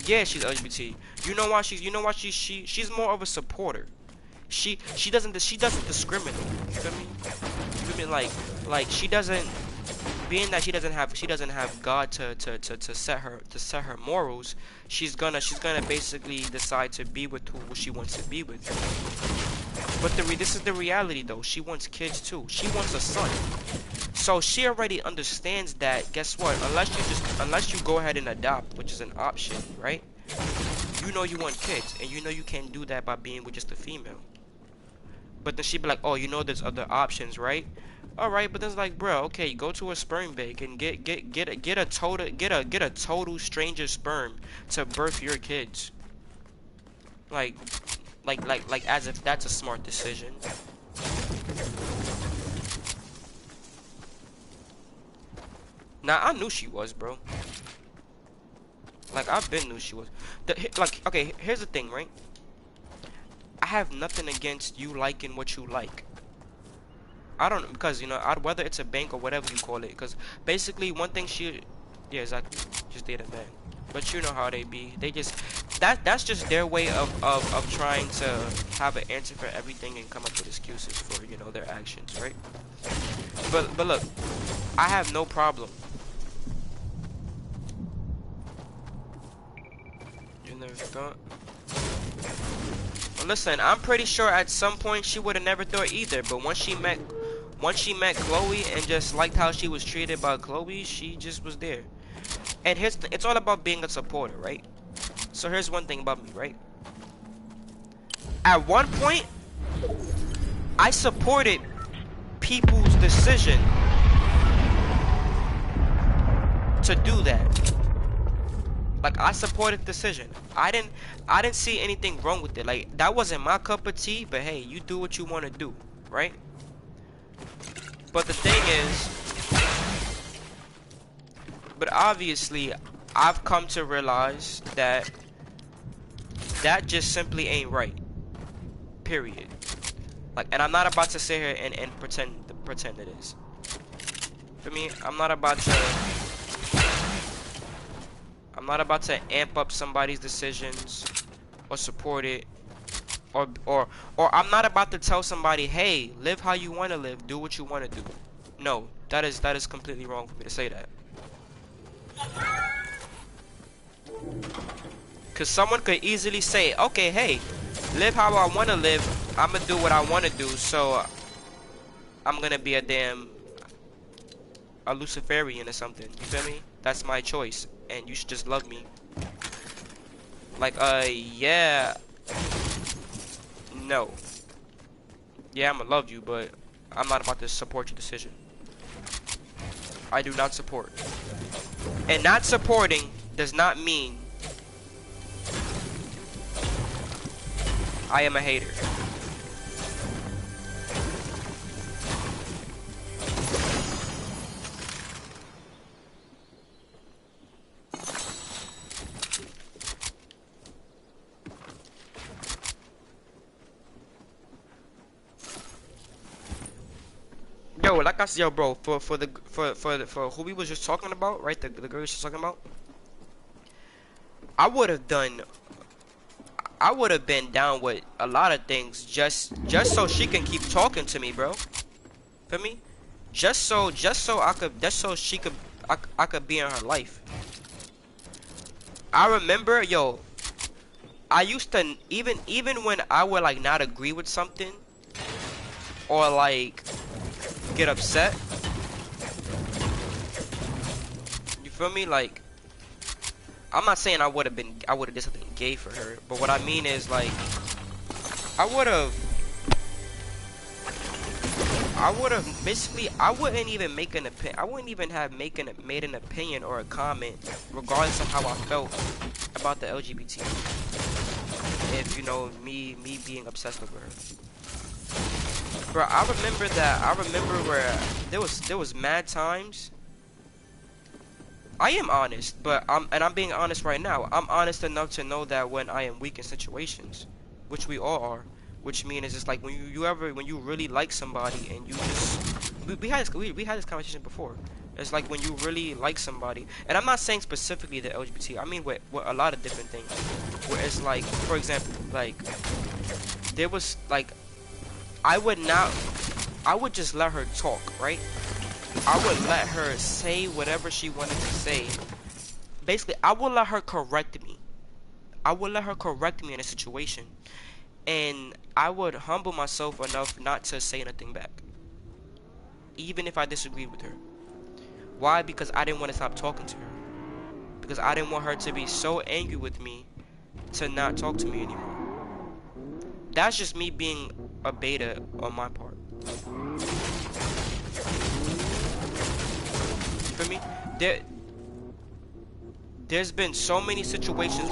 Yeah, she's LGBT. She's more of a supporter. She doesn't discriminate. You feel me? You feel me? Like she doesn't have God to set her morals. She's gonna basically decide to be with who she wants to be with. But this is the reality though. She wants kids too. She wants a son. So she already understands that. Guess what? Unless you go ahead and adopt, which is an option, right? You know you want kids, and you know you can't do that by being with just a female. But then she'd be like, oh, there's other options, right? All right, but then it's like, bro, okay, go to a sperm bank and get a total stranger sperm to birth your kids. Like, as if that's a smart decision. Now I knew she was, bro. Like I've been knew she was. Okay, here's the thing, right? I have nothing against you liking what you like. I don't, because whether it's a bank or whatever you call it, because basically one thing yeah, exactly, just did a man. But you know how they be. They just that's just their way of trying to have an answer for everything and come up with excuses for their actions, right? But look, I have no problem. You never thought. Well, listen, I'm pretty sure at some point she would have never thought either. But once she met Chloe and just liked how she was treated by Chloe, she just was there. And it's all about being a supporter, right? So here's one thing about me, right? At one point, I supported people's decision to do that. Like I supported the decision. I didn't see anything wrong with it. Like that wasn't my cup of tea, but hey, you do what you want to do, right? But the thing is, but obviously, I've come to realize that just simply ain't right. Period. Like, and I'm not about to sit here and pretend it is. For me, I'm not about to amp up somebody's decisions or support it, or I'm not about to tell somebody, hey, live how you want to live, do what you want to do. No, that is completely wrong for me to say that. Cause someone could easily say, okay, hey, live how I want to live, I'm gonna do what I want to do, so I'm gonna be a Luciferian or something. You feel me? That's my choice, and you should just love me. Like, yeah. No. Yeah, I'ma love you, but I'm not about to support your decision. I do not support. And not supporting does not mean I am a hater. Yo, like I said, yo, bro, for who we was just talking about, right? The girl we was just talking about. I would have been down with a lot of things just so she can keep talking to me, bro. Feel me? Just so I could be in her life. I remember, yo, I used to even when I would like not agree with something or like get upset. You feel me? Like, I'm not saying I would have did something gay for her, but what I mean is like I would have basically I wouldn't even make an opinion. I wouldn't even have made an opinion or a comment regardless of how I felt about the LGBT. If me being obsessed with her. Bro, I remember where there was mad times. I am honest, but I'm being honest right now. I'm honest enough to know that when I am weak in situations, which we all are, which means it's just like when when you really like somebody and you just we had this conversation before. It's like when you really like somebody, and I'm not saying specifically the LGBT. I mean with a lot of different things. Where it's like, for example, like there was like I would not, I would just let her talk, right? I would let her say whatever she wanted to say. Basically, I would let her correct me. I would let her correct me in a situation, and I would humble myself enough not to say anything back, even if I disagreed with her. Why? Because I didn't want to stop talking to her. Because I didn't want her to be so angry with me to not talk to me anymore. That's just me being a beta on my part. You feel me? There's been so many situations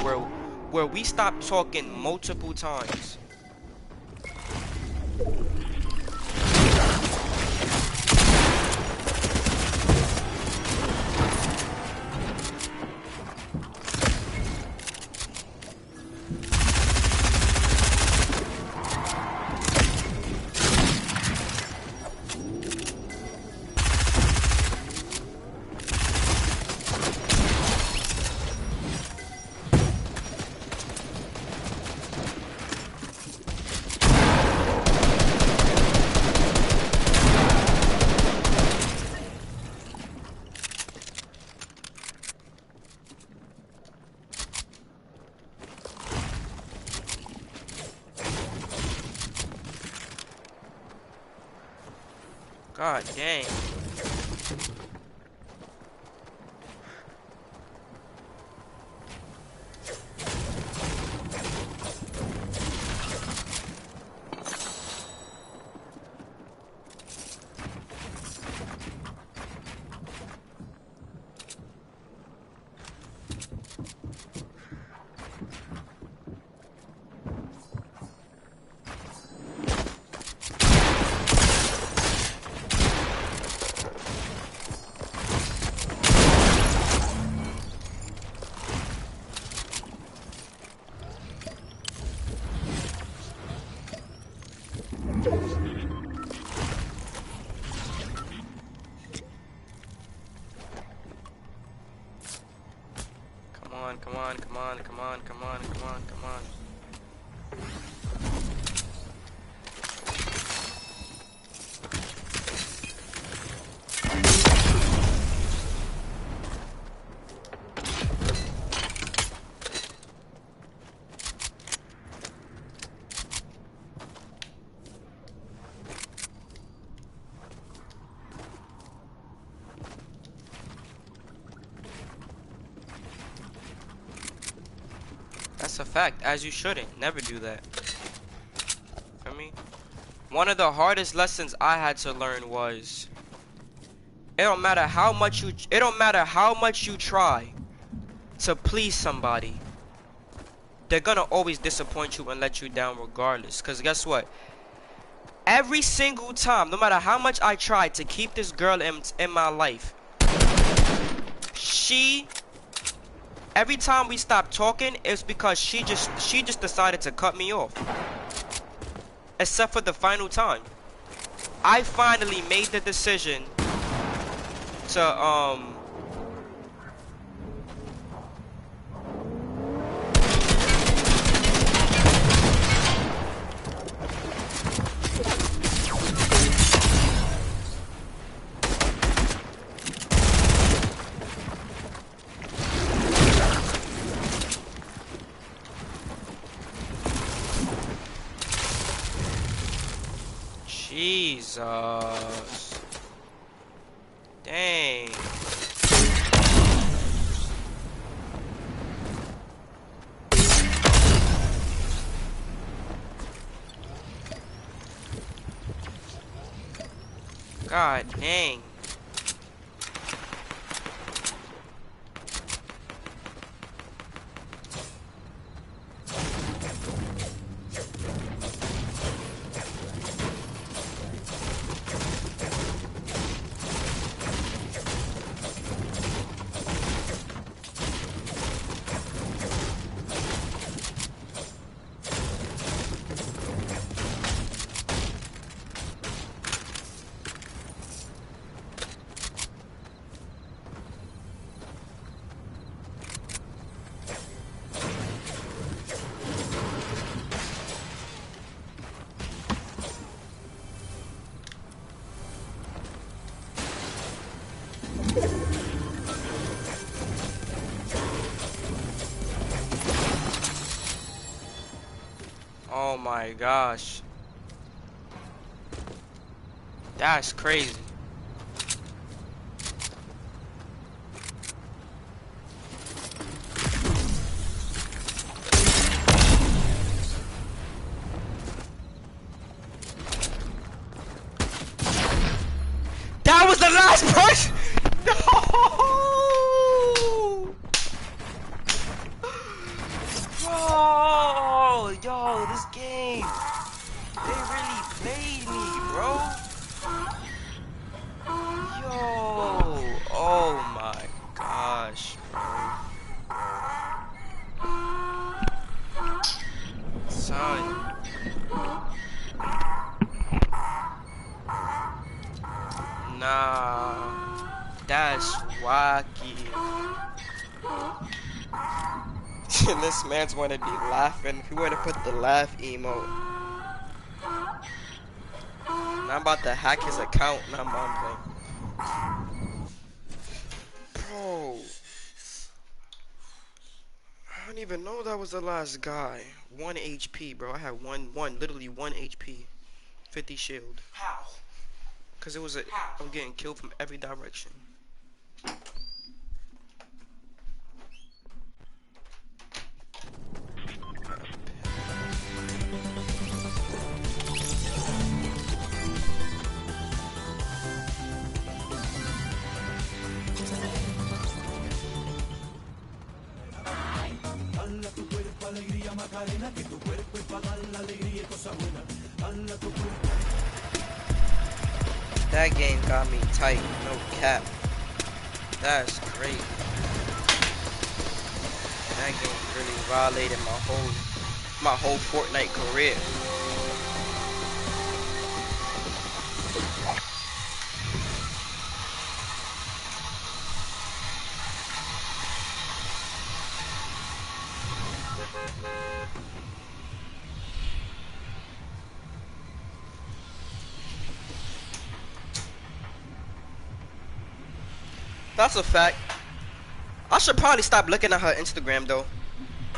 where we stopped talking multiple times. God dang. Come on, come on, come on, come on, come on, come on. That's a fact, as you shouldn't. Never do that. Feel me? One of the hardest lessons I had to learn was it don't matter how much you try to please somebody. They're gonna always disappoint you and let you down regardless. Cause guess what? Every single time, no matter how much I tried to keep this girl in my life, every time we stopped talking, it's because she just decided to cut me off. Except for the final time. I finally made the decision to Jesus. Dang. God dang. Oh my gosh. That's crazy. That was the last person! No! Bro! Yo, this game. They really played me, bro. Yo! Oh my gosh, bro. Son. Nah. That's wacky. This man's wanna be laughing. If he were to put the laugh emote. Now I'm about to hack his account. Nah, I'm playing. Bro. I don't even know that was the last guy. 1 HP, bro. I had literally 1 HP. 50 shield. How? Cause I'm getting killed from every direction. That game got me tight, no cap. That's crazy. That game really violated my whole Fortnite career. That's a fact. I should probably stop looking at her Instagram though.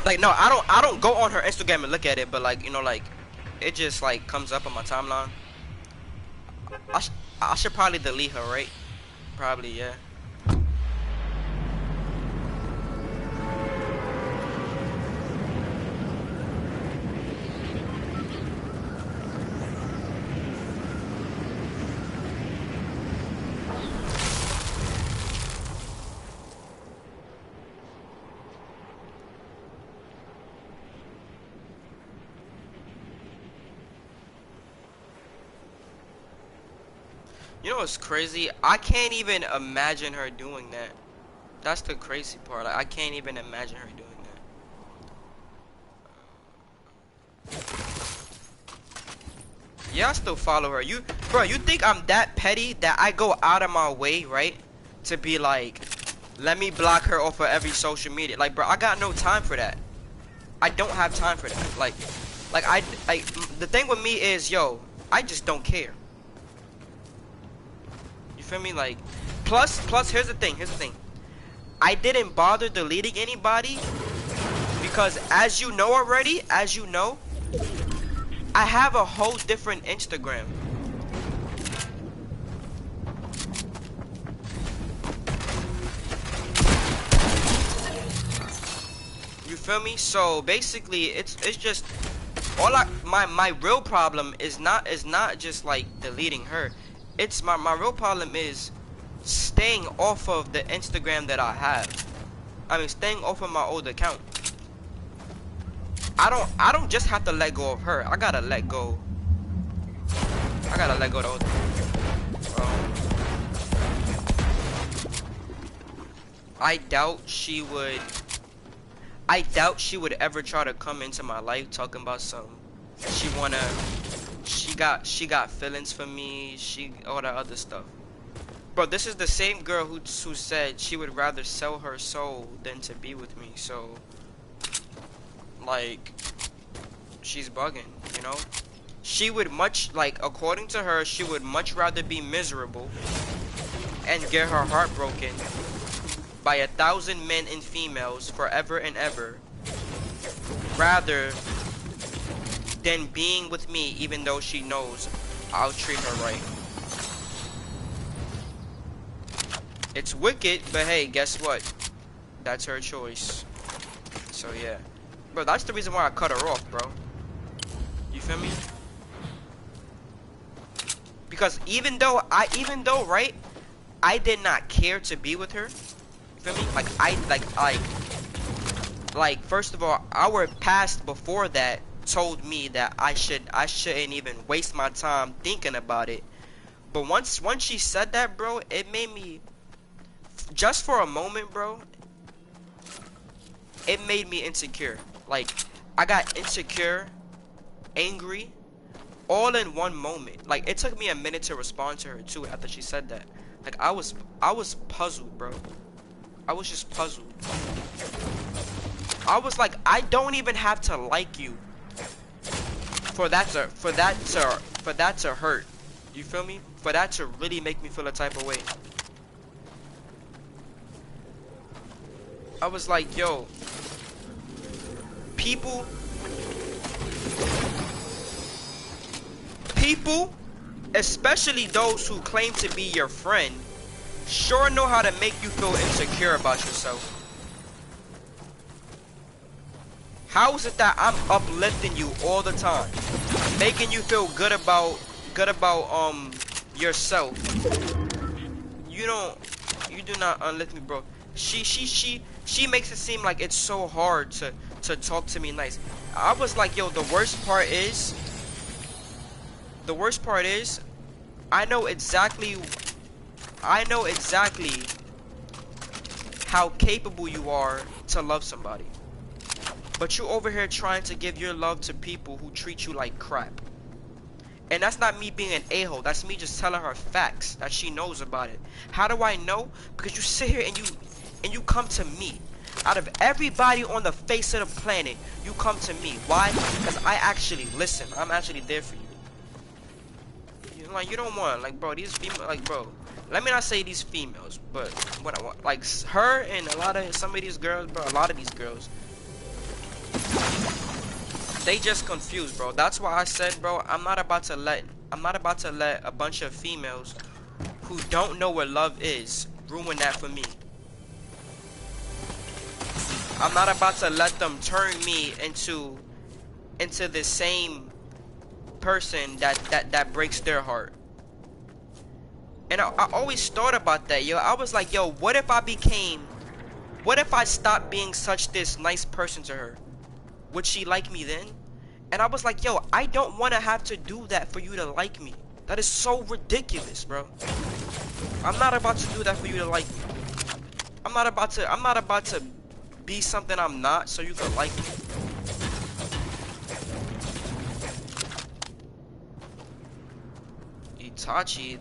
Like no, I don't go on her Instagram and look at it, but like, you know, like it just like comes up on my timeline. I should probably delete her, right? Probably, yeah. You know what's crazy? I can't even imagine her doing that. That's the crazy part. Like, I can't even imagine her doing that. Yeah, I still follow her. Bro, you think I'm that petty that I go out of my way, right? To be like, let me block her off of every social media. Like, bro, I got no time for that. I don't have time for that. Like the thing with me is, yo, I just don't care. You feel me? Like, plus, here's the thing. I didn't bother deleting anybody because, as you know already, I have a whole different Instagram. You feel me? So basically, it's just my real problem is not just like deleting her. It's my real problem is staying off of the Instagram that I have. I mean, staying off of my old account. I don't just have to let go of her. I gotta let go of the old. I doubt she would ever try to come into my life talking about some she got feelings for me, all that other stuff. Bro, this is the same girl who said she would rather sell her soul than to be with me. So like, she's bugging, you know? She would according to her, she would much rather be miserable and get her heart broken by 1,000 men and females forever and ever, rather than being with me, even though she knows I'll treat her right. It's wicked, but hey, guess what? That's her choice. So yeah. Bro, that's the reason why I cut her off, bro. You feel me? Because even though, right, I did not care to be with her. You feel me? Like, first of all, our past before that told me that I shouldn't even waste my time thinking about it. But once she said that, bro, it made me, just for a moment, bro, it made me insecure. Like, I got insecure, angry, all in one moment. Like, it took me a minute to respond to her too after she said that. Like, I was puzzled, bro. I was just puzzled. I was like, I don't even have to like you for that to hurt. You feel me? For that to really make me feel a type of way. I was like, yo, people, especially those who claim to be your friend, sure know how to make you feel insecure about yourself. How is it that I'm uplifting you all the time, making you feel good about yourself? You do not uplift me, bro. She makes it seem like it's so hard to talk to me nice. I was like, yo, the worst part is I know exactly how capable you are to love somebody. But you over here trying to give your love to people who treat you like crap. And that's not me being an a-hole. That's me just telling her facts that she knows about it. How do I know? Because you sit here and you come to me. Out of everybody on the face of the planet, you come to me. Why? Because I actually listen. I'm actually there for you. Like, you don't want, like, bro, these females, like, bro, let me not say these females, but what I want, like, her and some of these girls, bro, a lot of these girls, they just confused, bro. That's why I said, bro, I'm not about to let a bunch of females who don't know what love is ruin that for me. I'm not about to let them turn me into the same person that breaks their heart. And I always thought about that, yo. I was like, yo, what if I stopped being such this nice person to her? Would she like me then? And I was like, yo, I don't want to have to do that for you to like me. That is so ridiculous, bro. I'm not about to do that for you to like me. I'm not about to be something I'm not so you can like me. Itachi,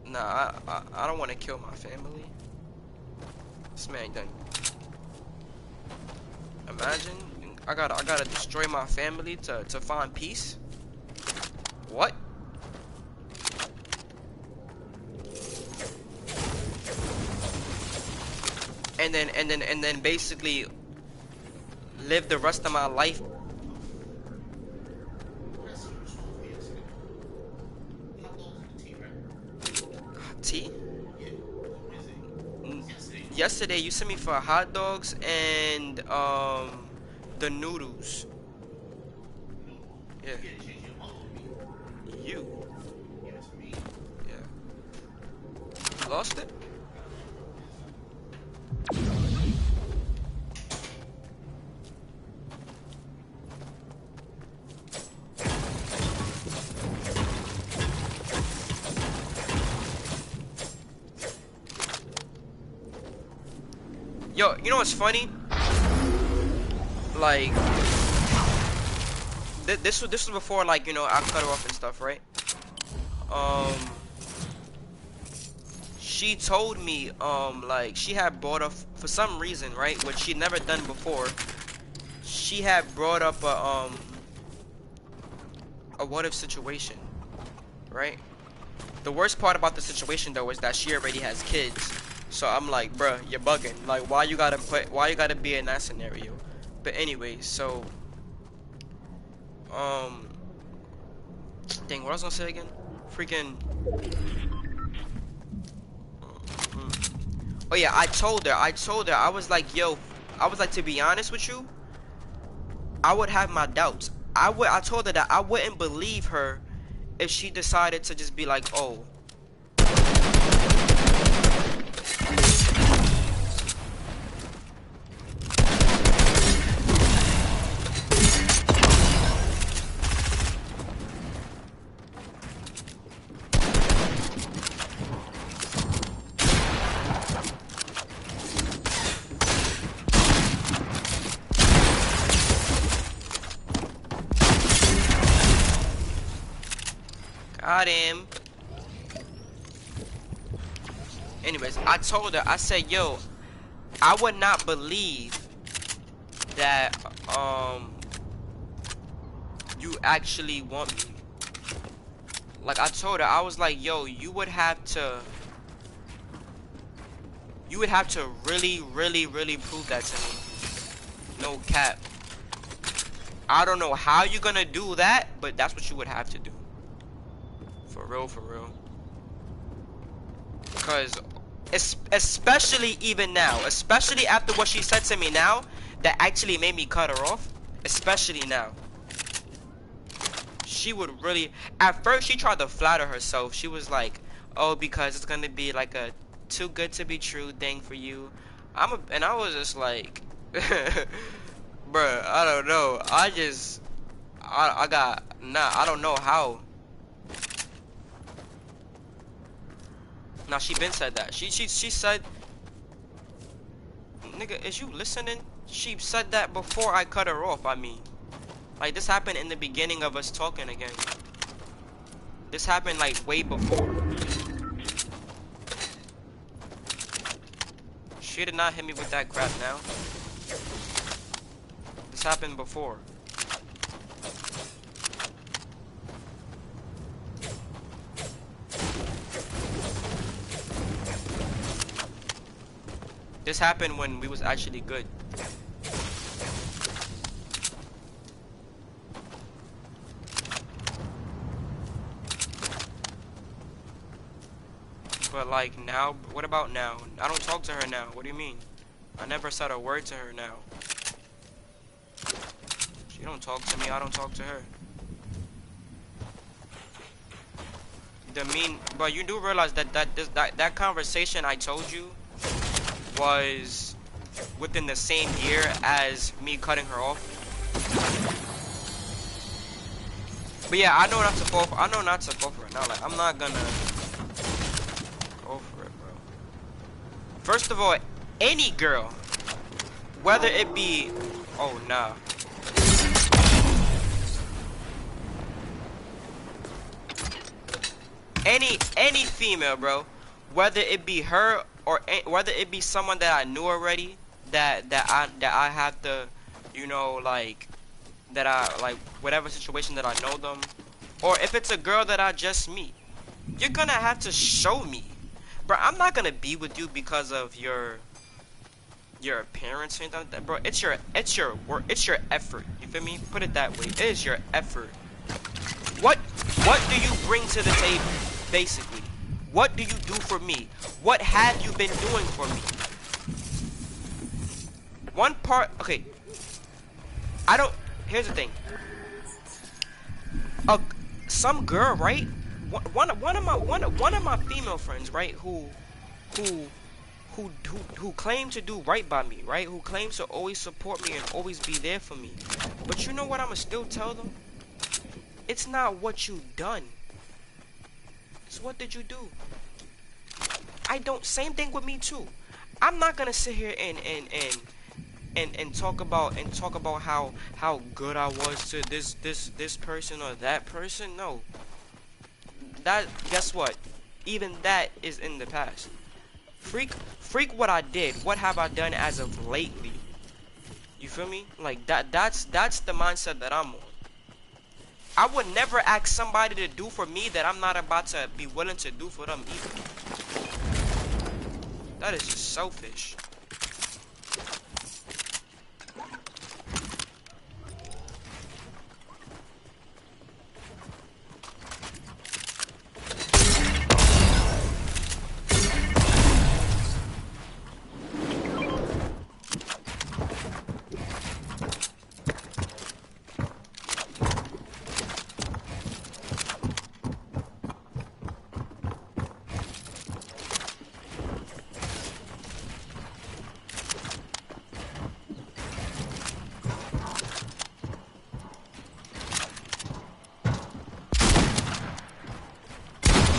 nah, I don't want to kill my family. This man done. Imagine I gotta destroy my family to find peace. What? And then basically live the rest of my life. Tea? Yesterday you sent me for hot dogs and the noodles. Yeah. You. Yeah. Lost it? Yo, you know what's funny? Like, this was before, like, you know, I cut her off and stuff, right? She told me, like, she had brought up, for some reason, right, which she'd never done before, she had brought up a what if situation, right? The worst part about the situation, though, is that she already has kids. So I'm like, bruh, you're bugging. Like, why you gotta be in that scenario? But anyway, so Um, dang, what I was gonna say again? Freaking. Oh yeah, I told her, I was like, yo, I was like, to be honest with you, I would have my doubts. I told her that I wouldn't believe her if she decided to just be like, oh, got him. Anyways, I told her, I said, yo, I would not believe that, you actually want me. Like, I told her, I was like, yo, you would have to really, really, really prove that to me. No cap. I don't know how you're gonna do that, but that's what you would have to do. For real, for real. Because, especially even now, especially after what she said to me now, that actually made me cut her off. Especially now. She would really, at first she tried to flatter herself. She was like, oh, because it's gonna be like a too good to be true thing for you. And I was just like, bruh, I don't know. I got, nah, I don't know how. Nah, she been said that. She said, nigga, is you listening? She said that before I cut her off, I mean. Like, this happened in the beginning of us talking again. This happened, like, way before. She did not hit me with that crap now. This happened before. This happened when we was actually good. But like now, what about now? I don't talk to her now. What do you mean? I never said a word to her now. She don't talk to me, I don't talk to her. But you do realize that conversation I told you was within the same year as me cutting her off. But yeah, I know not to fall for it now. Like, I'm not gonna go for it, bro. First of all, any girl, whether it be, oh nah. Any female, bro, whether it be her or whether it be someone that I knew already, that I have to, you know, like, that I like, whatever situation that I know them, or if it's a girl that I just meet, you're gonna have to show me, bro. I'm not gonna be with you because of your appearance or anything like that, bro. It's your work, it's your effort. You feel me? Put it that way. It is your effort. What do you bring to the table? Basically, what do you do for me? What have you been doing for me? One part, okay. I don't. Here's the thing. Some girl, right? One of my female friends, right? Who claim to do right by me, right? Who claims to always support me and always be there for me. But you know what? I'ma still tell them. It's not what you done. It's what did you do. I don't. Same thing with me too. I'm not gonna sit here and talk about how good I was to this person or that person. No. That, guess what? Even that is in the past. Freak what I did. What have I done as of lately? You feel me? Like that's the mindset that I'm on. I would never ask somebody to do for me that I'm not about to be willing to do for them either. That is just selfish.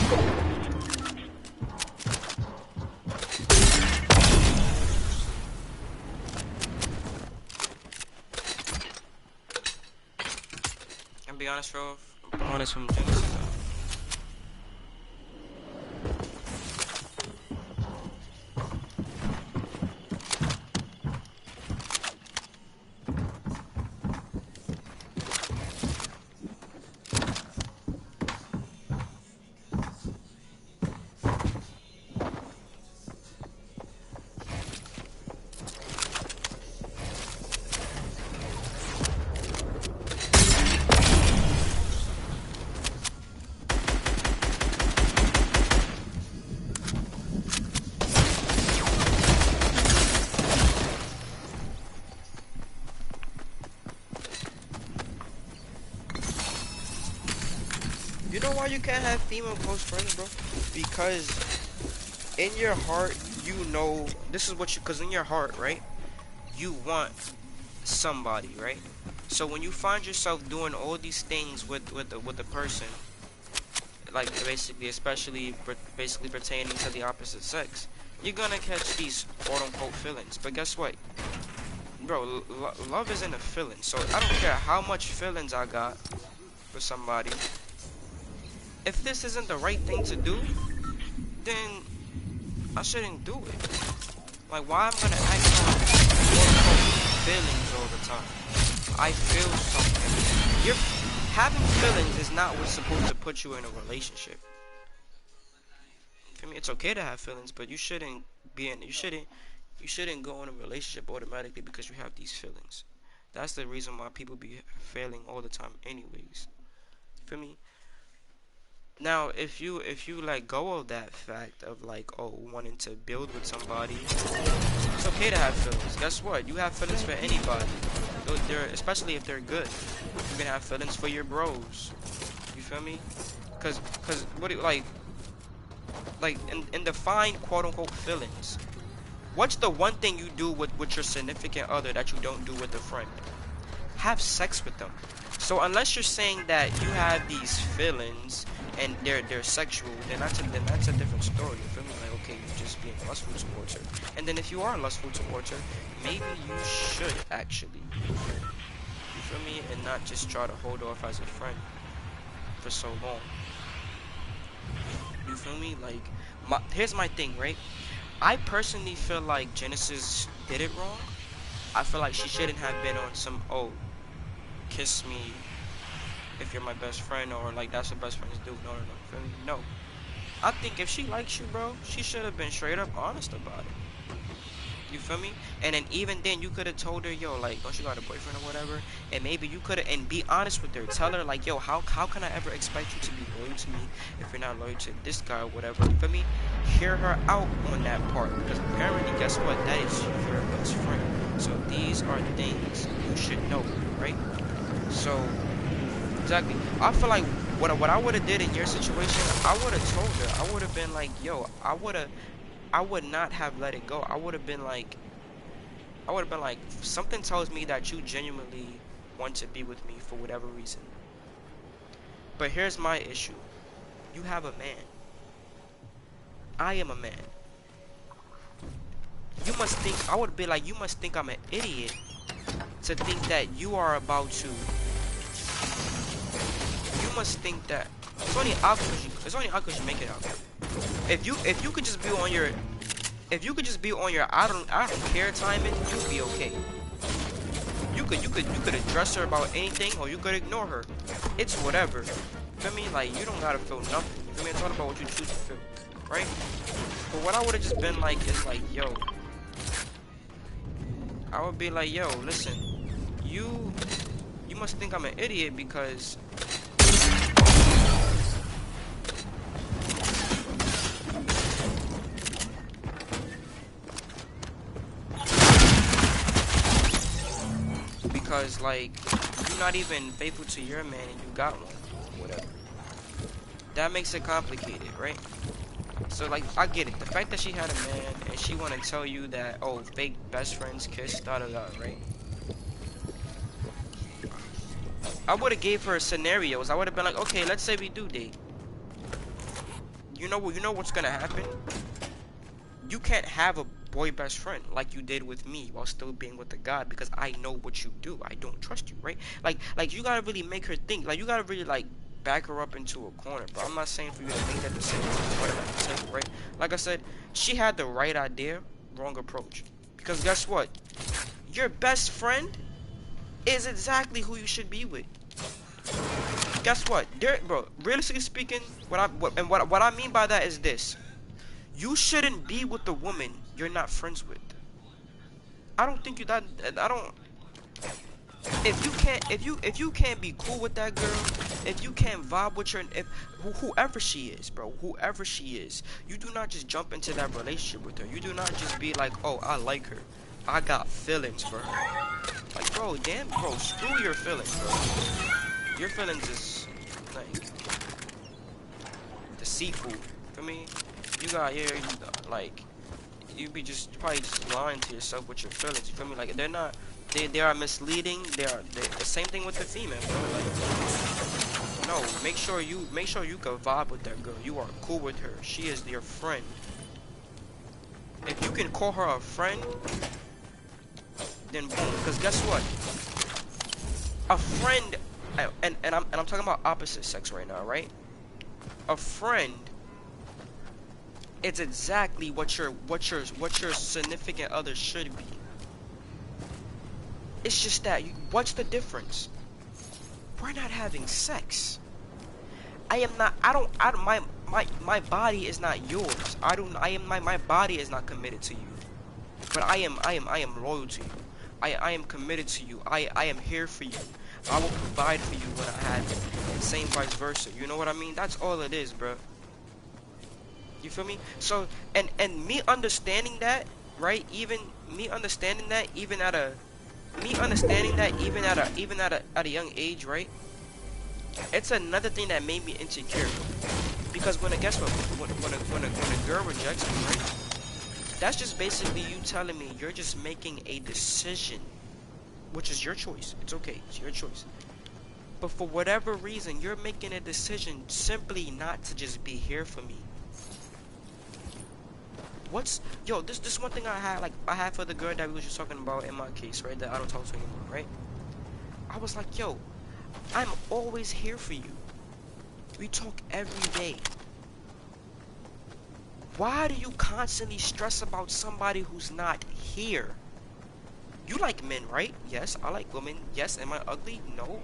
And be honest, bro. Be honest from Genesis. You know why you can't have female close friends, bro? Because in your heart, you know, this is what you, because in your heart, right, you want somebody, right? So when you find yourself doing all these things with the person, like basically, especially basically pertaining to the opposite sex, you're gonna catch these quote unquote feelings. But guess what, bro? Love isn't a feeling. So I don't care how much feelings I got for somebody. If this isn't the right thing to do, then I shouldn't do it. Like, why I'm gonna act on quote unquote feelings all the time? I feel something. You're having feelings is not what's supposed to put you in a relationship. For me, it's okay to have feelings, but you shouldn't be in. You shouldn't go in a relationship automatically because you have these feelings. That's the reason why people be failing all the time, anyways. For me. Now, if you let go of that fact of like, oh, wanting to build with somebody, it's okay to have feelings. Guess what? You have feelings for anybody. Especially if they're good. You can have feelings for your bros. You feel me? Cause what do you like in define quote unquote feelings? What's the one thing you do with your significant other that you don't do with a friend? Have sex with them. So unless you're saying that you have these feelings and they're sexual, then that's a different story. You feel me? Like, okay, you're just being lustful towards her. And then if you are lustful towards her, maybe you should actually, you feel me, and not just try to hold off as a friend for so long. You feel me? Like, here's my thing, right? I personally feel like Genesis did it wrong. I feel like she shouldn't have been on some, oh, kiss me if you're my best friend, or like that's what best friends do. No, no, no. Feel me? No. I think if she likes you, bro, she should have been straight up honest about it. You feel me? And then even then, you could have told her, yo, like, don't you got a boyfriend or whatever? And maybe you could have, and be honest with her. Tell her, like, yo, how can I ever expect you to be loyal to me if you're not loyal to this guy or whatever? You feel me? Hear her out on that part, because apparently, guess what? That is your best friend. So these are things you should know, right? So exactly, I feel like what I would have did in your situation, I would have told her. I would have been like, yo, I would not have let it go. I would have been like, something tells me that you genuinely want to be with me for whatever reason. But here's my issue. You have a man. I am a man. You must think, I would be like, you must think I'm an idiot to think that you are about to, you must think that, it's only out 'cause you make it out. If you could just be on your, if you could just be on your I don't care timing, you'd be okay. You could address her about anything, or you could ignore her. It's whatever. Feel me? Like, you don't gotta feel nothing. Feel me? It's all about what you choose to feel, right? But what I would have just been like is like, yo, I would be like, yo, listen, you must think I'm an idiot because like, you're not even faithful to your man and you got one, whatever. That makes it complicated, right? So like, I get it. The fact that she had a man and she want to tell you that, oh, fake best friends kiss, da da da, right? I would have gave her scenarios. I would have been like, okay, let's say we do date. You know what's gonna happen? You can't have a boy best friend like you did with me while still being with the God, because I know what you do. I don't trust you, right? Like you gotta really make her think. Like you gotta really like back her up into a corner, bro. I'm not saying for you to make that decision right at the table, right? Like I said, she had the right idea, wrong approach. Because guess what? Your best friend is exactly who you should be with. Guess what? There, bro. Realistically speaking, what I mean by that is this: you shouldn't be with the woman you're not friends with. I don't think you that. I don't. If you can't be cool with that girl, if you can't vibe with her, if whoever she is, bro, whoever she is, you do not just jump into that relationship with her. You do not just be like, oh, I like her, I got feelings for her. Like, bro, damn, bro, screw your feelings, bro. Your feelings is like deceitful. For me, you got here, like you be just probably just lying to yourself with your feelings. You feel me? Like they're not. They are misleading. They the same thing with the female, bro. Like, no, make sure you can vibe with that girl. You are cool with her. She is your friend. If you can call her a friend, then boom. Because guess what? A friend, and I'm talking about opposite sex right now, right? A friend, it's exactly what your significant other should be. It's just that what's the difference? We're not having sex. I am not. I don't. My body is not yours. I don't. I am. My body is not committed to you. But I am loyal to you. I am committed to you. I am here for you. I will provide for you when I have it. And same vice versa. You know what I mean? That's all it is, bro. You feel me? So and me understanding that, right? Even me understanding that, even at a at a young age, right? It's another thing that made me insecure. Because when I guess what, when a girl rejects me, right? That's just basically you telling me you're just making a decision, which is your choice. It's okay, it's your choice. But for whatever reason, you're making a decision simply not to just be here for me. What's yo? This one thing I had for the girl that we was just talking about in my case, right? That I don't talk to anymore, right? I was like, yo, I'm always here for you. We talk every day. Why do you constantly stress about somebody who's not here? You like men, right? Yes, I like women. Yes, am I ugly? No.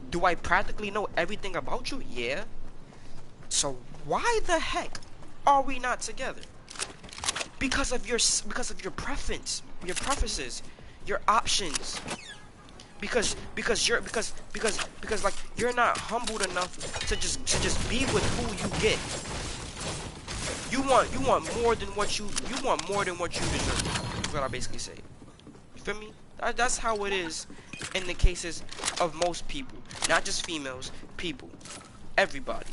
Do I practically know everything about you? Yeah. So why the heck are we not together? Because of your preferences, your options. Because like you're not humbled enough to just be with who you get. You want more than what you deserve. That's what I basically say. You feel me? That's how it is in the cases of most people, not just females, people, everybody.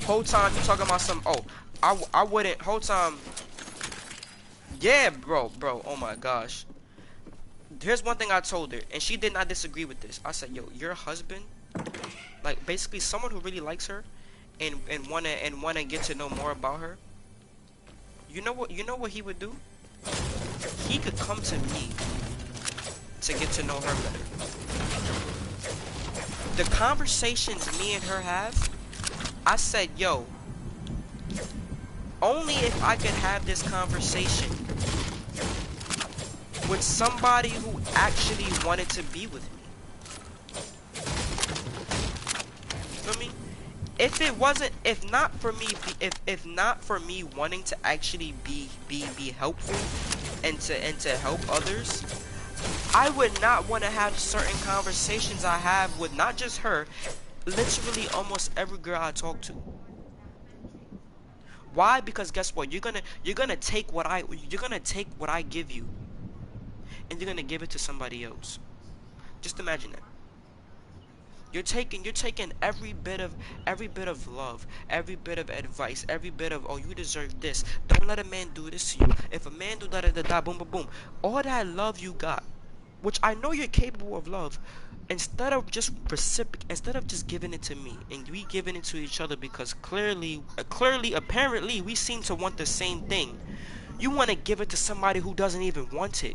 Whole time you talking about some, oh, I wouldn't, whole time, yeah, bro, oh my gosh. Here's one thing I told her, and she did not disagree with this. I said, yo, your husband, like basically someone who really likes her, and wanna get to know more about her. You know what he would do? He could come to me to get to know her better. The conversations me and her have, I said, yo, only if I could have this conversation with somebody who actually wanted to be with me. You feel me? If not for me wanting to actually be helpful and to help others, I would not want to have certain conversations I have with not just her, literally almost every girl I talk to. Why? Because guess what? You're gonna take what I give you, and you're gonna give it to somebody else. Just imagine that. You're taking every bit of love, every bit of advice, every bit of, oh, you deserve this. Don't let a man do this to you. If a man do da da da da boom boom boom, all that love you got, which I know you're capable of love, instead of just giving it to me and we giving it to each other because apparently we seem to want the same thing. You want to give it to somebody who doesn't even want it.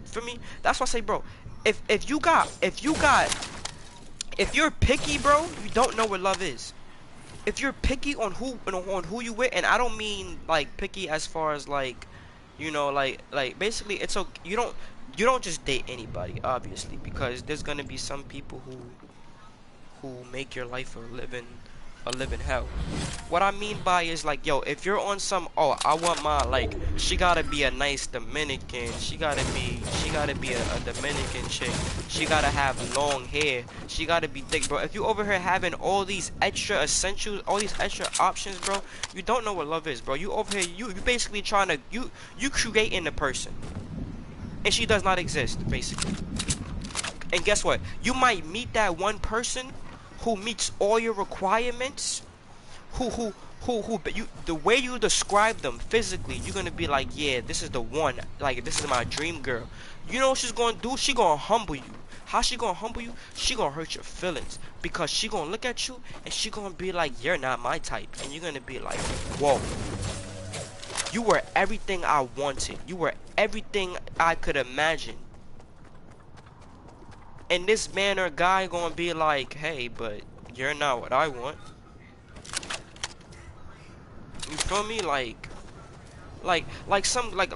For me, that's why I say, bro, if you're picky, bro, you don't know what love is. If you're picky on who you with, and I don't mean like picky as far as like, like basically it's okay. You don't just date anybody, obviously, because there's gonna be some people who make your life a living hell. What I mean by is like, yo, if you're on some, oh, I want my, like, she gotta be a nice Dominican, she gotta be a Dominican chick, she gotta have long hair, she gotta be thick, bro. If you over here having all these extra essentials, all these extra options, bro, you don't know what love is, bro. You over here, you basically trying to, you creating the person, and she does not exist, basically. And guess what? You might meet that one person who meets all your requirements, but you, the way you describe them physically, you're gonna be like, yeah, this is the one. Like, this is my dream girl. You know what she's gonna do? She gonna humble you. How she gonna humble you? She gonna hurt your feelings because she gonna look at you and she gonna be like, you're not my type, and you're gonna be like, whoa. You were everything I wanted. You were everything I could imagine. And this man or guy gonna be like, hey, but you're not what I want. You feel me? Like some, like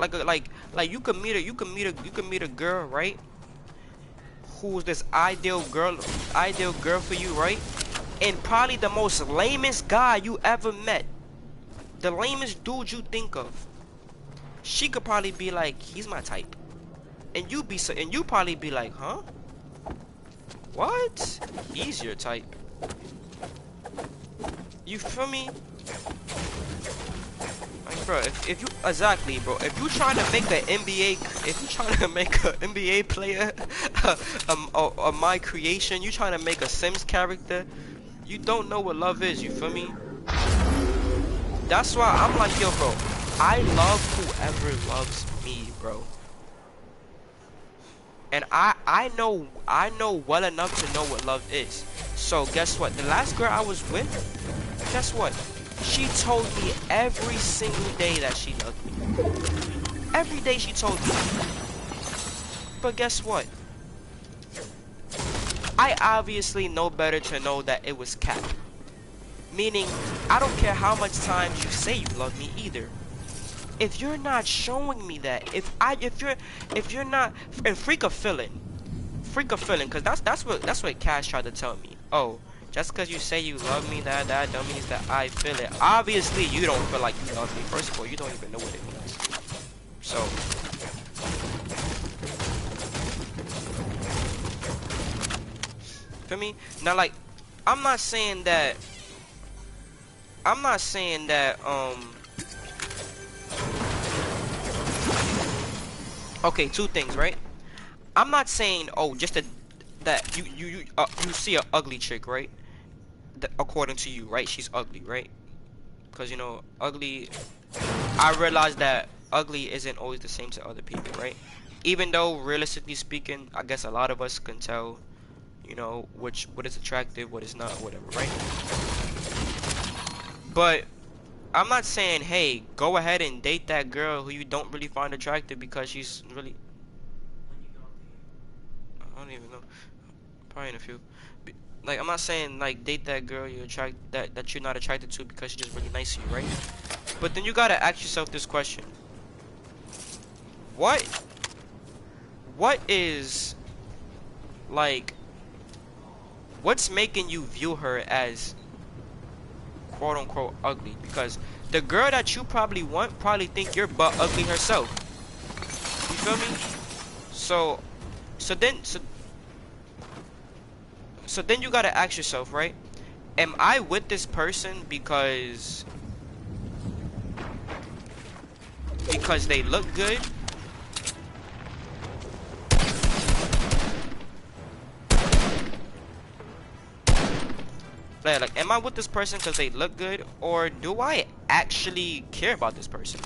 you could meet a girl, right? Who's this ideal girl for you, right? And probably the most lamest guy you ever met, the lamest dude you think of. She could probably be like, he's my type, and you probably be like, huh? What? He's your type. You feel me? Like, bro, if you exactly, bro, if you trying to make an NBA player, my creation, you trying to make a Sims character, you don't know what love is. You feel me? That's why I'm like, yo, bro, I love whoever loves me, bro. And I know well enough to know what love is. So guess what? The last girl I was with, guess what? She told me every single day that she loved me. Every day she told me. But guess what? I obviously know better to know that it was cap. Meaning, I don't care how much times you say you love me either. If you're not showing me that, if you're not, and freak a feeling, because that's what Cash tried to tell me. Oh, just because you say you love me, that don't mean that I feel it. Obviously, you don't feel like you love me. First of all, you don't even know what it means. So, feel me? Now, like, I'm not saying that. Okay, two things, right? I'm not saying, oh, just that you see a ugly chick, right? According to you, right? She's ugly, right? Because ugly. I realize that ugly isn't always the same to other people, right? Even though, realistically speaking, I guess a lot of us can tell, what is attractive, what is not, whatever, right? But I'm not saying, hey, go ahead and date that girl who you don't really find attractive because she's really. I don't even know. Probably in a few. Like, I'm not saying like date that girl that you're not attracted to because she's just really nice to you, right? But then you gotta ask yourself this question: What? What is like? What's making you view her as quote unquote ugly? Because the girl that you probably want probably think you're butt ugly herself. You feel me? So then you gotta ask yourself, right? Am I with this person because they look good? Like, am I with this person because they look good, or do I actually care about this person?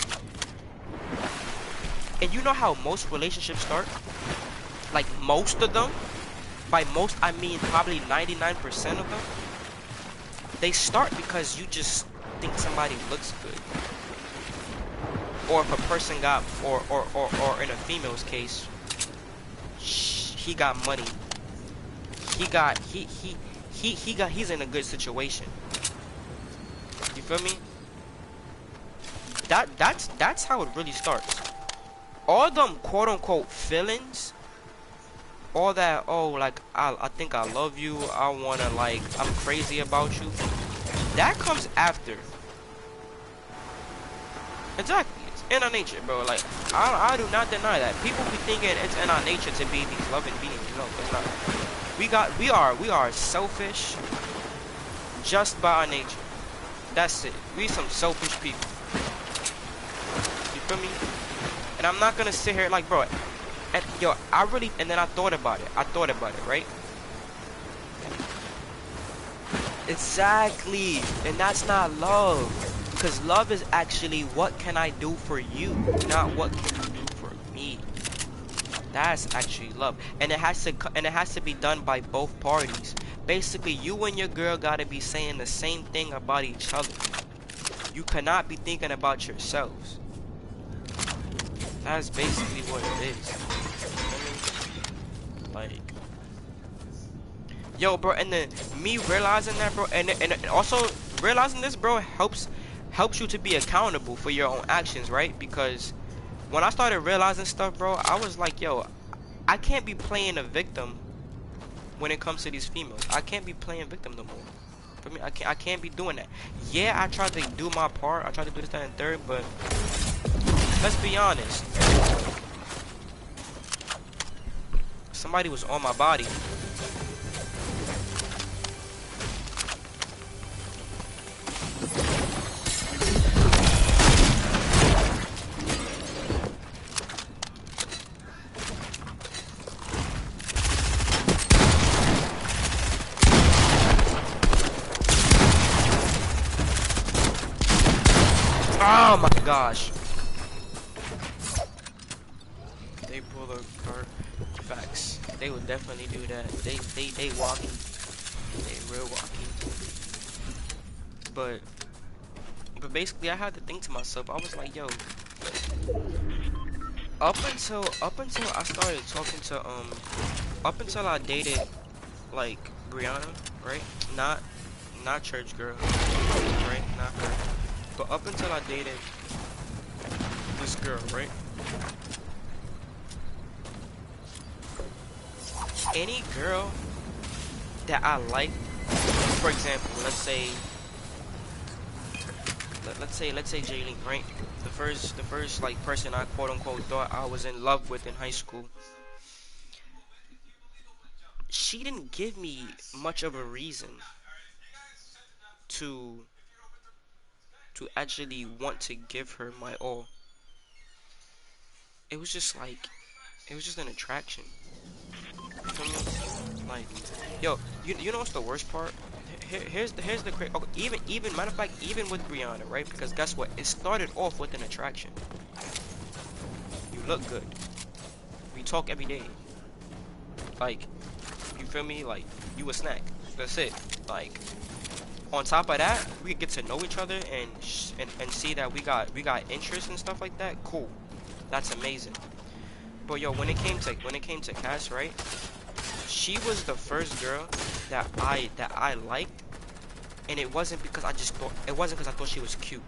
And you know how most relationships start? Like most of them, by most I mean probably 99% of them, they start because you just think somebody looks good. Or if a person got, or in a female's case, he got money. He got, he's in a good situation. You feel me? That's how it really starts. All them quote unquote feelings, all that, oh, like I think I love you, I wanna, like, I'm crazy about you, that comes after. Exactly, it's in our nature, bro. Like, I do not deny that. People be thinking it's in our nature to be these loving beings. No, it's not. We are selfish just by our nature. That's it. We some selfish people. You feel me? And I'm not gonna sit here like, bro, and yo, I really, and then I thought about it. Right? Exactly. And that's not love. Because love is actually, what can I do for you, not what can you do for me. That's actually love. And it has to be done by both parties. Basically, you and your girl gotta be saying the same thing about each other. You cannot be thinking about yourselves. That's basically what it is. Like, yo, bro, and then me realizing that, bro, and also realizing this, bro, helps you to be accountable for your own actions, right? Because when I started realizing stuff, bro, I was like, yo, I can't be playing a victim when it comes to these females. I can't be playing victim no more. For me, I can't be doing that. Yeah, I tried to do my part. I tried to do this, that, and third, but let's be honest. Somebody was on my body. Oh my gosh. They pull a car. Facts. They would definitely do that. They walking. They real walking. But basically I had to think to myself, I was like, yo, up until I started talking to up until I dated like Brianna, right? Not church girl, right? Not her. But up until I dated this girl, right? Any girl that I like, for example, let's say Jaylene, right? The first like person I quote unquote thought I was in love with in high school. She didn't give me much of a reason to actually want to give her my all. It was just like, it was just an attraction. You feel me? Like, yo, you know what's the worst part? Here's the crazy. Okay, even matter of fact, even with Brianna, right? Because guess what? It started off with an attraction. You look good. We talk every day. Like, you feel me? Like, you a snack. That's it. Like, on top of that, we could get to know each other and see that we got interests and stuff like that. Cool. That's amazing. But yo, when it came to Cass, right? She was the first girl that I liked, and it wasn't because I thought she was cute.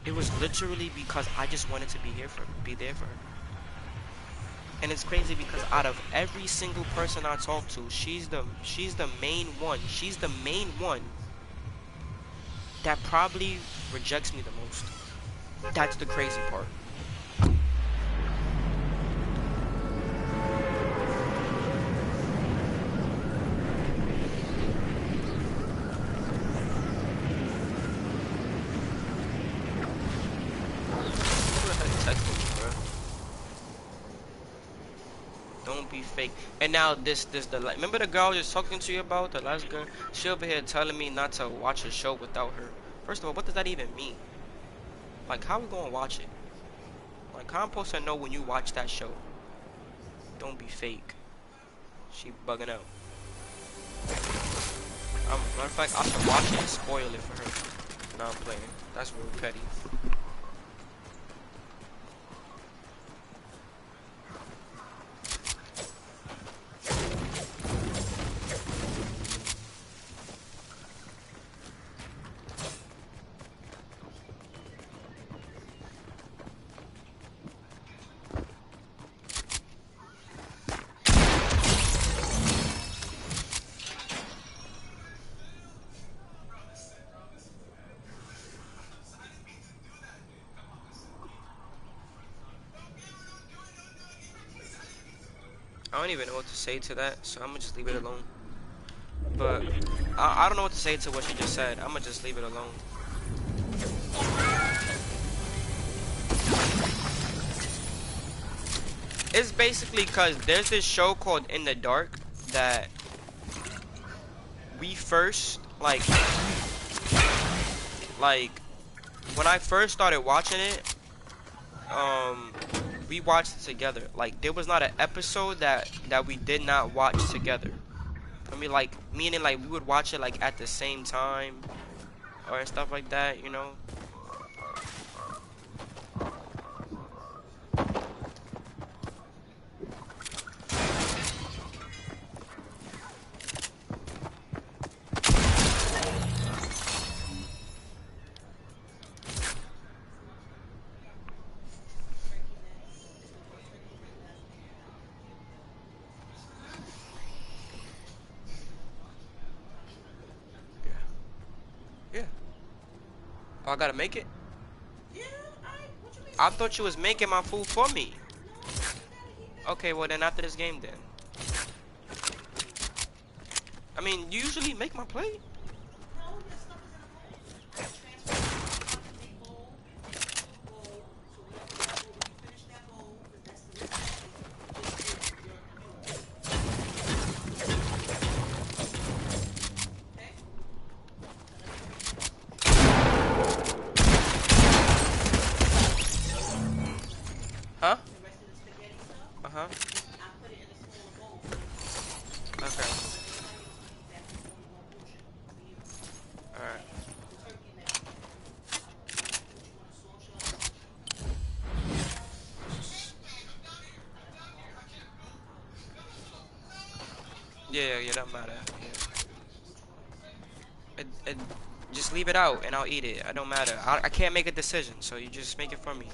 It was literally because I just wanted to be there for her. And it's crazy because out of every single person I talk to, she's the main one. She's the main one that probably rejects me the most. That's the crazy part. Don't be fake. And now this remember the girl I was just talking to you about, the last girl? She over here telling me not to watch a show without her. First of all, what does that even mean? Like, how we gonna watch it? Like, how I'm supposed to know when you watch that show? Don't be fake. She bugging out. Matter of fact, I should watch it and spoil it for her. Now I'm playing. That's real petty. I don't even know what to say to that, so I'm gonna just leave it alone. But I don't know what to say to what she just said. I'm gonna just leave it alone. It's basically because there's this show called In the Dark that we first like when I first started watching it, we watched it together. Like there was not an episode that we did not watch together. I mean, like meaning like we would watch it like at the same time or stuff like that, you know. Yeah. Oh, I gotta make it? I thought you was making my food for me. Okay, well then after this game then. I mean, you usually make my plate. Huh? Uh-huh. Okay. Alright. Yeah, that matter. Yeah. Just leave it out and I'll eat it. I don't matter. I can't make a decision, so you just make it for me.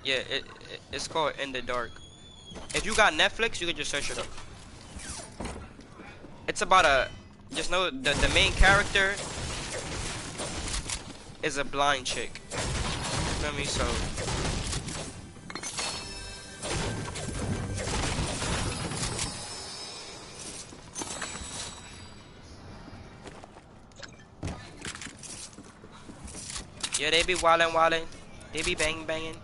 Yeah, it's called In the Dark. If you got Netflix, you can just search it up. It's about just know the main character is a blind chick. You feel me? So yeah, they be wildin'. They be banging.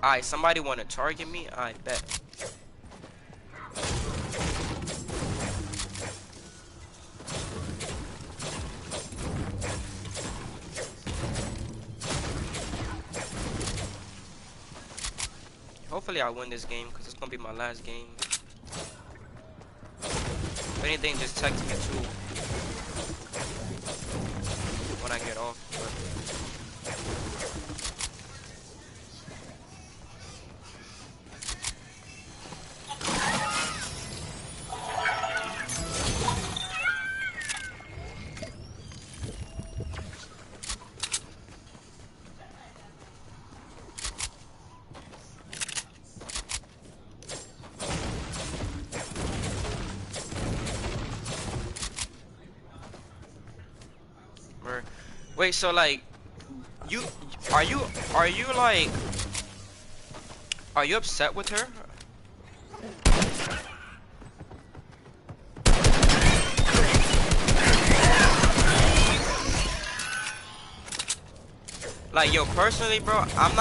Alright, somebody wanna target me? I bet. Hopefully I win this game because it's gonna be my last game. If anything, just text me too when I get off. Wait, so like, are you like, Are you upset with her? Like, yo, personally, bro, I'm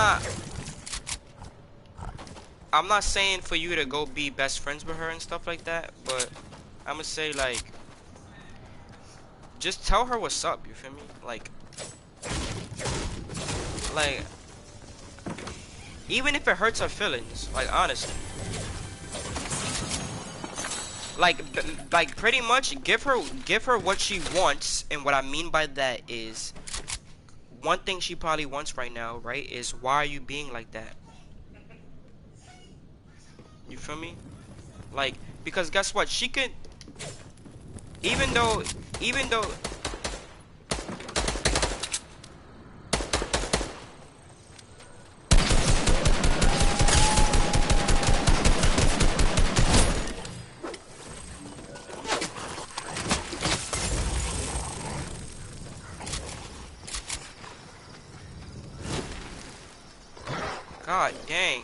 not saying for you to go be best friends with her and stuff like that, but I'ma say, like, just tell her what's up, you feel me? Like, even if it hurts her feelings, like, honestly. Like, pretty much give her what she wants, and what I mean by that is, one thing she probably wants right now, right, is why are you being like that? You feel me? Like, because guess what? She could, even though, God dang.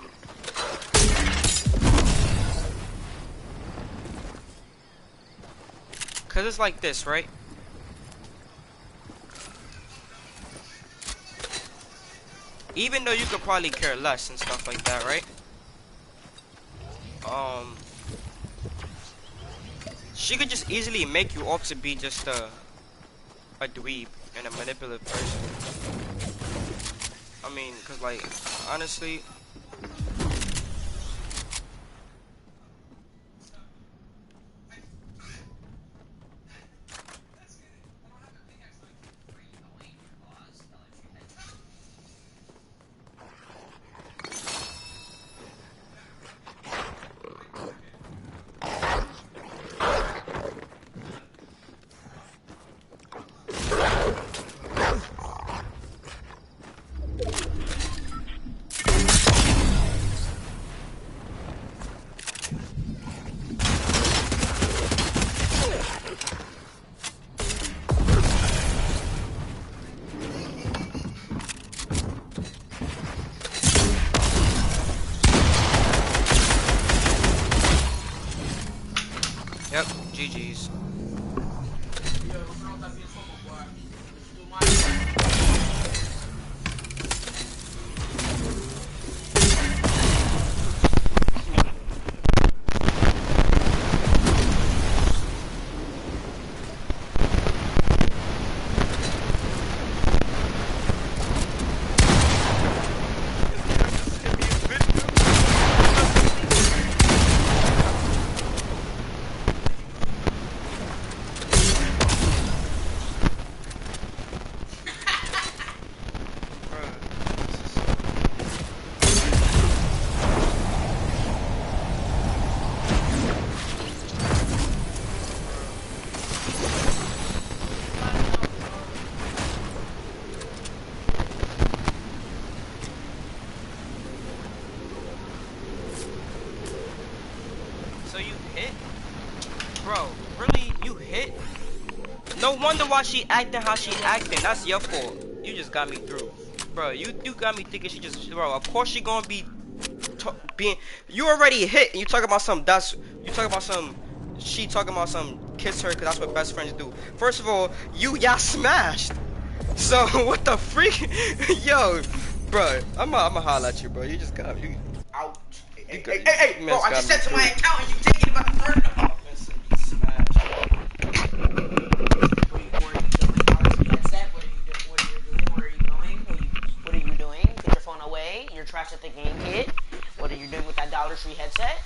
Cause it's like this, right? Even though you could probably care less and stuff like that, right? Um, she could just easily make you off to be just a dweeb and a manipulative person. I mean, cause like, honestly, yep, GG's. So you hit? Bro, really? You hit? No wonder why she acting how she acting. That's your fault. You just got me through. Bro, you got me thinking she just, bro, of course she gonna be being, you already hit and you talking about some, you talking about some, she talking about some kiss her because that's what best friends do. First of all, y'all smashed. So what the freak? Yo, bro, I'ma holler at you, bro. You just got you. Out. Hey, Bro, I just said to my account and you taking it by the bird. Listen, smash. What are you doing? Put your phone away. You're trash at the game, kid. What are you doing with that Dollar Tree headset?